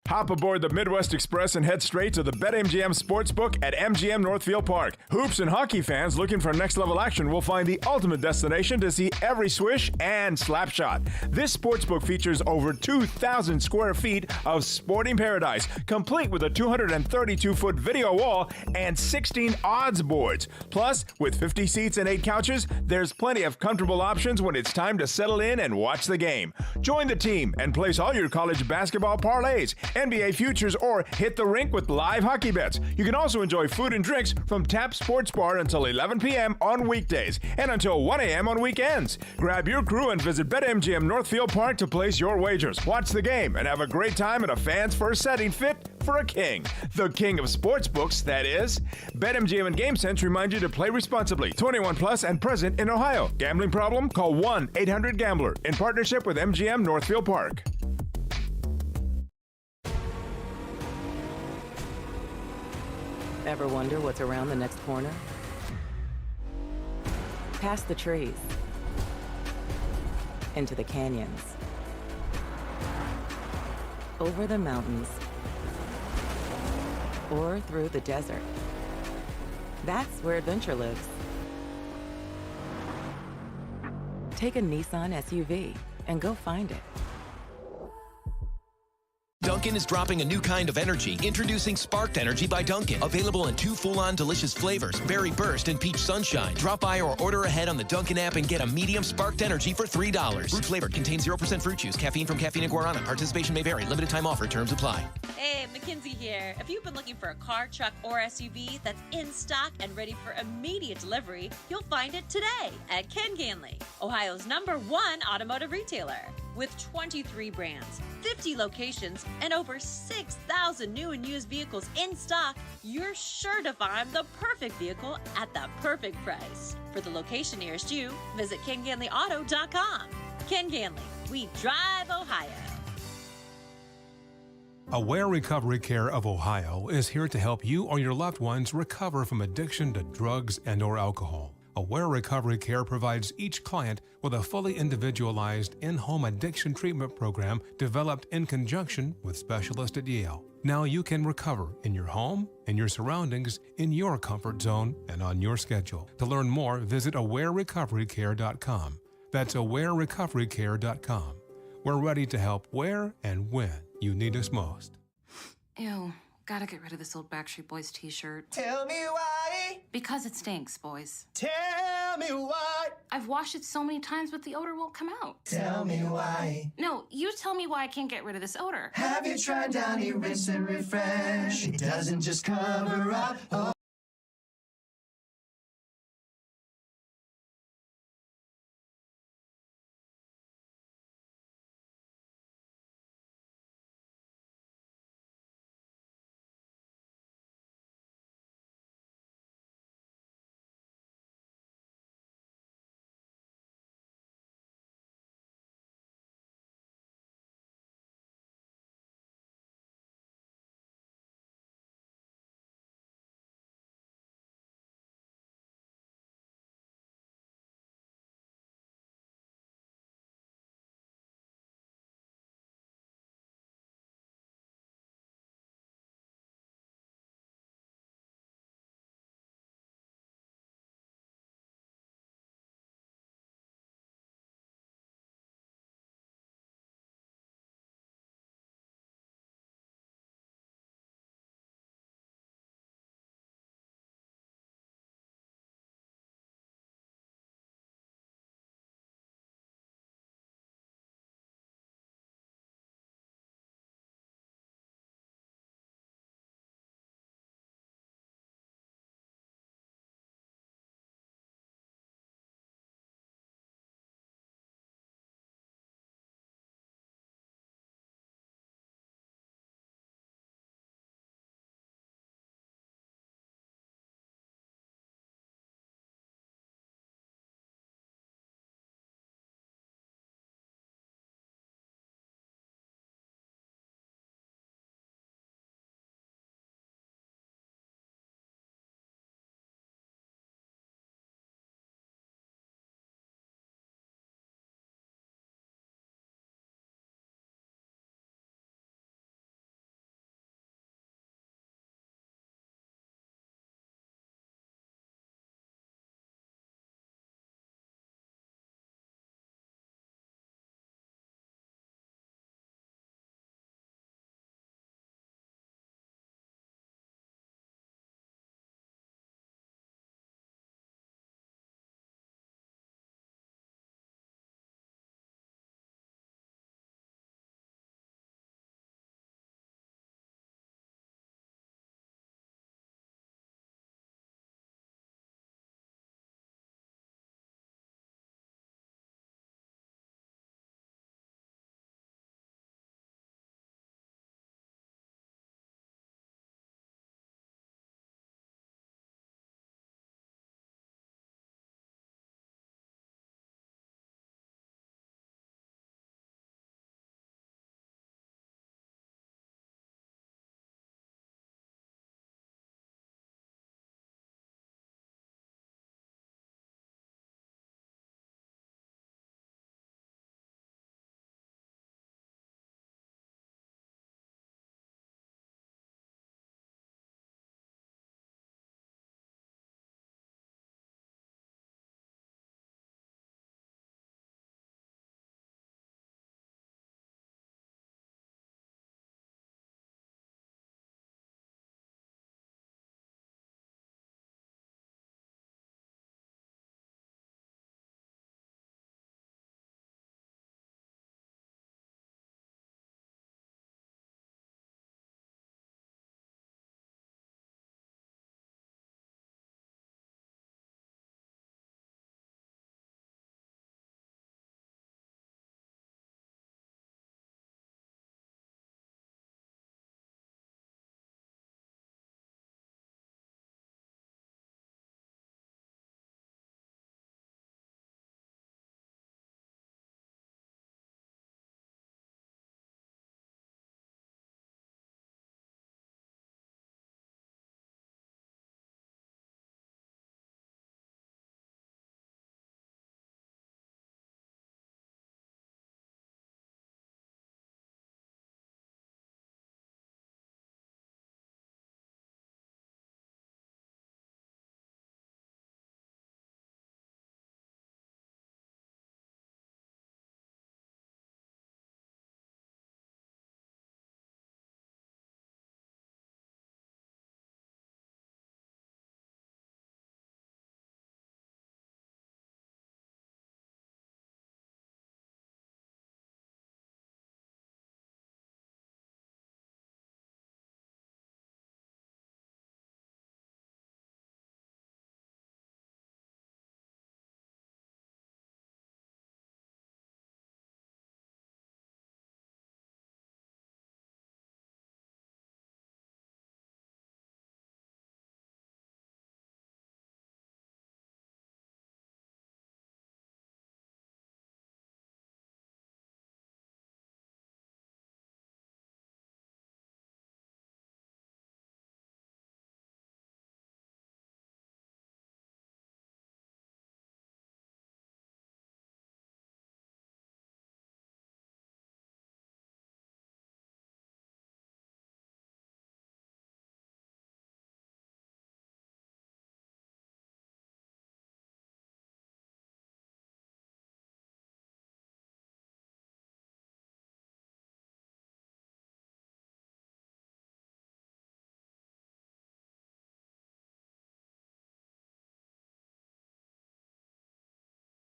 Hop aboard the Midwest Express and head straight to the BetMGM Sportsbook at MGM Northfield Park. Hoops and hockey fans looking for next-level action will find the ultimate destination to see every swish and slap shot. This sportsbook features over 2,000 square feet of sporting paradise, complete with a 232-foot video wall and 16 odds boards. Plus, with 50 seats and 8 couches, there's plenty of comfortable options when it's time to settle in and watch the game. Join the team and place all your college basketball parlays NBA futures, or hit the rink with live hockey bets. You can also enjoy food and drinks from Tap Sports Bar until 11 p.m. on weekdays and until 1 a.m. on weekends. Grab your crew and visit BetMGM Northfield Park to place your wagers. Watch the game and have a great time in a fan's first setting fit for a king. The king of sportsbooks, that is. BetMGM and GameSense remind you to play responsibly. 21 plus and present in Ohio. Gambling problem? Call 1-800-GAMBLER in partnership with MGM Northfield Park. Ever wonder what's around the next corner? Past the trees, into the canyons, over the mountains, or through the desert. That's where adventure lives. Take a Nissan SUV and go find it. Dunkin' is dropping a new kind of energy. Introducing Sparked Energy by Dunkin'. Available in 2 full-on delicious flavors, Berry Burst and Peach Sunshine. Drop by or order ahead on the Dunkin' app and get a medium Sparked Energy for $3. Fruit flavored, contains 0% fruit juice, caffeine from caffeine and guarana. Participation may vary. Limited time offer. Terms apply. Hey, Mackenzie here. If you've been looking for a car, truck, or SUV that's in stock and ready for immediate delivery, you'll find it today at Ken Ganley, Ohio's #1 automotive retailer. With 23 brands, 50 locations, and over 6,000 new and used vehicles in stock, you're sure to find the perfect vehicle at the perfect price. For the location nearest you, visit KenGanleyAuto.com. Ken Ganley, we drive Ohio. Aware Recovery Care of Ohio is here to help you or your loved ones recover from addiction to drugs and or alcohol. Aware Recovery Care provides each client with a fully individualized in-home addiction treatment program developed in conjunction with specialists at Yale. Now you can recover in your home, in your surroundings, in your comfort zone, and on your schedule. To learn more, visit awarerecoverycare.com. That's awarerecoverycare.com. We're ready to help where and when you need us most. Ew, gotta get rid of this old Backstreet Boys t-shirt. Tell me why. Because it stinks, boys. Tell me why. I've washed it so many times, but the odor won't come out. Tell me why. No, you tell me why I can't get rid of this odor. Have you tried Downy Rinse and Refresh? It doesn't just cover up. Oh.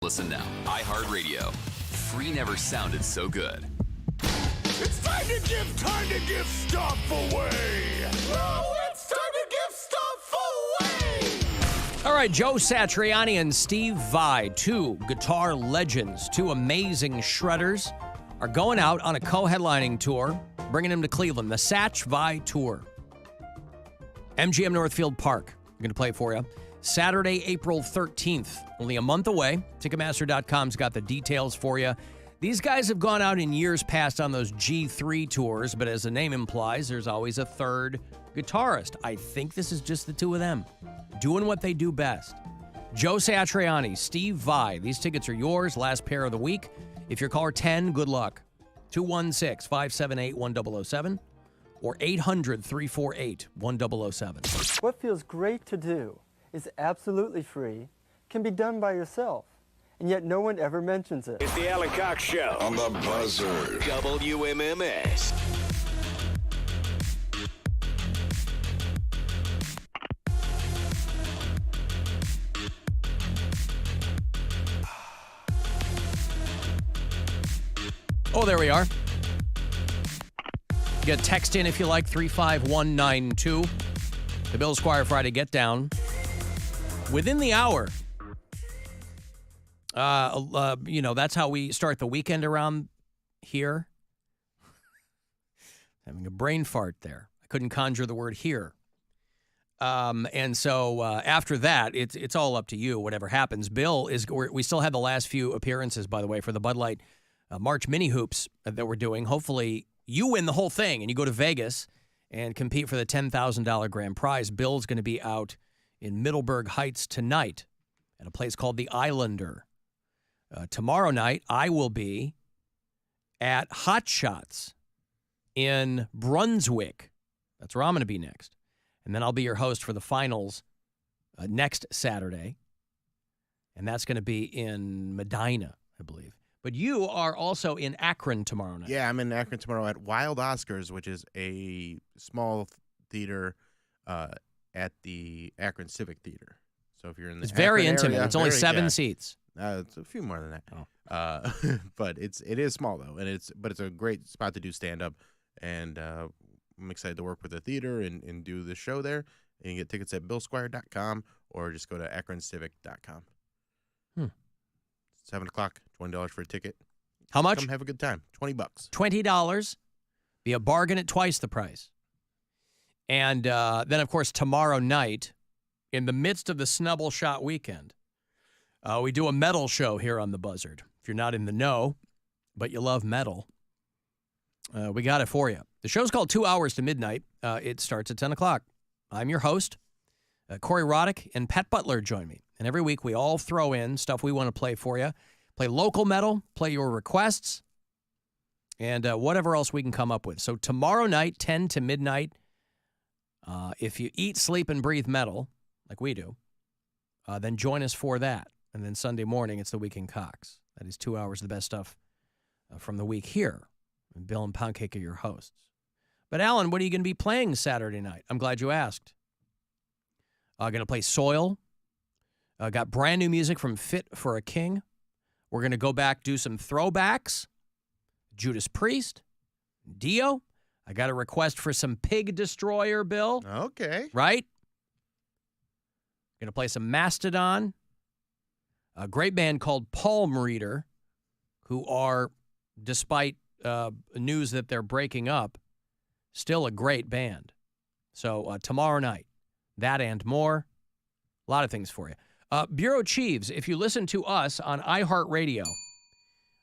Listen now. iHeartRadio. Free never sounded so good. It's time to give stuff away. Oh, it's time to give stuff away. All right, Joe Satriani and Steve Vai, two guitar legends, two amazing shredders, are going out on a co-headlining tour, bringing them to Cleveland, the Satch Vai Tour. MGM Northfield Park. I'm going to play it for you. Saturday, April 13th. Only a month away. Ticketmaster.com's got the details for you. These guys have gone out in years past on those G3 tours, but as the name implies, there's always a third guitarist. I think this is just the two of them doing what they do best. Joe Satriani, Steve Vai. These tickets are yours. Last pair of the week. If you're caller 10, good luck. 216-578-1007 or 800-348-1007. What feels great to do is absolutely free, can be done by yourself, and yet no one ever mentions it. It's the Alan Cox Show on the buzzer. WMMS. Oh, there we are. Get text in if you like, 35192. The Bill Squire Friday Get Down. Within the hour. That's how we start the weekend around here. Having a brain fart there. I couldn't conjure the word here. And so after that, it's all up to you, whatever happens. Bill, we still have the last few appearances, by the way, for the Bud Light March Mini Hoops that we're doing. Hopefully you win the whole thing and you go to Vegas and compete for the $10,000 grand prize. Bill's going to be out in Middleburg Heights tonight at a place called the Islander. Tomorrow night, I will be at Hot Shots in Brunswick. That's where I'm going to be next. And then I'll be your host for the finals next Saturday. And that's going to be in Medina, I believe. But you are also in Akron tomorrow night. Yeah, I'm in Akron tomorrow at Wild Oscars, which is a small theater at the Akron Civic Theater. So if you're in the It's very Akron intimate. area, It's only 7 seats. It's a few more than that. But it is small though, and it's a great spot to do stand up. And I'm excited to work with the theater and do the show there. And you can get tickets at billsquire.com or just go to akroncivic.com. 7 o'clock, $20 for a ticket. How much? Come have a good time. $20. $20. Be a bargain at twice the price. And then, of course, tomorrow night, in the midst of the Snubble Shot weekend, we do a metal show here on the Buzzard. If you're not in the know, but you love metal, we got it for you. The show's called 2 Hours to Midnight. It starts at 10 o'clock. I'm your host. Corey Roddick and Pat Butler join me. And every week we all throw in stuff we want to play for you. Play local metal, play your requests, and whatever else we can come up with. So tomorrow night, 10 to midnight, if you eat, sleep, and breathe metal, like we do, then join us for that. And then Sunday morning, it's the Week in Cox. That is 2 hours of the best stuff from the week here. And Bill and Poundcake are your hosts. But Alan, what are you going to be playing Saturday night? I'm glad you asked. Going to play Soil. Got brand new music from Fit for a King. We're going to go back, do some throwbacks. Judas Priest, Dio. I got a request for some Pig Destroyer, Bill. Okay. Right? Going to play some Mastodon. A great band called Palm Reader, who are, despite news that they're breaking up, still a great band. So tomorrow night, that and more. A lot of things for you. Bureau Chiefs, if you listen to us on iHeartRadio,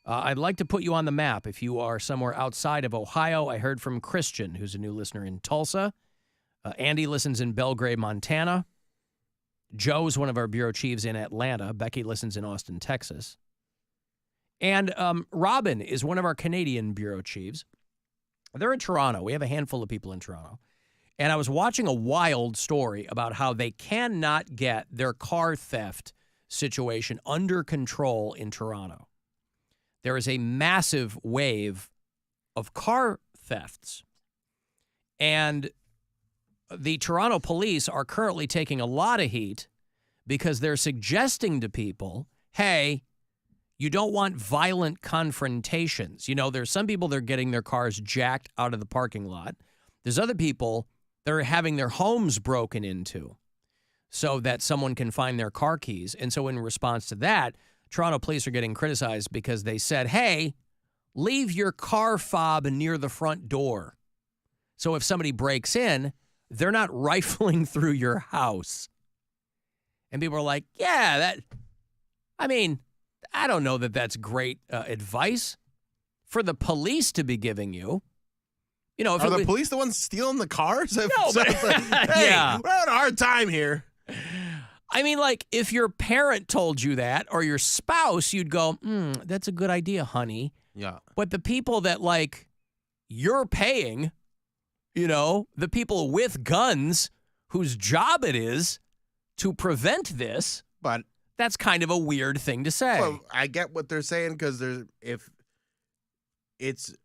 I'd like to put you on the map. If you are somewhere outside of Ohio, I heard from Christian, who's a new listener in Tulsa. Andy listens in Belgrade, Montana. Joe's one of our Bureau Chiefs in Atlanta. Becky listens in Austin, Texas. And Robin is one of our Canadian Bureau Chiefs. They're in Toronto. We have a handful of people in Toronto. And I was watching a wild story about how they cannot get their car theft situation under control in Toronto. There is a massive wave of car thefts. And the Toronto police are currently taking a lot of heat because they're suggesting to people, hey, You don't want violent confrontations. You know, there's some people that are getting their cars jacked out of the parking lot. There's other people that are having their homes broken into so that someone can find their car keys. And so in response to that, Toronto police are getting criticized because they said, hey, leave your car fob near the front door. So if somebody breaks in, they're not rifling through your house. And people are like, yeah, I don't know that that's great advice for the police to be giving you. You know, if are the police the ones stealing the cars? No, but, hey, yeah. We're having a hard time here. I mean, like, if your parent told you that or your spouse, you'd go, that's a good idea, honey. Yeah. But the people that, like, you're paying, you know, the people with guns whose job it is to prevent this, but that's kind of a weird thing to say. Well, I get what they're saying because if it's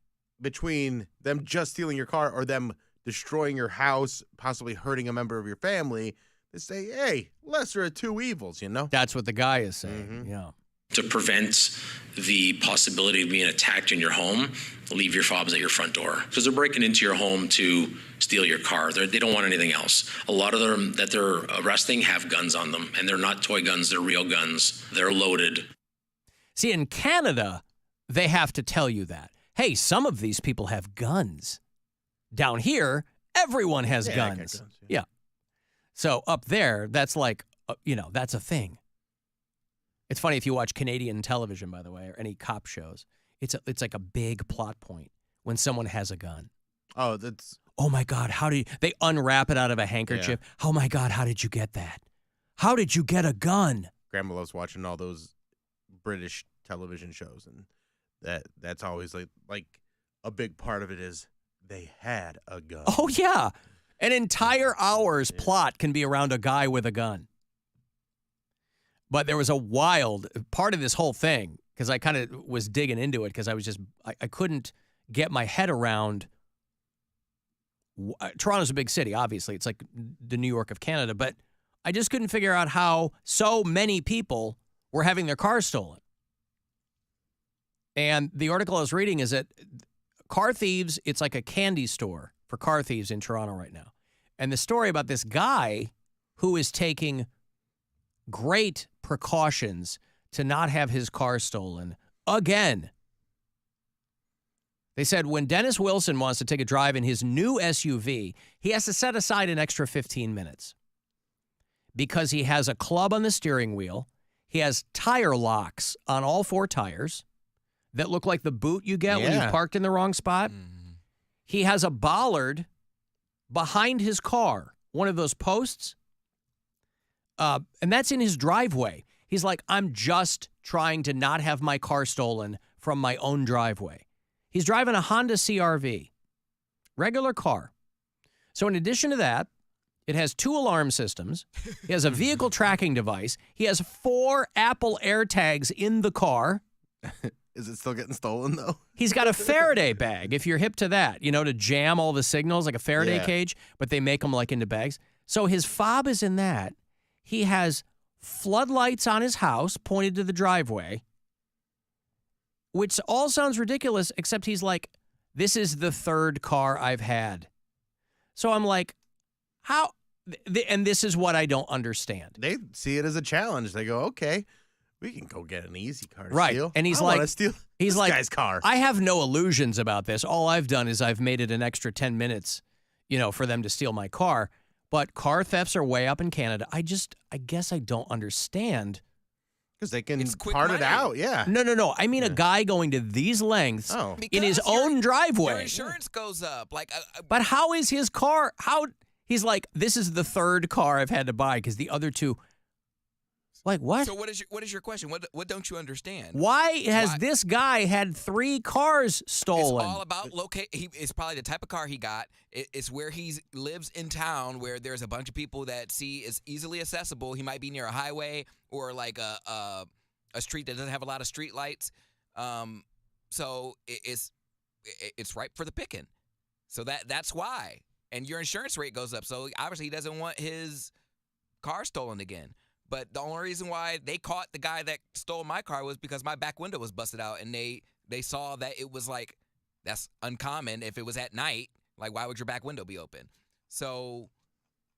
between them just stealing your car or them destroying your house, possibly hurting a member of your family, they say, hey, lesser of two evils, you know? That's what the guy is saying, yeah. To prevent the possibility of being attacked in your home, leave your fobs at your front door. Because they're breaking into your home to steal your car. They don't want anything else. A lot of them that they're arresting have guns on them, and they're not toy guns, they're real guns. They're loaded. See, in Canada, they have to tell you that. Hey, some of these people have guns. Down here, everyone has guns. Yeah. So up there, that's like, that's a thing. It's funny if you watch Canadian television, by the way, or any cop shows. It's like a big plot point when someone has a gun. Oh, that's. Oh my God! They unwrap it out of a handkerchief? Yeah. Oh my God! How did you get that? How did you get a gun? Grandma loves watching all those British television shows, and that's always like a big part of it is they had a gun. Oh yeah, an entire hour's plot can be around a guy with a gun. But there was a wild part of this whole thing because I kind of was digging into it because I couldn't get my head around. Toronto's a big city, obviously. It's like the New York of Canada. But I just couldn't figure out how so many people were having their cars stolen. And the article I was reading is that car thieves, it's like a candy store for car thieves in Toronto right now. And the story about this guy who is taking great precautions to not have his car stolen again. They said when Dennis Wilson wants to take a drive in his new SUV, he has to set aside an extra 15 minutes because he has a club on the steering wheel. He has tire locks on all four tires that look like the boot you get when you parked in the wrong spot. Mm-hmm. He has a bollard behind his car, one of those posts. And that's in his driveway. He's like, I'm just trying to not have my car stolen from my own driveway. He's driving a Honda CR-V, regular car. So in addition to that, it has 2 alarm systems. He has a vehicle tracking device. He has 4 Apple AirTags in the car. Is it still getting stolen, though? He's got a Faraday bag, if you're hip to that, to jam all the signals, like a Faraday cage, but they make them like into bags. So his fob is in that. He has floodlights on his house pointed to the driveway, which all sounds ridiculous, except he's like, this is the 3rd car I've had. So I'm like, how? And this is what I don't understand. They see it as a challenge. They go, okay, we can go get an easy car to right. steal. And he's I like, wanna steal he's this like, guy's car. I have no illusions about this. All I've done is I've made it an extra 10 minutes, for them to steal my car. But car thefts are way up in Canada. I guess I don't understand. Because they can part it out, yeah. No. I mean a guy going to these lengths in his own driveway. Your insurance goes up. But how is his car? He's like, this is the 3rd car I've had to buy because the other 2. Like what? So what is your question? What don't you understand? Why has this guy had 3 cars stolen? It's all about it's probably the type of car he got. It's where he lives in town, where there's a bunch of people that see is easily accessible. He might be near a highway or like a street that doesn't have a lot of street lights. So it's ripe for the picking. So that's why. And your insurance rate goes up. So obviously he doesn't want his car stolen again. But the only reason why they caught the guy that stole my car was because my back window was busted out, and they saw that it was like, that's uncommon. If it was at night, like, why would your back window be open? So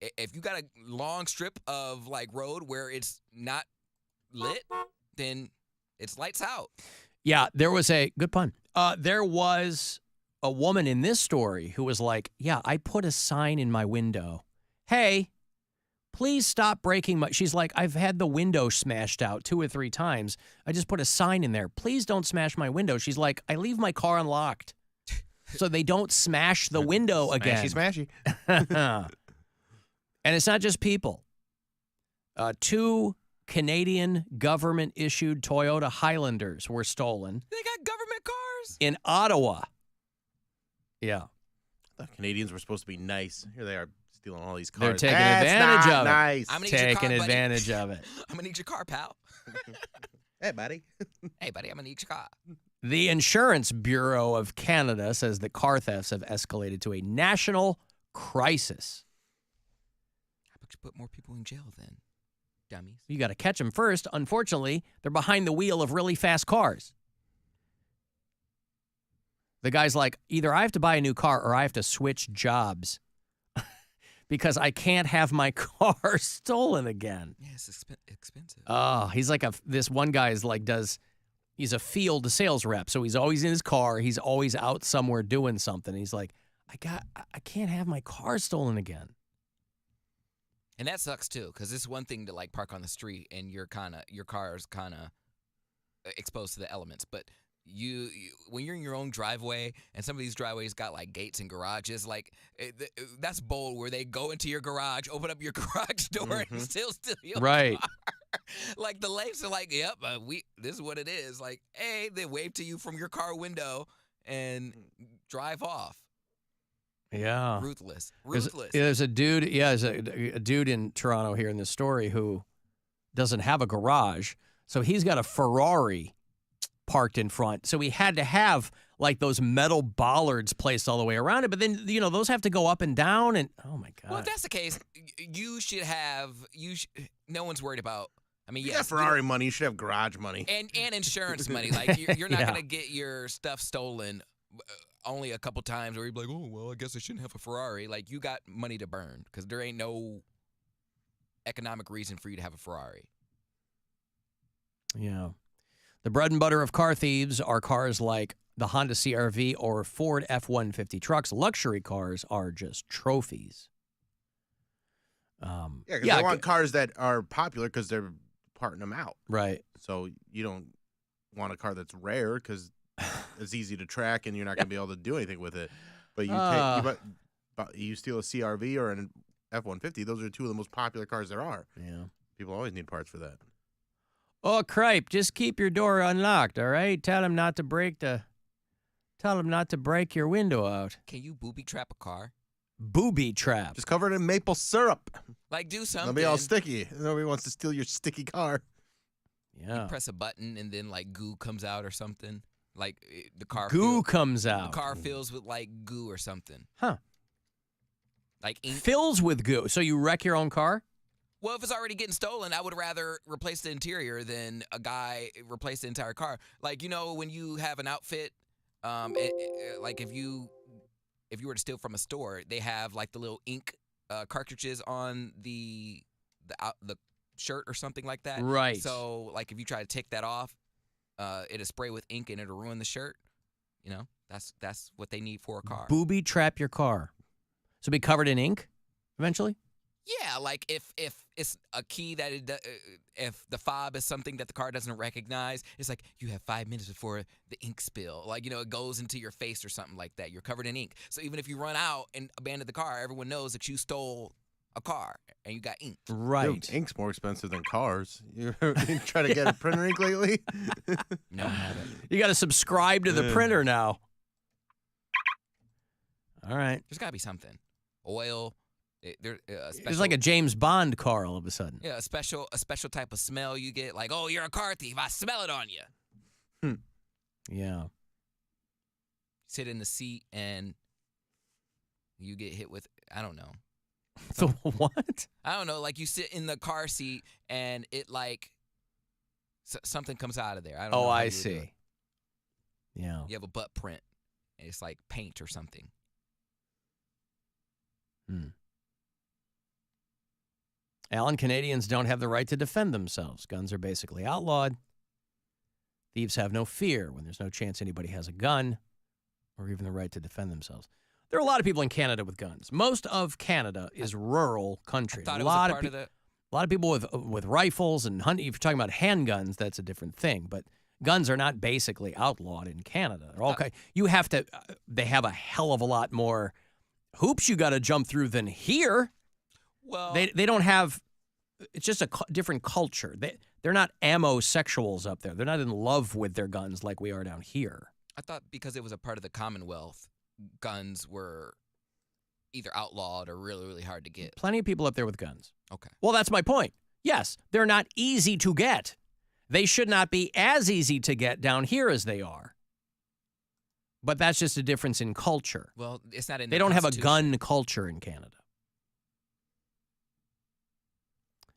if you got a long strip of like road where it's not lit, then it's lights out. Yeah, there was a good pun. There was a woman in this story who was like, yeah, I put a sign in my window. Hey, please stop breaking my... She's like, I've had the window smashed out 2 or 3 times. I just put a sign in there. Please don't smash my window. She's like, I leave my car unlocked so they don't smash the window again. Smashy. And it's not just people. 2 Canadian government-issued Toyota Highlanders were stolen. They got government cars? In Ottawa. Yeah. The Canadians were supposed to be nice. Here they are stealing all these They're cars. taking That's advantage not of it. nice. I'm gonna need your Taking car, buddy. advantage of it. I'm going to need your car, pal. Hey, buddy. Hey, buddy, I'm going to need your car. The Insurance Bureau of Canada says that car thefts have escalated to a national crisis. How about you put more people in jail then, dummies? You got to catch them first. Unfortunately, they're behind the wheel of really fast cars. The guy's like, either I have to buy a new car or I have to switch jobs because I can't have my car stolen again. Yeah, it's expensive. Oh, he's like this one guy is like he's a field sales rep. So he's always in his car. He's always out somewhere doing something. He's like, I can't have my car stolen again. And that sucks too, because it's one thing to like park on the street and your car is kind of exposed to the elements, but you when you're in your own driveway and some of these driveways got like gates and garages, like that's bold where they go into your garage, open up your garage door and still steal your Right. car. Like the Leafs are like, yep, this is what it is. Like, hey, they wave to you from your car window and drive off. Yeah. Ruthless. There's a dude, there's a dude in Toronto here in this story who doesn't have a garage. So he's got a Ferrari parked in front. So he had to have like those metal bollards placed all the way around it. But then, those have to go up and down. And oh my God. Well, if that's the case, you should have, no one's worried about, You got Ferrari money. You should have garage money. And insurance money. Like, you're not going to get your stuff stolen only a couple times where you're like, oh, well, I guess I shouldn't have a Ferrari. Like, you got money to burn because there ain't no economic reason for you to have a Ferrari. Yeah. The bread and butter of car thieves are cars like the Honda CR-V or Ford F-150 trucks. Luxury cars are just trophies. Because they want cars that are popular because they're parting them out. Right. So you don't want a car that's rare because it's easy to track and you're not going to be able to do anything with it. But you steal a CR-V or an F-150, those are 2 of the most popular cars there are. Yeah. People always need parts for that. Oh, cripe, just keep your door unlocked, all right? Tell him not to break your window out. Can you booby trap a car? Booby trap. Just cover it in maple syrup. Like, do something. It'll be all sticky. Nobody wants to steal your sticky car. Yeah. You press a button and then, like, goo comes out or something. Like, the car comes out. The car fills with, like, goo or something. Huh. Like ink. Fills with goo. So you wreck your own car? Well, if it's already getting stolen, I would rather replace the interior than a guy replace the entire car. Like, when you have an outfit, like if you were to steal from a store, they have like the little ink cartridges on the shirt or something like that. Right. So, like if you try to take that off, it'll spray with ink and it'll ruin the shirt. That's what they need for a car. Booby trap your car. So be covered in ink eventually? Yeah, like if it's a key that if the fob is something that the car doesn't recognize, it's like you have 5 minutes before the ink spill. Like, it goes into your face or something like that. You're covered in ink. So even if you run out and abandon the car, everyone knows that you stole a car and you got ink. Right. Dude, ink's more expensive than cars. You try to get a printer ink lately? No, I haven't. You got to subscribe to the printer now. All right. There's got to be something. Oil. It's like a James Bond car all of a sudden. Yeah, a special type of smell you get. Like, oh, you're a car thief. I smell it on you. Yeah. Sit in the seat and you get hit with, I don't know. The what? I don't know. Like you sit in the car seat and it like something comes out of there. I don't know. Oh, how I you would do it. see. Yeah. You have a butt print and it's like paint or something. Alan, Canadians don't have the right to defend themselves. Guns are basically outlawed. Thieves have no fear when there's no chance anybody has a gun or even the right to defend themselves. There are a lot of people in Canada with guns. Most of Canada is rural country. I thought it was a part of the... A lot of people with rifles and hunting. If you're talking about handguns, that's a different thing. But guns are not basically outlawed in Canada. They're all you have to. They have a hell of a lot more hoops you got to jump through than here. Well, they don't have. It's just a different culture. They're not ammo-sexuals up there. They're not in love with their guns like we are down here. I thought because it was a part of the Commonwealth, guns were either outlawed or really, really hard to get. Plenty of people up there with guns. Okay. Well, that's my point. Yes, they're not easy to get. They should not be as easy to get down here as they are. But that's just a difference in culture. Well, it's not in They the don't have a Constitution. gun culture in Canada.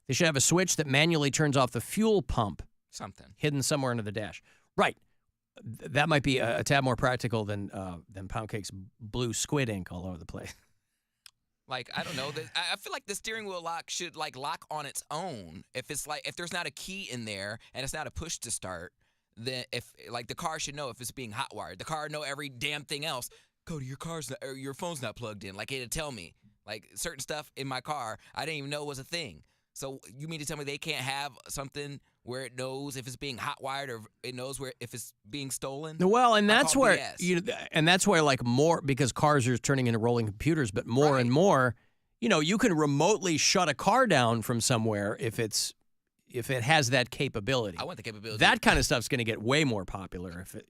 They should have a switch that manually turns off the fuel pump. Something. Hidden somewhere under the dash. Right. That might be a tad more practical than Pound Cake's blue squid ink all over the place. Like, I don't know. I feel like the steering wheel lock should like lock on its own. If there's not a key in there and it's not a push to start, then the car should know if it's being hot wired. The car know every damn thing else. Cody, your phone's not plugged in. Like it'd tell me. Like certain stuff in my car I didn't even know was a thing. So you mean to tell me they can't have something where it knows if it's being hot wired or it knows if it's being stolen? Well, and that's where BS. like more, because cars are turning into rolling computers, but more and more, you can remotely shut a car down from somewhere if it has that capability. I want the capability. That kind of stuff's going to get way more popular if it,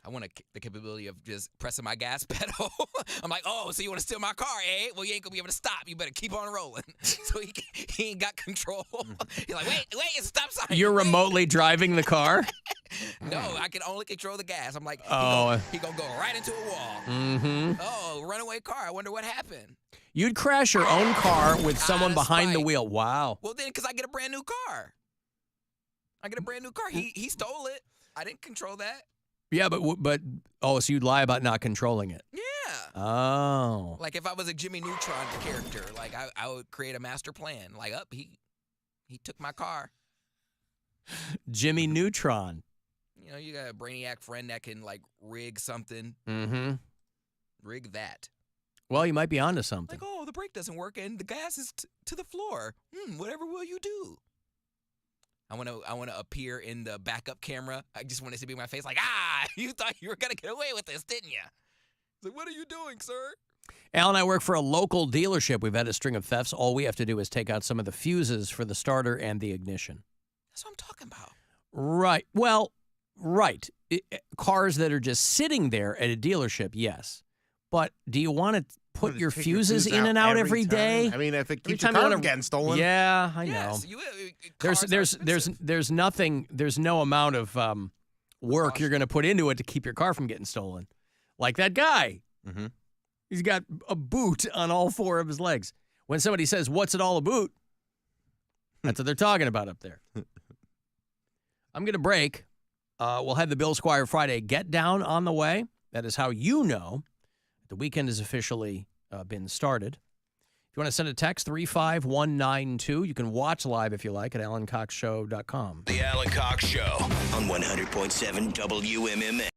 I want the capability of just pressing my gas pedal. I'm like, oh, so you want to steal my car, eh? Well, you ain't going to be able to stop. You better keep on rolling. So he ain't got control. He's like, wait, it's a stop sign. You're remotely driving the car? No, I can only control the gas. I'm like, he gonna go right into a wall. Mm-hmm. Oh, runaway car. I wonder what happened. You'd crash your own car with someone behind the wheel. Wow. Well, then, because I get a brand new car. He stole it. I didn't control that. Yeah, but so you'd lie about not controlling it. Yeah. Oh. Like if I was a Jimmy Neutron character, like I would create a master plan. Like, he took my car. Jimmy Neutron. You got a brainiac friend that can like rig something. Mm-hmm. Rig that. Well, you might be onto something. Like, the brake doesn't work and the gas is to the floor. Whatever will you do? I want to appear in the backup camera. I just want it to be my face like, you thought you were going to get away with this, didn't you? Like, what are you doing, sir? Al and I work for a local dealership. We've had a string of thefts. All we have to do is take out some of the fuses for the starter and the ignition. That's what I'm talking about. Right. Well, right. Cars that are just sitting there at a dealership, yes. But do you want to put your fuses in and out every day? I mean, if it keeps your car from getting stolen. Yeah, I know. Yes, There's no amount of work you're going to put into it to keep your car from getting stolen. Like that guy. Mm-hmm. He's got a boot on all four of his legs. When somebody says, "What's it all about?" That's what they're talking about up there. I'm going to break. We'll have the Bill Squire Friday Get Down on the way. That is how you know the weekend has officially been started. If you want to send a text, 35192. You can watch live if you like at alancoxshow.com. The Alan Cox Show on 100.7 WMMA.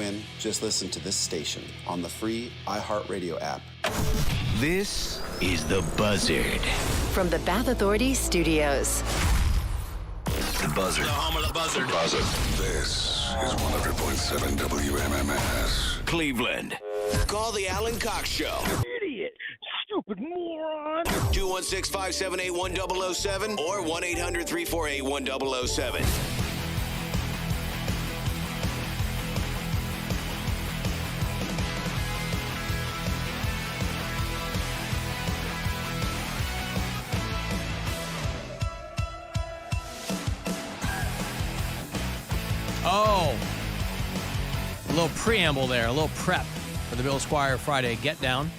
win? Just listen to this station on the free iHeartRadio app. This is The Buzzard. From the Bath Authority Studios. The Buzzard. The home of the buzzard. Buzzard. This is 100.7 WMMS. Cleveland. Call the Alan Cox Show. Idiot. Stupid moron. 216-578-1007 or 1-800-348-1007. Oh, a little preamble there, a little prep for the Bill Squire Friday Get Down,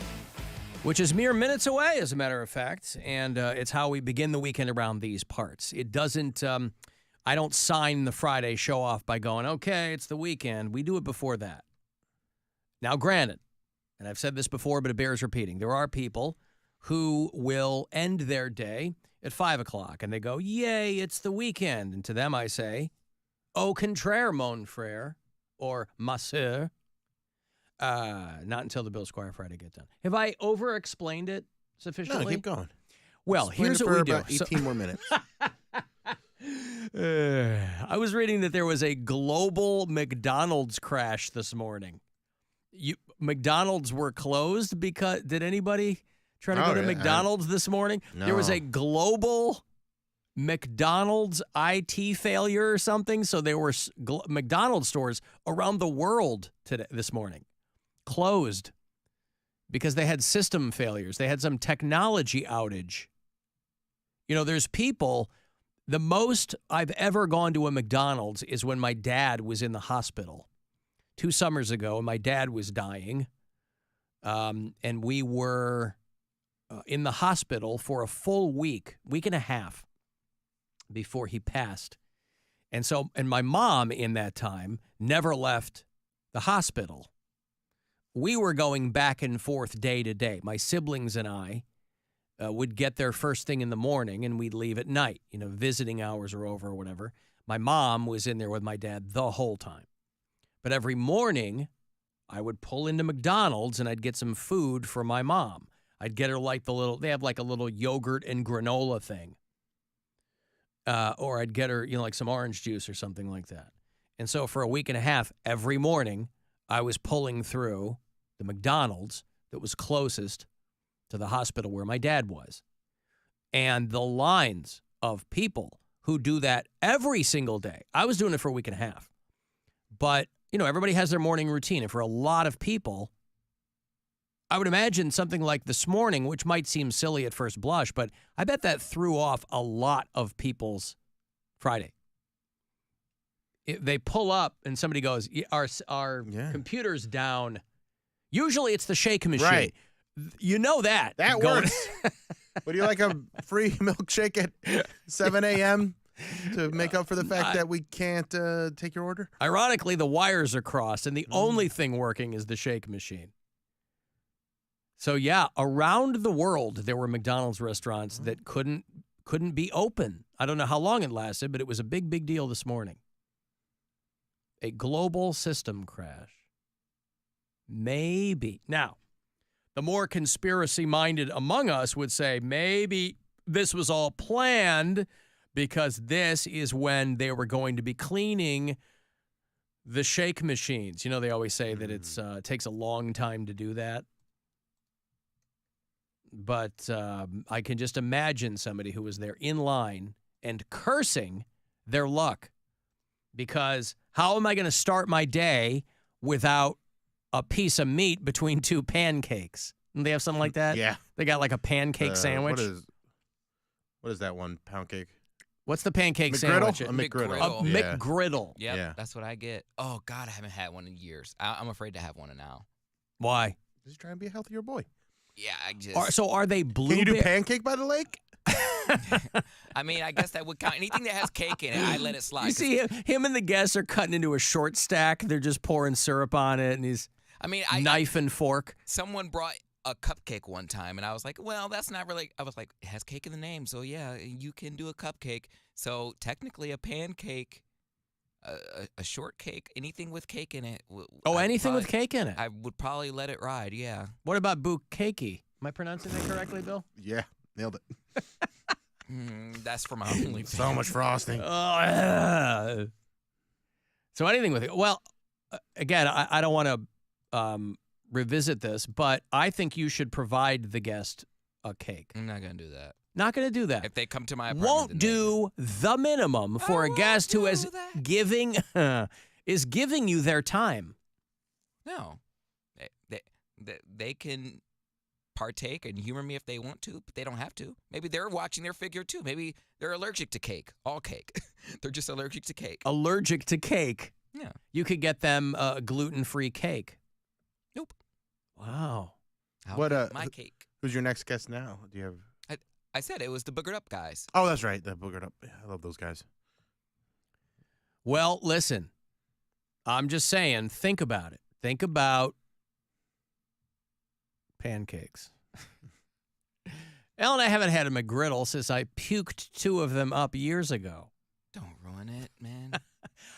which is mere minutes away, as a matter of fact, and it's how we begin the weekend around these parts. It doesn't, I don't sign the Friday show off by going, okay, it's the weekend. We do it before that. Now, granted, and I've said this before, but it bears repeating, there are people who will end their day at 5 o'clock, and they go, yay, it's the weekend. And to them I say, au contraire, mon frère, or ma sœur. Not until the Bill Squire Friday Get Done. Have I over-explained it sufficiently? No, keep going. Well, Explain here's it what we for do. about 18 more minutes. I was reading that there was a global McDonald's crash this morning. McDonald's were closed because, did anybody try to go to McDonald's this morning? No. There was a global McDonald's IT failure or something. So there were McDonald's stores around the world this morning closed because they had system failures. They had some technology outage. You know, there's people, the most I've ever gone to a McDonald's is when my dad was in the hospital 2 summers ago. My dad was dying, and we were in the hospital for a full week and a half before he passed. And my mom in that time never left the hospital. We were going back and forth day to day. My siblings and I would get there first thing in the morning and we'd leave at night. You know, visiting hours are over or whatever. My mom was in there with my dad the whole time. But every morning I would pull into McDonald's and I'd get some food for my mom. I'd get her like they have like a little yogurt and granola thing. Or I'd get her, like some orange juice or something like that. And so for a week and a half, every morning, I was pulling through the McDonald's that was closest to the hospital where my dad was. And the lines of people who do that every single day. I was doing it for a week and a half. But, everybody has their morning routine. And for a lot of people, I would imagine something like this morning, which might seem silly at first blush, but I bet that threw off a lot of people's Friday. They pull up and somebody goes, our computer's down. Usually it's the shake machine. Right. You know that. That works. Would you like a free milkshake at 7 a.m. to make up for the fact that we can't take your order? Ironically, the wires are crossed, and the only thing working is the shake machine. So, yeah, around the world, there were McDonald's restaurants that couldn't be open. I don't know how long it lasted, but it was a big, big deal this morning. A global system crash. Maybe. Now, the more conspiracy-minded among us would say maybe this was all planned because this is when they were going to be cleaning the shake machines. They always say that it takes a long time to do that. But I can just imagine somebody who was there in line and cursing their luck. Because how am I going to start my day without a piece of meat between 2 pancakes? And they have something like that? Yeah. They got like a pancake sandwich? What is that one pound cake? What's the pancake McGriddle? sandwich? A McGriddle. A McGriddle. Yep, Yeah. that's what I get. Oh, God, I haven't had one in years. I'm afraid to have one now. Why? Just trying to be a healthier boy. Yeah, I just... So are they blueberry? Can you do pancake by the lake? I mean, I guess that would count. Anything that has cake in it, I let it slide. You see him and the guests are cutting into a short stack. They're just pouring syrup on it, and he's knife and fork. Someone brought a cupcake one time, and I was like, well, that's not really... I was like, it has cake in the name, so yeah, you can do a cupcake. So technically a pancake a shortcake, anything with cake in it. Oh, anything with cake in it. I would probably let it ride. Yeah. What about bukkake? Am I pronouncing that correctly, Bill? Yeah, nailed it. That's for my OnlyFans. So much frosting. So anything with it. Well, again, I don't want to revisit this, but I think you should provide the guest a cake. I'm not gonna do that. Not going to do that. If they come to my apartment, Won't do the minimum for a guest who is giving you their time. No, they can partake and humor me if they want to, but they don't have to. Maybe they're watching their figure too. Maybe they're allergic to cake. All cake. They're just allergic to cake. Allergic to cake. Yeah. You could get them gluten-free cake. Nope. Wow. My cake. Who's your next guest now? Do you have? I said it was the Boogered Up guys. Oh, that's right. The Boogered Up. Yeah, I love those guys. Well, listen. I'm just saying, think about it. Think about pancakes. Alan and I haven't had a McGriddle since I puked 2 of them up years ago. Don't ruin it, man.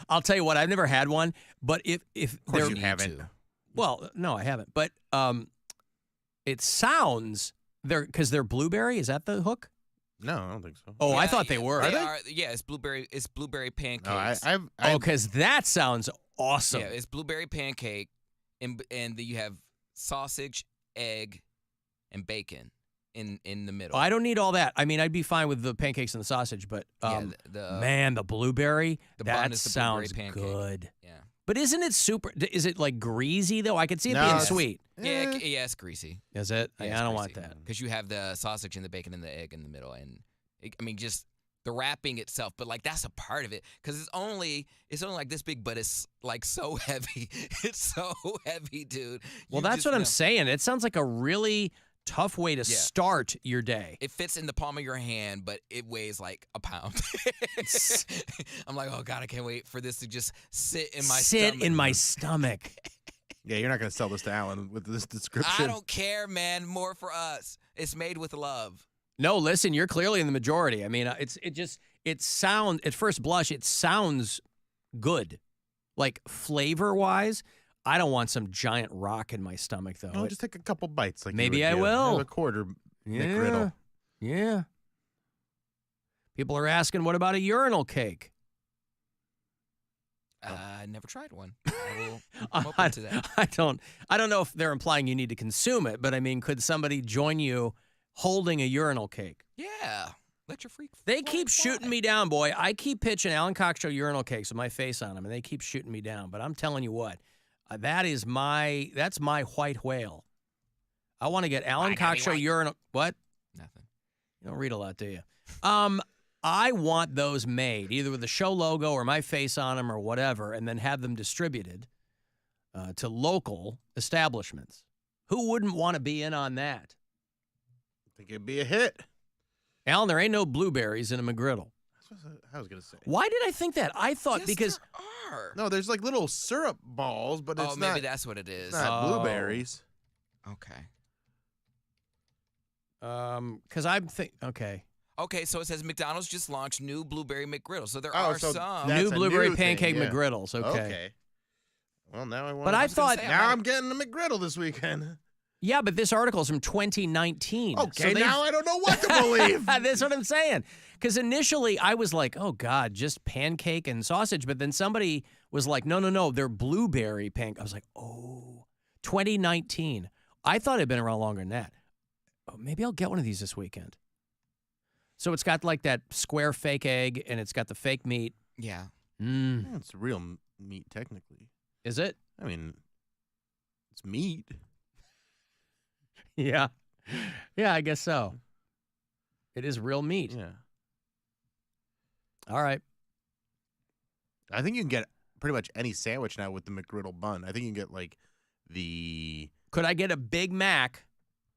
I'll tell you what, I've never had one, but if Of course you haven't. Well, no, I haven't. But it sounds because they're blueberry. Is that the hook? No, I don't think so. Oh, I thought they were. Yeah, it's blueberry. It's blueberry pancakes. No, because that sounds awesome. Yeah, it's blueberry pancake, and you have sausage, egg, and bacon in the middle. I don't need all that. I mean, I'd be fine with the pancakes and the sausage, but man, the blueberry, that sounds good. Yeah. But isn't it super? Is it like greasy though? I could see it being sweet. Yeah, it's greasy. Is it? Yeah, I don't want that. Because you have the sausage and the bacon and the egg in the middle, and just the wrapping itself. But like that's a part of it because it's only like this big, but it's like so heavy. It's so heavy, dude. Well, that's what I'm saying. It sounds like a really tough way to start your day. It fits in the palm of your hand, but it weighs like a pound. I'm like, oh God, I can't wait for this to just sit in my stomach. Yeah, you're not going to sell this to Alan with this description. I don't care, man. More for us. It's made with love. No, listen, you're clearly in the majority. I mean, it sounds at first blush, it sounds good, like flavor wise. I don't want some giant rock in my stomach, though. No, just take a couple bites. Like maybe you I would do. will. Have a quarter McGriddle. Yeah. People are asking, what about a urinal cake? I never tried one. I'm open to that. I don't know if they're implying you need to consume it, but I mean, could somebody join you holding a urinal cake? Yeah. Let your freak They keep shooting me down, boy. I keep pitching Alan Cox Show urinal cakes with my face on them, and they keep shooting me down. But I'm telling you what. That's my white whale. I want to get Alan Cox Show urinal. What? Nothing. You don't read a lot, do you? I want those made either with the show logo or my face on them or whatever, and then have them distributed to local establishments. Who wouldn't want to be in on that? I think it'd be a hit. Alan, there ain't no blueberries in a McGriddle. That's what I was going to say. Why did I think that? I thought because there are. No, there's like little syrup balls, but it's maybe that's what it is. It's not blueberries. Okay. Because I'm okay. Okay, so it says McDonald's just launched new blueberry McGriddles. So there are some new blueberry pancake McGriddles. Okay. Well, now I want. But I thought now I'm getting a McGriddle this weekend. Yeah, but this article is from 2019. Okay, so now I don't know what to believe. That's what I'm saying. Because initially I was like, oh, God, just pancake and sausage. But then somebody was like, no, they're blueberry pancake. I was like, oh, 2019. I thought it had been around longer than that. Oh, maybe I'll get one of these this weekend. So it's got like that square fake egg and it's got the fake meat. Yeah. Yeah, it's real meat, technically. Is it? I mean, it's meat. Yeah. Yeah, I guess so. It is real meat. Yeah. All right. I think you can get pretty much any sandwich now with the McGriddle bun. I think you can get like the... Could I get a Big Mac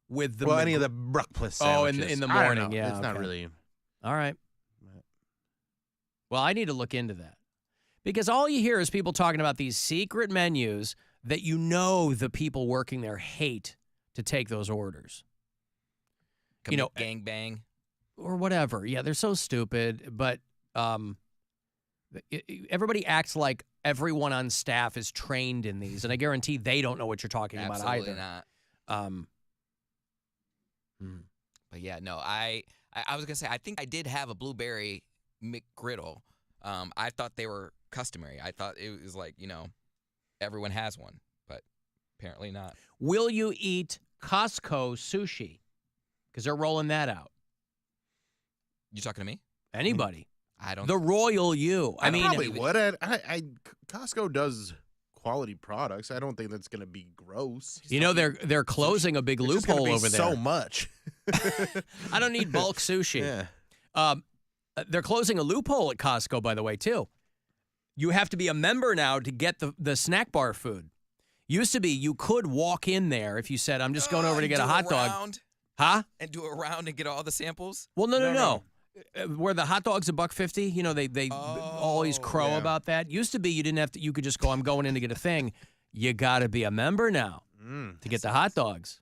with the... Well, any of the breakfast sandwiches. Oh, in the morning, yeah. It's not really... All right. Well, I need to look into that. Because all you hear is people talking about these secret menus that you know the people working there hate to take those orders. Gangbang. Or whatever. Yeah, they're so stupid. But Everybody acts like everyone on staff is trained in these, and I guarantee they don't know what you're talking about either. Absolutely not. But yeah, no, I was gonna say I think I did have a blueberry McGriddle. I thought they were customary. I thought it was like, everyone has one, but apparently not. Will you eat Costco sushi? Because they're rolling that out. You talking to me? Anybody? I don't. The royal you. I probably would. Costco does quality products. I don't think that's going to be gross. They're closing a big loophole over there. So much. I don't need bulk sushi. Yeah. They're closing a loophole at Costco, by the way, too. You have to be a member now to get the snack bar food. Used to be you could walk in there if you said, I'm just going over to get a hot dog. Huh? And do a round and get all the samples? Well, no. Where the hot dog's $1.50, they always crow about that. Used to be you didn't have to. You could just go, I'm going in to get a thing. You got to be a member now to get the hot dogs.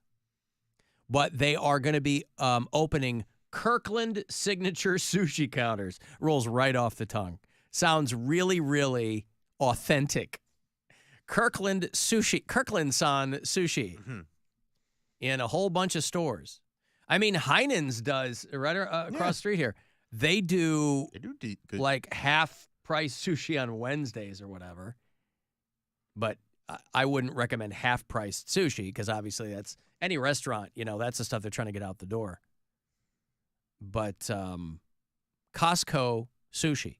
But they are going to be opening Kirkland signature sushi counters. Rolls right off the tongue. Sounds really, really authentic. Kirkland sushi, Kirkland-san sushi in a whole bunch of stores. I mean, Heinen's does right across the street here. They do like half-price sushi on Wednesdays or whatever. But I wouldn't recommend half-priced sushi because obviously that's any restaurant, that's the stuff they're trying to get out the door. But Costco sushi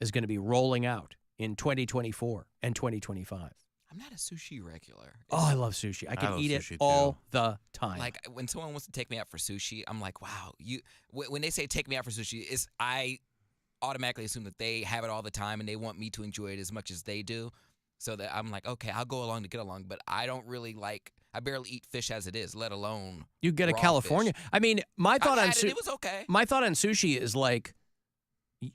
is going to be rolling out in 2024 and 2025. I'm not a sushi regular. I love sushi. I can eat it all the time. Like when someone wants to take me out for sushi, I'm like, wow. When they say take me out for sushi, I automatically assume that they have it all the time and they want me to enjoy it as much as they do. So that I'm like, okay, I'll go along to get along. But I don't really I barely eat fish as it is, let alone you get a raw California. Fish. I mean, my thought on sushi, it was okay. My thought on sushi is like,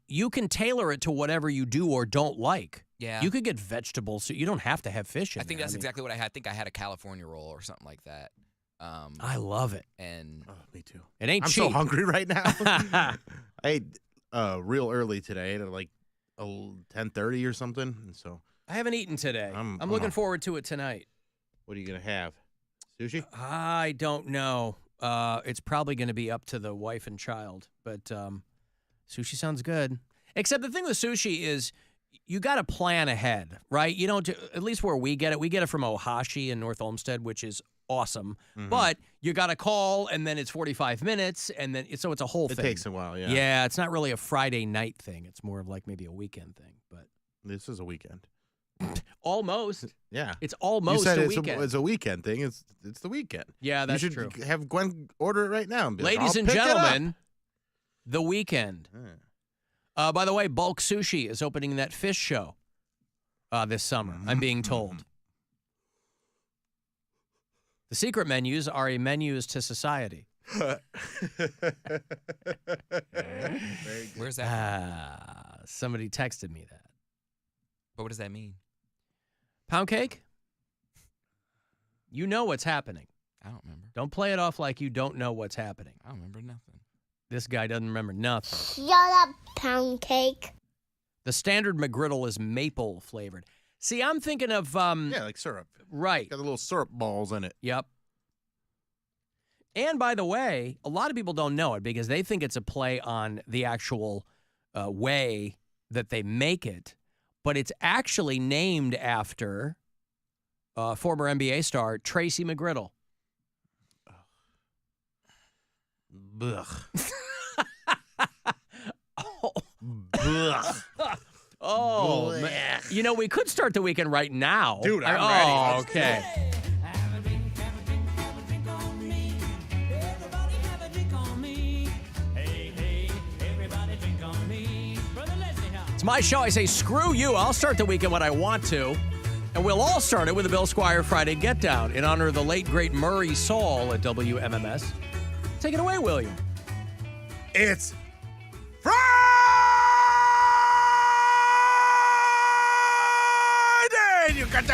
you can tailor it to whatever you do or don't like. Yeah. You could get vegetables. So you don't have to have fish in I think there. that's exactly what I had. I think I had a California roll or something like that. I love it. And me too. It ain't I'm cheap. so hungry right now. I ate real early today at like 10:30 or something. And so I haven't eaten today. I'm looking forward to it tonight. What are you going to have? Sushi? I don't know. It's probably going to be up to the wife and child, but sushi sounds good. Except the thing with sushi is you got to plan ahead, right? You don't, at least where we get it from Ohashi in North Olmsted, which is awesome. Mm-hmm. But you got to call, and then it's 45 minutes, and then so it's a whole thing. It takes a while, yeah. Yeah, it's not really a Friday night thing. It's more of like maybe a weekend thing. But this is a weekend. Almost. Yeah. It's almost a weekend. It's a weekend thing. It's the weekend. Yeah, that's true. You should have Gwen order it right now. And be like, ladies and pick gentlemen, the weekend. By the way, Bulk Sushi is opening that fish show this summer, I'm being told. The secret menus are a menus to society. Where's that? Somebody texted me that. But what does that mean? Pound cake? You know what's happening. I don't remember. Don't play it off like you don't know what's happening. I don't remember nothing. This guy doesn't remember nothing. Shut up, pound cake. The standard McGriddle is maple flavored. See, I'm thinking of like syrup. Right. Got the little syrup balls in it. Yep. And by the way, a lot of people don't know it because they think it's a play on the actual way that they make it, but it's actually named after former NBA star Tracy McGriddle. Ugh. Oh, man. You know, we could start the weekend right now. Dude, I'm ready. Oh, okay. It's my show. I say, screw you. I'll start the weekend when I want to. And we'll all start it with the Bill Squire Friday Get Down in honor of the late, great Murray Saul at WMMS. Take it away, William. It's Friday! You got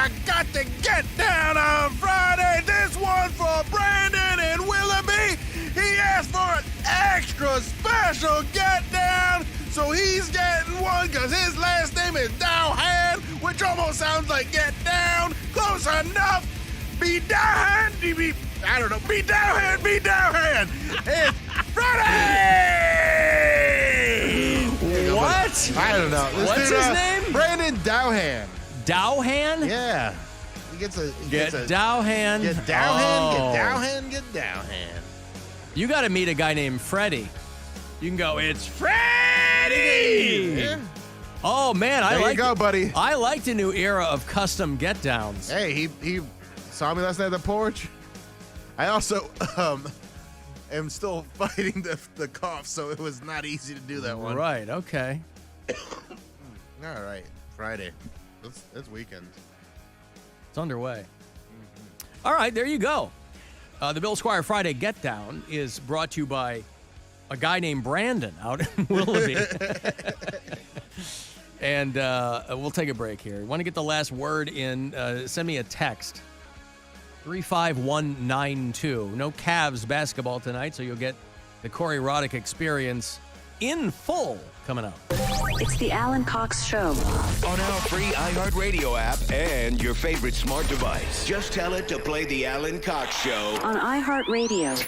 to get down on Friday. This one for Brandon and Willoughby. He asked for an extra special get down, So he's getting one because his last name is Dowhan, which almost sounds like get down. Close enough. Be Dowhan. Be Dowhan. It's Friday! What? I don't know. What's his name? Brandon Dowhan. Dowhan? Yeah. He gets a Dowhan. Get Dowhan. Get Dowhan. You got to meet a guy named Freddie. You can go, it's Freddie! Yeah. Oh, man. There you go, buddy. I like the new era of custom get-downs. Hey, he saw me last night at the porch. I also am still fighting the cough, so it was not easy to do that one. Right, okay. All right, Friday. That's weekend. It's underway. All right, there you go. The Bill Squire Friday Get Down is brought to you by a guy named Brandon out in Willoughby. And we'll take a break here. Want to get the last word in? Send me a text. 35192. No Cavs basketball tonight, so you'll get the Corey Roddick experience in full coming up. It's the Alan Cox Show. On our free iHeartRadio app and your favorite smart device. Just tell it to play the Alan Cox Show On iHeartRadio.